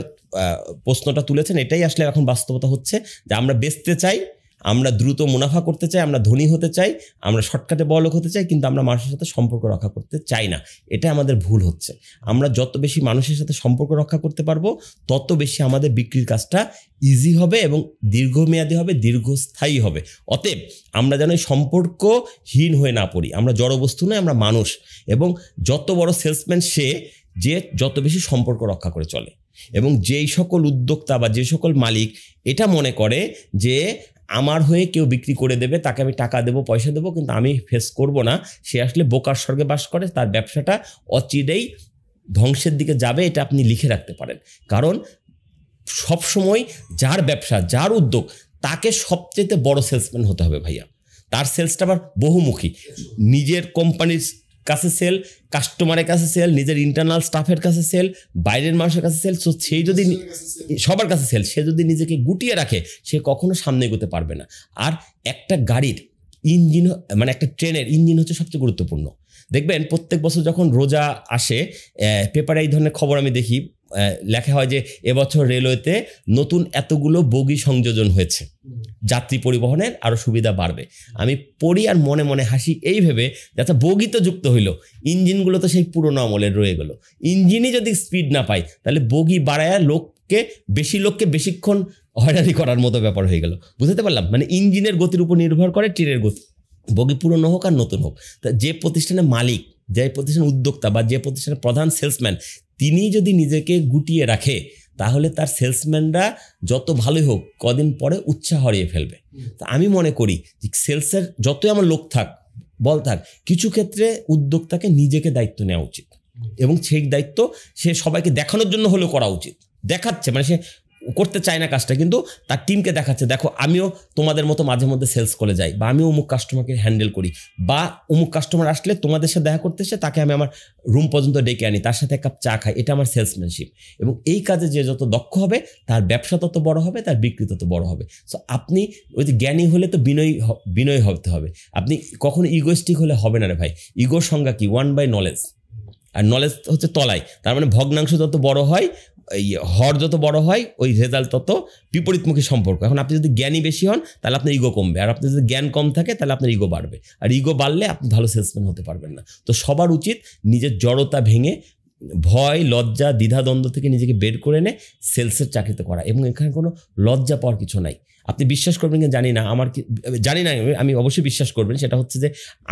প্রশ্নটা তুলেছেন, এটাই আসলে এখন বাস্তবতা হচ্ছে যে আমরা বেচতে চাই, আমরা দ্রুত মুনাফা করতে চাই, আমরা ধনী হতে চাই, আমরা শর্টকাটে বড়লোক হতে চাই, কিন্তু আমরা মানুষের সাথে সম্পর্ক রক্ষা করতে চাই না। এটা আমাদের ভুল হচ্ছে। আমরা যত বেশি মানুষের সাথে সম্পর্ক রক্ষা করতে পারবো তত বেশি আমাদের বিক্রির কাজটা ইজি হবে এবং দীর্ঘমেয়াদী হবে, দীর্ঘস্থায়ী হবে। অতএব আমরা যেন এই সম্পর্কহীন হয়ে না পড়ি। আমরা জড়বস্তু নয়, আমরা মানুষ। এবং যত বড় সেলসম্যান সে যে যত বেশি সম্পর্ক রক্ষা করে চলে। এবং যেই সকল উদ্যোক্তা বা যে সকল মালিক এটা মনে করে যে আমার হয়ে কেউ বিক্রি করে দেবে, তাকে আমি টাকা দেবো, পয়সা দেবো, কিন্তু আমি ফেস করব না, সে আসলে বোকার স্বর্গে বাস করে। তার ব্যবসাটা অচিরেই ধ্বংসের দিকে যাবে, এটা আপনি লিখে রাখতে পারেন। কারণ সবসময় যার ব্যবসা, যার উদ্যোগ, তাকে সবচেয়ে বড় সেলসম্যান হতে হবে ভাইয়া। তার সেলসটা আবার বহুমুখী, নিজের কোম্পানির কাছে সেল, কাস্টমারের কাছে সেল, নিজের ইন্টারনাল স্টাফের কাছে সেল, বাইরের মানুষের কাছে সেল। সো সেই যদি সবার কাছে সেল, সে যদি নিজেকে গুটিয়ে রাখে সে কখনো সামনে এগোতে পারবে না। আর একটা গাড়ির ইঞ্জিন, মানে একটা ট্রেনের ইঞ্জিন হচ্ছে সবচেয়ে গুরুত্বপূর্ণ। দেখবেন প্রত্যেক বছর যখন রোজা আসে পেপারে এই ধরনের খবর আমি দেখি, লেখা হয় যে এবছর রেলওয়েতে নতুন এতগুলো বগি সংযোজন হয়েছে, যাত্রী পরিবহনের আরও সুবিধা বাড়বে। আমি পড়ি আর মনে মনে হাসি এই ভেবে যে আচ্ছা বগি তো যুক্ত হইলো, ইঞ্জিনগুলো তো সেই পুরোনো আমলের রয়ে গেল। ইঞ্জিনই যদি স্পিড না পায় তাহলে বগি বাড়ায় বেশি লোককে বেশিক্ষণ হয়রানি করার মতো ব্যাপার হয়ে গেল। বুঝতে পারলাম? মানে ইঞ্জিনের গতির উপর নির্ভর করে ট্রেনের গতি, বগি পুরনো হোক আর নতুন হোক। তা যে প্রতিষ্ঠানের মালিক, যে প্রতিষ্ঠানের উদ্যোক্তা বা যে প্রতিষ্ঠানের প্রধান সেলসম্যান, তিনি যদি নিজেকে গুটিয়ে রাখে তাহলে তার সেলসম্যানরা যত ভালোই হোক কদিন পরে উৎসাহ হারিয়ে ফেলবে। তা আমি মনে করি যে সেলসের যতই আমার লোক থাক, বল থাক, কিছু ক্ষেত্রে উদ্যোক্তাকে নিজেকে দায়িত্ব নেওয়া উচিত এবং সেই দায়িত্ব সে সবাইকে দেখানোর জন্য হলেও করা উচিত। দেখাচ্ছে মানে সে করতে চায় না কাজটা, কিন্তু তার টিমকে দেখাচ্ছে দেখো আমিও তোমাদের মতো মাঝে মধ্যে সেলস করে যাই, বা আমিও অমুক কাস্টমারকে হ্যান্ডেল করি, বা অমুক কাস্টমার আসলে তোমাদের সাথে দেখা করতে এসে তাকে আমি আমার রুম পর্যন্ত ডেকে আনি, তার সাথে এক কাপ চা খাই। এটা আমার সেলসম্যানশিপ। এবং এই কাজে যে যত দক্ষ হবে তার ব্যবসা তত বড় হবে, তার বিক্রি তত বড় হবে। সো আপনি ওই যে জ্ঞানী হলে তো বিনয়ী হতে হবে। আপনি কখনো ইগোইস্টিক হলে হবে না রে ভাই। ইগোর সংজ্ঞা কি? 1/knowledge। আর নলেজ হচ্ছে তলায়, তার মানে ভগ্নাংশ যত বড় হয়, এই হর যত বড় হয়, ওই রেজাল্ট তত বিপরীতমুখী সম্পর্ক। এখন আপনি যদি জ্ঞানী বেশি হন তাহলে আপনার ইগো কমবে, আর আপনি যদি জ্ঞান কম থাকে তাহলে আপনার ইগো বাড়বে, আর ইগো বাড়লে আপনি ভালো সেলসম্যান হতে পারবেন না। তো সবার উচিত নিজের জড়তা ভেঙে, ভয়, লজ্জা, দ্বিধাদ্বন্দ্ব থেকে নিজেকে বের করে এনে সেলসের চাকরিতে করা। এবং এখানে কোনো লজ্জা পাওয়ার কিছু নাই। আপনি বিশ্বাস করবেন কি জানি না, আমি অবশ্যই বিশ্বাস করবেন, সেটা হচ্ছে যে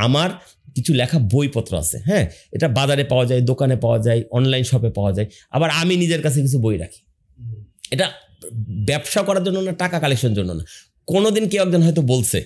আমার কিছু লেখা বইপত্র আছে। হ্যাঁ, এটা বাজারে পাওয়া যায়, দোকানে পাওয়া যায়, অনলাইন শপে পাওয়া যায়। আবার আমি নিজের কাছে কিছু বই রাখি। এটা ব্যবসা করার জন্য না, টাকা কালেকশনের জন্য না। কোনোদিন কেউ একজন হয়তো বলছে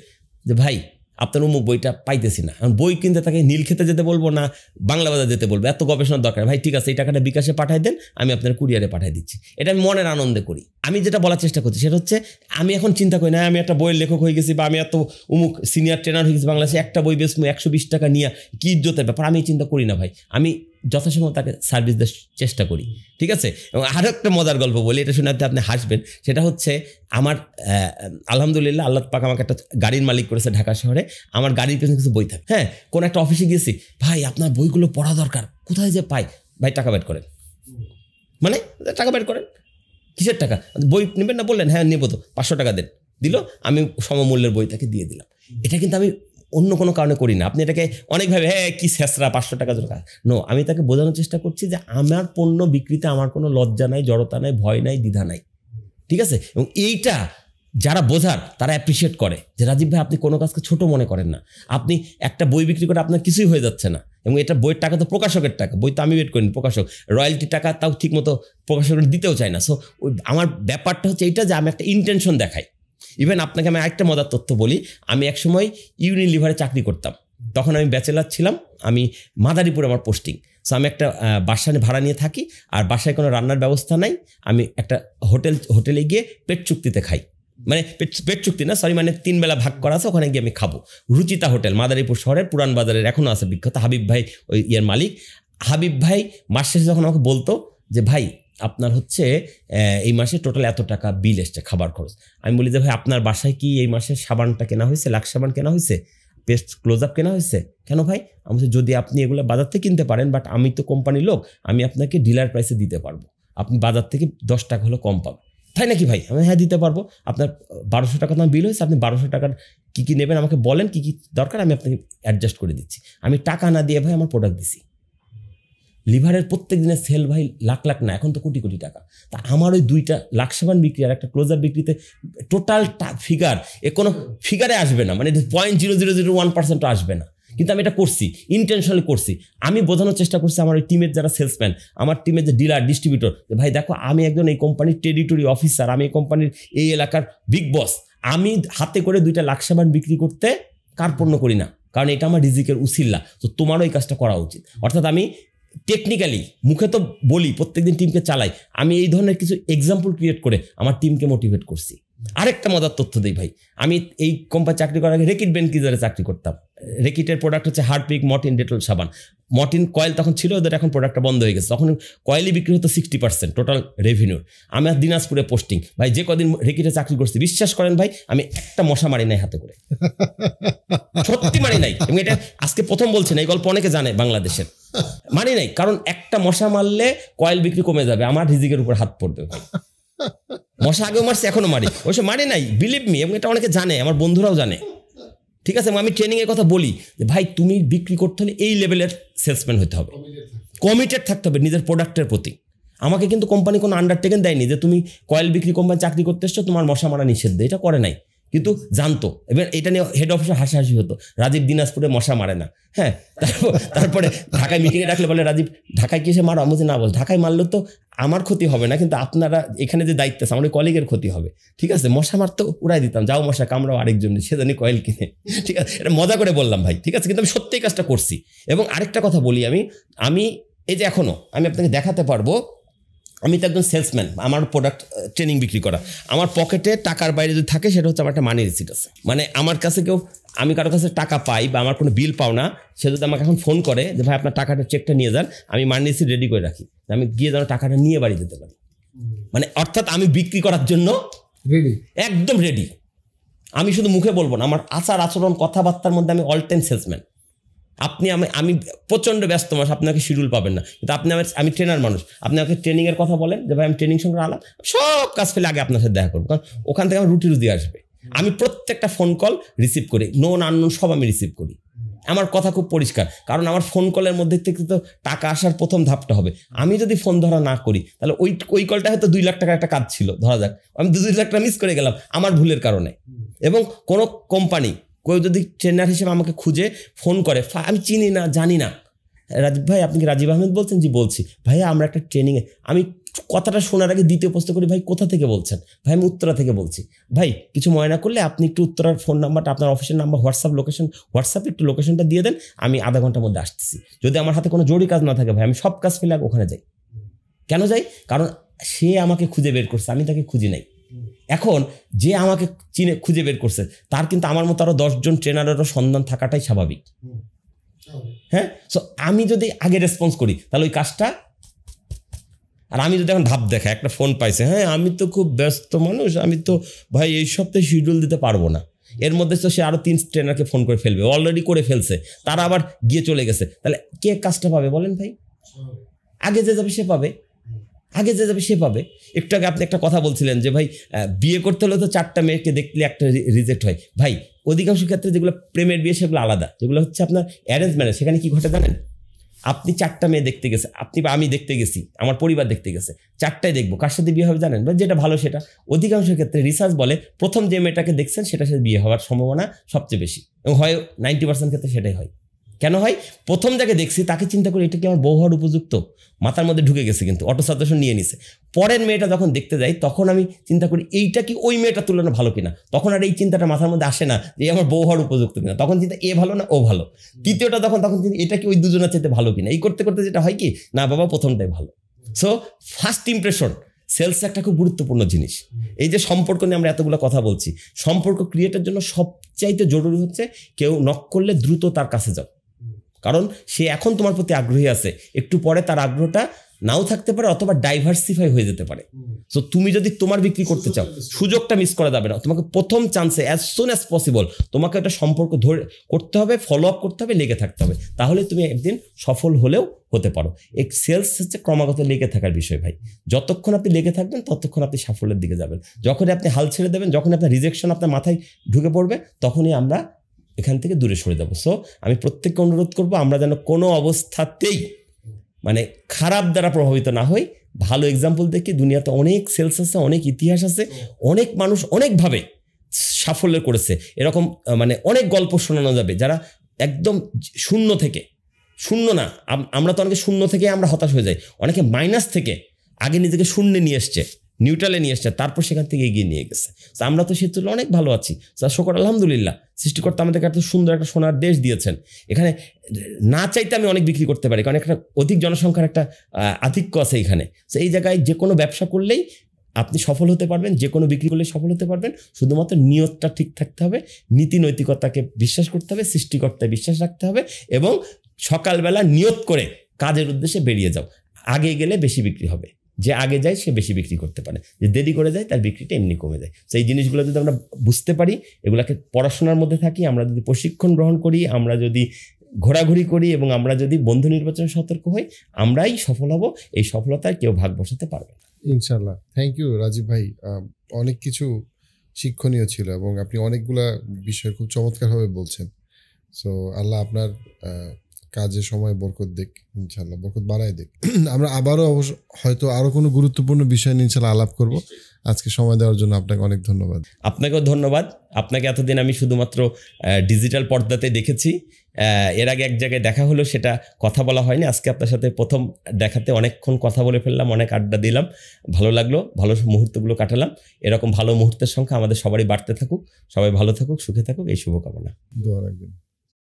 যে ভাই আপনার অমুক বইটা পাইতেছি না, আমি বই কিনতে তাকে নীলক্ষেতে যেতে বলবো না বাংলা বাজার যেতে বলবো, এত গবেষণার দরকার। ভাই ঠিক আছে, এই টাকাটা বিকাশে পাঠাই দেন, আমি আপনার কুরিয়ারে পাঠিয়ে দিচ্ছি। এটা আমি মনের আনন্দে করি। আমি যেটা বলার চেষ্টা করছি সেটা হচ্ছে আমি এখন চিন্তা করি না আমি একটা বইয়ের লেখক হয়ে গেছি, বা আমি এত অমুক সিনিয়র ট্রেনার হয়ে গেছি বাংলাদেশে, একটা বই বেশ 120 টাকা নিয়ে কি ইজ্জতের ব্যাপার, আমি চিন্তা করি না ভাই। আমি যথাসময় তাকে সার্ভিস দেওয়ার চেষ্টা করি, ঠিক আছে। এবং আরও একটা মজার গল্প বলি, এটা শুনে আপনি হাসবেন। সেটা হচ্ছে আমার আলহামদুলিল্লাহ আল্লাহ পাক আমাকে একটা গাড়ির মালিক করেছে ঢাকা শহরে। আমার গাড়ির পেছনে কিছু বই থাকে। হ্যাঁ, কোন একটা অফিসে গিয়েছি, ভাই আপনার বইগুলো পড়া দরকার, কোথায় যে পাই? ভাই টাকা বের করেন, মানে টাকা বের করেন। কিসের টাকা? বই নেবেন না? বললেন হ্যাঁ নেবো, তো 500 টাকা দেন। দিল, আমি সমমূল্যের বই তাকে দিয়ে দিলাম। এটা কিন্তু আমি অন্য কোনো কারণে করি না। আপনি এটাকে অনেকভাবে হ্যাঁ কি শেষরা 500 টাকা দরকার, নো, আমি তাকে বোঝানোর চেষ্টা করছি যে আমার পণ্য বিক্রিতে আমার কোনো লজ্জা নাই, জড়তা নাই, ভয় নাই, দ্বিধা নাই, ঠিক আছে। এবং এইটা যারা বোঝার তারা অ্যাপ্রিসিয়েট করে যে রাজীব ভাই আপনি কোনো কাজকে ছোট মনে করেন না। আপনি একটা বই বিক্রি করে আপনার কিছুই হয়ে যাচ্ছে না। এবং এটা বইয়ের টাকা তো প্রকাশকের টাকা, বই তো আমি ওয়েট করিনি, প্রকাশক রয়্যালটির টাকা তাও ঠিক মতো প্রকাশকের দিতেও চায় না। সো আমার ব্যাপারটা হচ্ছে এইটা যে আমি একটা ইন্টেনশন দেখাই। ইভেন আপনাকে আমি আরেকটা মজার তথ্য বলি, আমি একসময় ইউনিলিভারে চাকরি করতাম, তখন আমি ব্যাচেলার ছিলাম, আমি মাদারীপুরে আমার পোস্টিং। সো আমি একটা বাসা ভাড়া নিয়ে থাকি, আর বাসায় কোনো রান্নার ব্যবস্থা নাই। আমি একটা হোটেলে গিয়ে পেট চুক্তিতে খাই, মানে পেট চুক্তি না, সরি, মানে 3 বেলা ভাগ করা আছে, ওখানে গিয়ে আমি খাবো। রুচিতা হোটেল মাদারীপুর শহরের পুরান বাজারের, এখনও আছে বিখ্যাত। হাবিব ভাই ওই ইয়ের মালিক। হাবিব ভাই মাস শেষে যখন আমাকে বলতো যে ভাই আপনার হচ্ছে এই মাসে টোটাল এত টাকা বিল এসছে খাবার খরচ, আমি বলি যে ভাই আপনার বাসায় কি এই মাসে সাবানটা কেনা হয়েছে, লাক্স সাবান কেনা হয়েছে, পেস্ট ক্লোজ আপ কেনা হয়েছে? কেন ভাই? আমি যদি আপনি এগুলো বাজার থেকে কিনতে পারেন, বাট আমি তো কোম্পানির লোক, আমি আপনাকে ডিলার প্রাইসে দিতে পারবো, আপনি বাজার থেকে 10 টাকা হলো কম পাবেন। তাই নাকি ভাই? আমি হ্যাঁ দিতে পারবো, আপনার 1200 টাকা তোমার বিল হয়েছে, আপনি 1200 টাকার কী কী নেবেন আমাকে বলেন, কী কী দরকার আমি আপনাকে অ্যাডজাস্ট করে দিচ্ছি। আমি টাকা না দিয়ে ভাই আমার প্রোডাক্ট দিছি। লিভারের প্রত্যেক দিনের সেল ভাই লাখ লাখ না, এখন তো কোটি কোটি টাকা। তা আমার ওই 2টা লাক্স সাবান বিক্রি আর একটা ক্লোজার বিক্রিতে টোটাল ফিগার কোনো ফিগারে আসবে না, মানে 0.0001% আসবে না, কিন্তু আমি এটা করছি, ইন্টেনশনালি করছি। আমি বোঝানোর চেষ্টা করছি আমার ওই টিমের যারা সেলসম্যান, আমার টিমের যে ডিলার ডিস্ট্রিবিউটর, ভাই দেখো আমি একজন এই কোম্পানির টেরিটরি অফিসার, আমি এই কোম্পানির এই এলাকার বিগ বস, আমি হাতে করে 2টা লাক্স সাবান বিক্রি করতে কার্পণ্য করি না, কারণ এটা আমার রিজিকের উসিল্লা। তো তোমারও এই কাজটা করা উচিত। অর্থাৎ আমি টেকনিক্যালি মুখে তো বলি, প্রত্যেকদিন টিমকে চালাই, আমি এই ধরনের কিছু এক্সাম্পল ক্রিয়েট করে আমার টিমকে মোটিভেট করছি। আরেকটা মজার তথ্য দিই ভাই, আমি এই কোম্পানি চাকরি করার আগে রেকিট বেনকিজারে চাকরি করতাম। রেকিটের প্রোডাক্ট হচ্ছে হারপিক, মর্টিন, ডেটল সাবান। মর্টিন কয়েল তখন ছিল, ওদের এখন প্রোডাক্টটা বন্ধ হয়ে গেছে। তখন কয়েলই বিক্রি হতো 60% টোটাল রেভিনিউর। আমি আর দিনাজপুরে পোস্টিং, ভাই যে কদিন রেকিটে চাকরি করছি বিশ্বাস করেন ভাই আমি একটা মশা মারি নাই হাতে করে, সত্যি মারি নাই। এবং এটা আজকে প্রথম বলছি না, এই গল্প অনেকে জানে বাংলাদেশের। মারি নাই, কারণ একটা মশা মারলে কয়েল বিক্রি কমে যাবে, আমার রিজিকের উপর হাত পড়বে ভাই। মশা আগেও মারছি, এখনো মারি, ওইসব মারি নাই, বিলিভ মি। এবং এটা অনেকে জানে, আমার বন্ধুরাও জানে, ঠিক আছে। আমি ট্রেনিংয়ের কথা বলি যে ভাই তুমি বিক্রি করতে হলে এই লেভেলের সেলসম্যান হতে হবে, কমিটেড থাকতে হবে নিজের প্রোডাক্টের প্রতি। আমাকে কিন্তু কোম্পানি কোনো আন্ডারটেকেন দেয়নি যে তুমি কয়েল বিক্রি কোম্পানি চাকরি করতে এসছো, তোমার মশা মারা নিষেধ, এটা করে নাই, কিন্তু জানতো। এবার এটা নিয়ে হেড অফিসে হাসাহাসি হতো, রাজীব দিনাজপুরে মশা মারে না। হ্যাঁ, তারপরে ঢাকায় মিটিংয়ে ডাকলে বলে রাজীব ঢাকায় কি এসে মারো? আমি না, বল ঢাকায় মারলে তো আমার ক্ষতি হবে না, কিন্তু আপনারা এখানে যে দায়িত্ব আছে আমার কলিগের ক্ষতি হবে, ঠিক আছে। মশা মারতে উড়াই দিতাম, যাও মশা কামড়াও আরেকজন, সে জানি কয়েল কিনে, ঠিক আছে। এটা মজা করে বললাম ভাই, ঠিক আছে, কিন্তু আমি সত্যিই কাজটা করছি। এবং আরেকটা কথা বলি, আমি এই যে এখনো আমি আপনাকে দেখাতে পারবো, আমি তো একজন সেলসম্যান, আমার প্রোডাক্ট ট্রেনিং বিক্রি করা, আমার পকেটে টাকার বাইরে যদি থাকে সেটা হচ্ছে আমার একটা মানি রিসিট আছে। মানে আমার কাছে কেউ, আমি কারো কাছে টাকা পাই বা আমার কোনো বিল পাও না, সে যদি আমাকে এখন ফোন করে যে ভাই আপনার টাকাটা চেকটা নিয়ে যান, আমি মানি রিসিট রেডি করে রাখি, আমি গিয়ে যেন টাকাটা নিয়ে বাড়ি যেতে পারি। মানে অর্থাৎ আমি বিক্রি করার জন্য রেডি, একদম রেডি। আমি শুধু মুখে বলবো না, আমার আচার আচরণ কথাবার্তার মধ্যে আমি অল টাইম সেলসম্যান। আপনি আমি প্রচণ্ড ব্যস্ত মানুষ, আপনাকে শিডিউল পাবেন না, কিন্তু আপনি আমি ট্রেনার মানুষ, আপনি আমাকে ট্রেনিংয়ের কথা বলেন যে ভাই আমি ট্রেনিং সঙ্গে আলাপ, সব কাজ ফেলে আগে আপনার সাথে দেখা করবো, কারণ ওখান থেকে আমার রুটি আসবে। আমি প্রত্যেকটা ফোন কল রিসিভ করি, নোন আননোন সব আমি রিসিভ করি। আমার কথা খুব পরিষ্কার, কারণ আমার ফোন কলের মধ্যে থেকে তো টাকা আসার প্রথম ধাপটা হবে। আমি যদি ফোন ধরা না করি তাহলে ওই কলটা হয়তো 2 লাখ টাকার একটা কাজ ছিল, ধরা যাক আমি 2 লাখ টাকা মিস করে গেলাম আমার ভুলের কারণে। এবং কোনো কোম্পানি কেউ যদি ট্রেনার হিসেবে আমাকে খুঁজে ফোন করে, আমি চিনি না জানি না, রাজীব ভাই আপনি কি রাজীব আহমেদ বলছেন? জি বলছি। ভাইয়া আমরা একটা ট্রেনিংয়ে, আমি কথাটা শোনার আগে দ্বিতীয় প্রশ্ন করি, ভাই কোথা থেকে বলছেন? ভাই আমি উত্তরা থেকে বলছি। ভাই কিছু ময়না করলে আপনি একটু উত্তরার ফোন নাম্বারটা, আপনার অফিসের নাম্বার, হোয়াটসঅ্যাপে একটু লোকেশনটা দিয়ে দেন, আমি আধা ঘন্টার মধ্যে আসতেছি। যদি আমার হাতে কোনো জরুরি কাজ না থাকে ভাই, আমি সব কাজ ফেলে ওখানে যাই। কেন যাই? কারণ সে আমাকে খুঁজে বের করছে, আমি তাকে খুঁজি নাই। এখন যে আমাকে খুঁজে বের করছে তার কিন্তু আমার মতো আরো 10 জন ট্রেনারেরও সন্ধান থাকাটাই স্বাভাবিক। হ্যাঁ, সো আমি যদি আগে রেসপন্স করি তাহলে ওই কাজটা, আর আমি যদি এখন ধাপ দেখা একটা ফোন পাইছে, হ্যাঁ আমি তো খুব ব্যস্ত মানুষ, আমি তো ভাই এই সপ্তাহে শিডিউল দিতে পারবো না, এর মধ্যে তো সে আরো 3 ট্রেনারকে ফোন করে ফেলবে, অলরেডি করে ফেলছে, তারা আবার গিয়ে চলে গেছে, তাহলে কে কাজটা পাবে বলেন ভাই? আগে যে যাবে সে পাবে, আগে যে যাবে সে পাবে। একটু আগে আপনি একটা কথা বলছিলেন যে ভাই বিয়ে করতে হলে তো 4টা মেয়েকে দেখলে একটা রিজেক্ট হয়। ভাই অধিকাংশ ক্ষেত্রে যেগুলো প্রেমের বিয়ে সেগুলো আলাদা, যেগুলো হচ্ছে আপনার অ্যারেঞ্জ ম্যারেজ, সেখানে কি ঘটে জানেন? আপনি 4টা মেয়ে দেখতে গেছে, আপনি বা আমি দেখতে গেছি, আমার পরিবার দেখতে গেছে, 4টাই দেখবো, কার সাথে বিয়ে হবে জানেন? বা যেটা ভালো সেটা। অধিকাংশ ক্ষেত্রে রিসার্চ বলে প্রথম যে মেয়েটাকে দেখছেন সেটার সাথে বিয়ে হওয়ার সম্ভাবনা সবচেয়ে বেশি, এবং হয় 90% ক্ষেত্রে সেটাই হয়। কেন হয়? প্রথম যাকে দেখছি তাকে চিন্তা করি এটা কি আমার বউ হওয়ার উপযুক্ত, মাথার মধ্যে ঢুকে গেছে, কিন্তু অটো সাজেশন নিয়ে নিছে। পরের মেয়েটা যখন দেখতে যাই তখন আমি চিন্তা করি এইটা কি ওই মেয়েটার তুলনায় ভালো কিনা, তখন আর এই চিন্তাটা মাথার মধ্যে আসে না যে আমার বউ হওয়ার উপযুক্ত কিনা, তখন চিন্তা এ ভালো না ও ভালো। তৃতীয়টা তখন এটা কি ওই দুজনের চাইতে ভালো কিনা, এই করতে করতে যেটা হয় কি না বাবা প্রথমটাই ভালো। সো ফার্স্ট ইমপ্রেশন সেলস একটা খুব গুরুত্বপূর্ণ জিনিস। এই যে সম্পর্ক নিয়ে আমরা এতগুলো কথা বলছি, সম্পর্ক ক্রিয়েটের জন্য সবচাইতে জরুরি হচ্ছে কেউ নক করলে দ্রুত তার কাছে যাও, কারণ সে এখন তোমার প্রতি আগ্রহী আছে, একটু পরে তার আগ্রহটা নাও থাকতে পারে, অথবা ডাইভার্সিফাই হয়ে যেতে পারে। সো তুমি যদি তোমার বিক্রি করতে চাও, সুযোগটা মিস করা যাবে না। তোমাকে প্রথম চান্সে অ্যাজ সুন অ্যাজ পসিবল তোমাকে একটা সম্পর্ক ধরে করতে হবে, ফলো আপ করতে হবে, লেগে থাকতে হবে, তাহলে তুমি একদিন সফল হলেও হতে পারো। এই সেলস হচ্ছে ক্রমাগত লেগে থাকার বিষয় ভাই। যতক্ষণ আপনি লেগে থাকবেন ততক্ষণ আপনি সাফল্যের দিকে যাবেন। যখনই আপনি হাল ছেড়ে দেবেন, যখনই আপনার রিজেকশন আপনার মাথায় ঢুকে পড়বে, তখনই আমরা এখান থেকে দূরে সরে যাবো। সো আমি প্রত্যেককে অনুরোধ করবো আমরা যেন কোনো অবস্থাতেই মানে খারাপ দ্বারা প্রভাবিত না হই। ভালো এক্সাম্পল দেখি, দুনিয়াতে অনেক সেলস আছে, অনেক ইতিহাস আছে, অনেক মানুষ অনেকভাবে সাফল্য করেছে। এরকম মানে অনেক গল্প শোনানো যাবে, যারা একদম শূন্য থেকে, শূন্য না, আমরা তো অনেকে শূন্য থেকে আমরা হতাশ হয়ে যাই, অনেকে মাইনাস থেকে আগে নিজেকে শূন্যে নিয়ে এসছে, নিউট্রালে নিয়ে এসছে, তারপর সেখান থেকে এগিয়ে নিয়ে গেছে। তো আমরা তো সে তুলনায় অনেক ভালো আছি। শুকর আলহামদুলিল্লাহ, সৃষ্টিকর্তা আমাদেরকে এত সুন্দর একটা সোনার দেশ দিয়েছেন। এখানে না চাইতে আমি অনেক বিক্রি করতে পারি, কারণ একটা অধিক জনসংখ্যার একটা আধিক্য আছে এখানে। তো এই জায়গায় যে কোনো ব্যবসা করলেই আপনি সফল হতে পারবেন, যে কোনো বিক্রি করলে সফল হতে পারবেন। শুধুমাত্র নিয়তটা ঠিক থাকতে হবে, নীতি নৈতিকতাকে বিশ্বাস করতে হবে, সৃষ্টিকর্তায় বিশ্বাস রাখতে হবে, এবং সকালবেলা নিয়ত করে কাজের উদ্দেশ্যে বেরিয়ে যাও। আগে গেলে বেশি বিক্রি হবে, যে আগে যায় সে বেশি বিক্রি করতে পারে, যে দেরি করে যায় তার বিক্রিটা এমনি কমে যায়। তো এই জিনিসগুলো যদি আমরা বুঝতে পারি, এগুলাকে পড়াশোনার মধ্যে থাকি, আমরা যদি প্রশিক্ষণ গ্রহণ করি, আমরা যদি ঘোরাঘুরি করি, এবং আমরা যদি বন্ধু নির্বাচনে সতর্ক হই, আমরাই সফল হব। এই সফলতায় কেউ ভাগ বসাতে পারবে না, ইনশাল্লাহ। থ্যাংক ইউ রাজীব ভাই, অনেক কিছু শিক্ষণীয় ছিল এবং আপনি অনেকগুলা বিষয় খুব চমৎকারভাবে বলছেন। সো আল্লাহ আপনার কাজে সময় বরকত দেখ, ইনশাল্লাহ বরকত বাড়ায় দেখ। আমরা আবারও অবশ্য হয়তো আরো কোনো গুরুত্বপূর্ণ বিষয় নিয়ে ইনশাল্লাহ আলাপ করব। আজকে সময় দেওয়ার জন্য আপনাকে অনেক ধন্যবাদ। আপনাকেও ধন্যবাদ। আপনাকে এতদিন আমি শুধুমাত্র ডিজিটাল পর্দাতে দেখেছি, এর আগে এক জায়গায় দেখা হলো, সেটা কথা বলা হয়নি। আজকে আপনার সাথে প্রথম দেখাতে অনেকক্ষণ কথা বলে ফেললাম, অনেক আড্ডা দিলাম, ভালো লাগলো, ভালো মুহূর্তগুলো কাটালাম। এরকম ভালো মুহূর্তের সংখ্যা আমাদের সবারই বাড়তে থাকুক, সবাই ভালো থাকুক, সুখে থাকুক, এই শুভকামনা। দোয়া রাখবেন।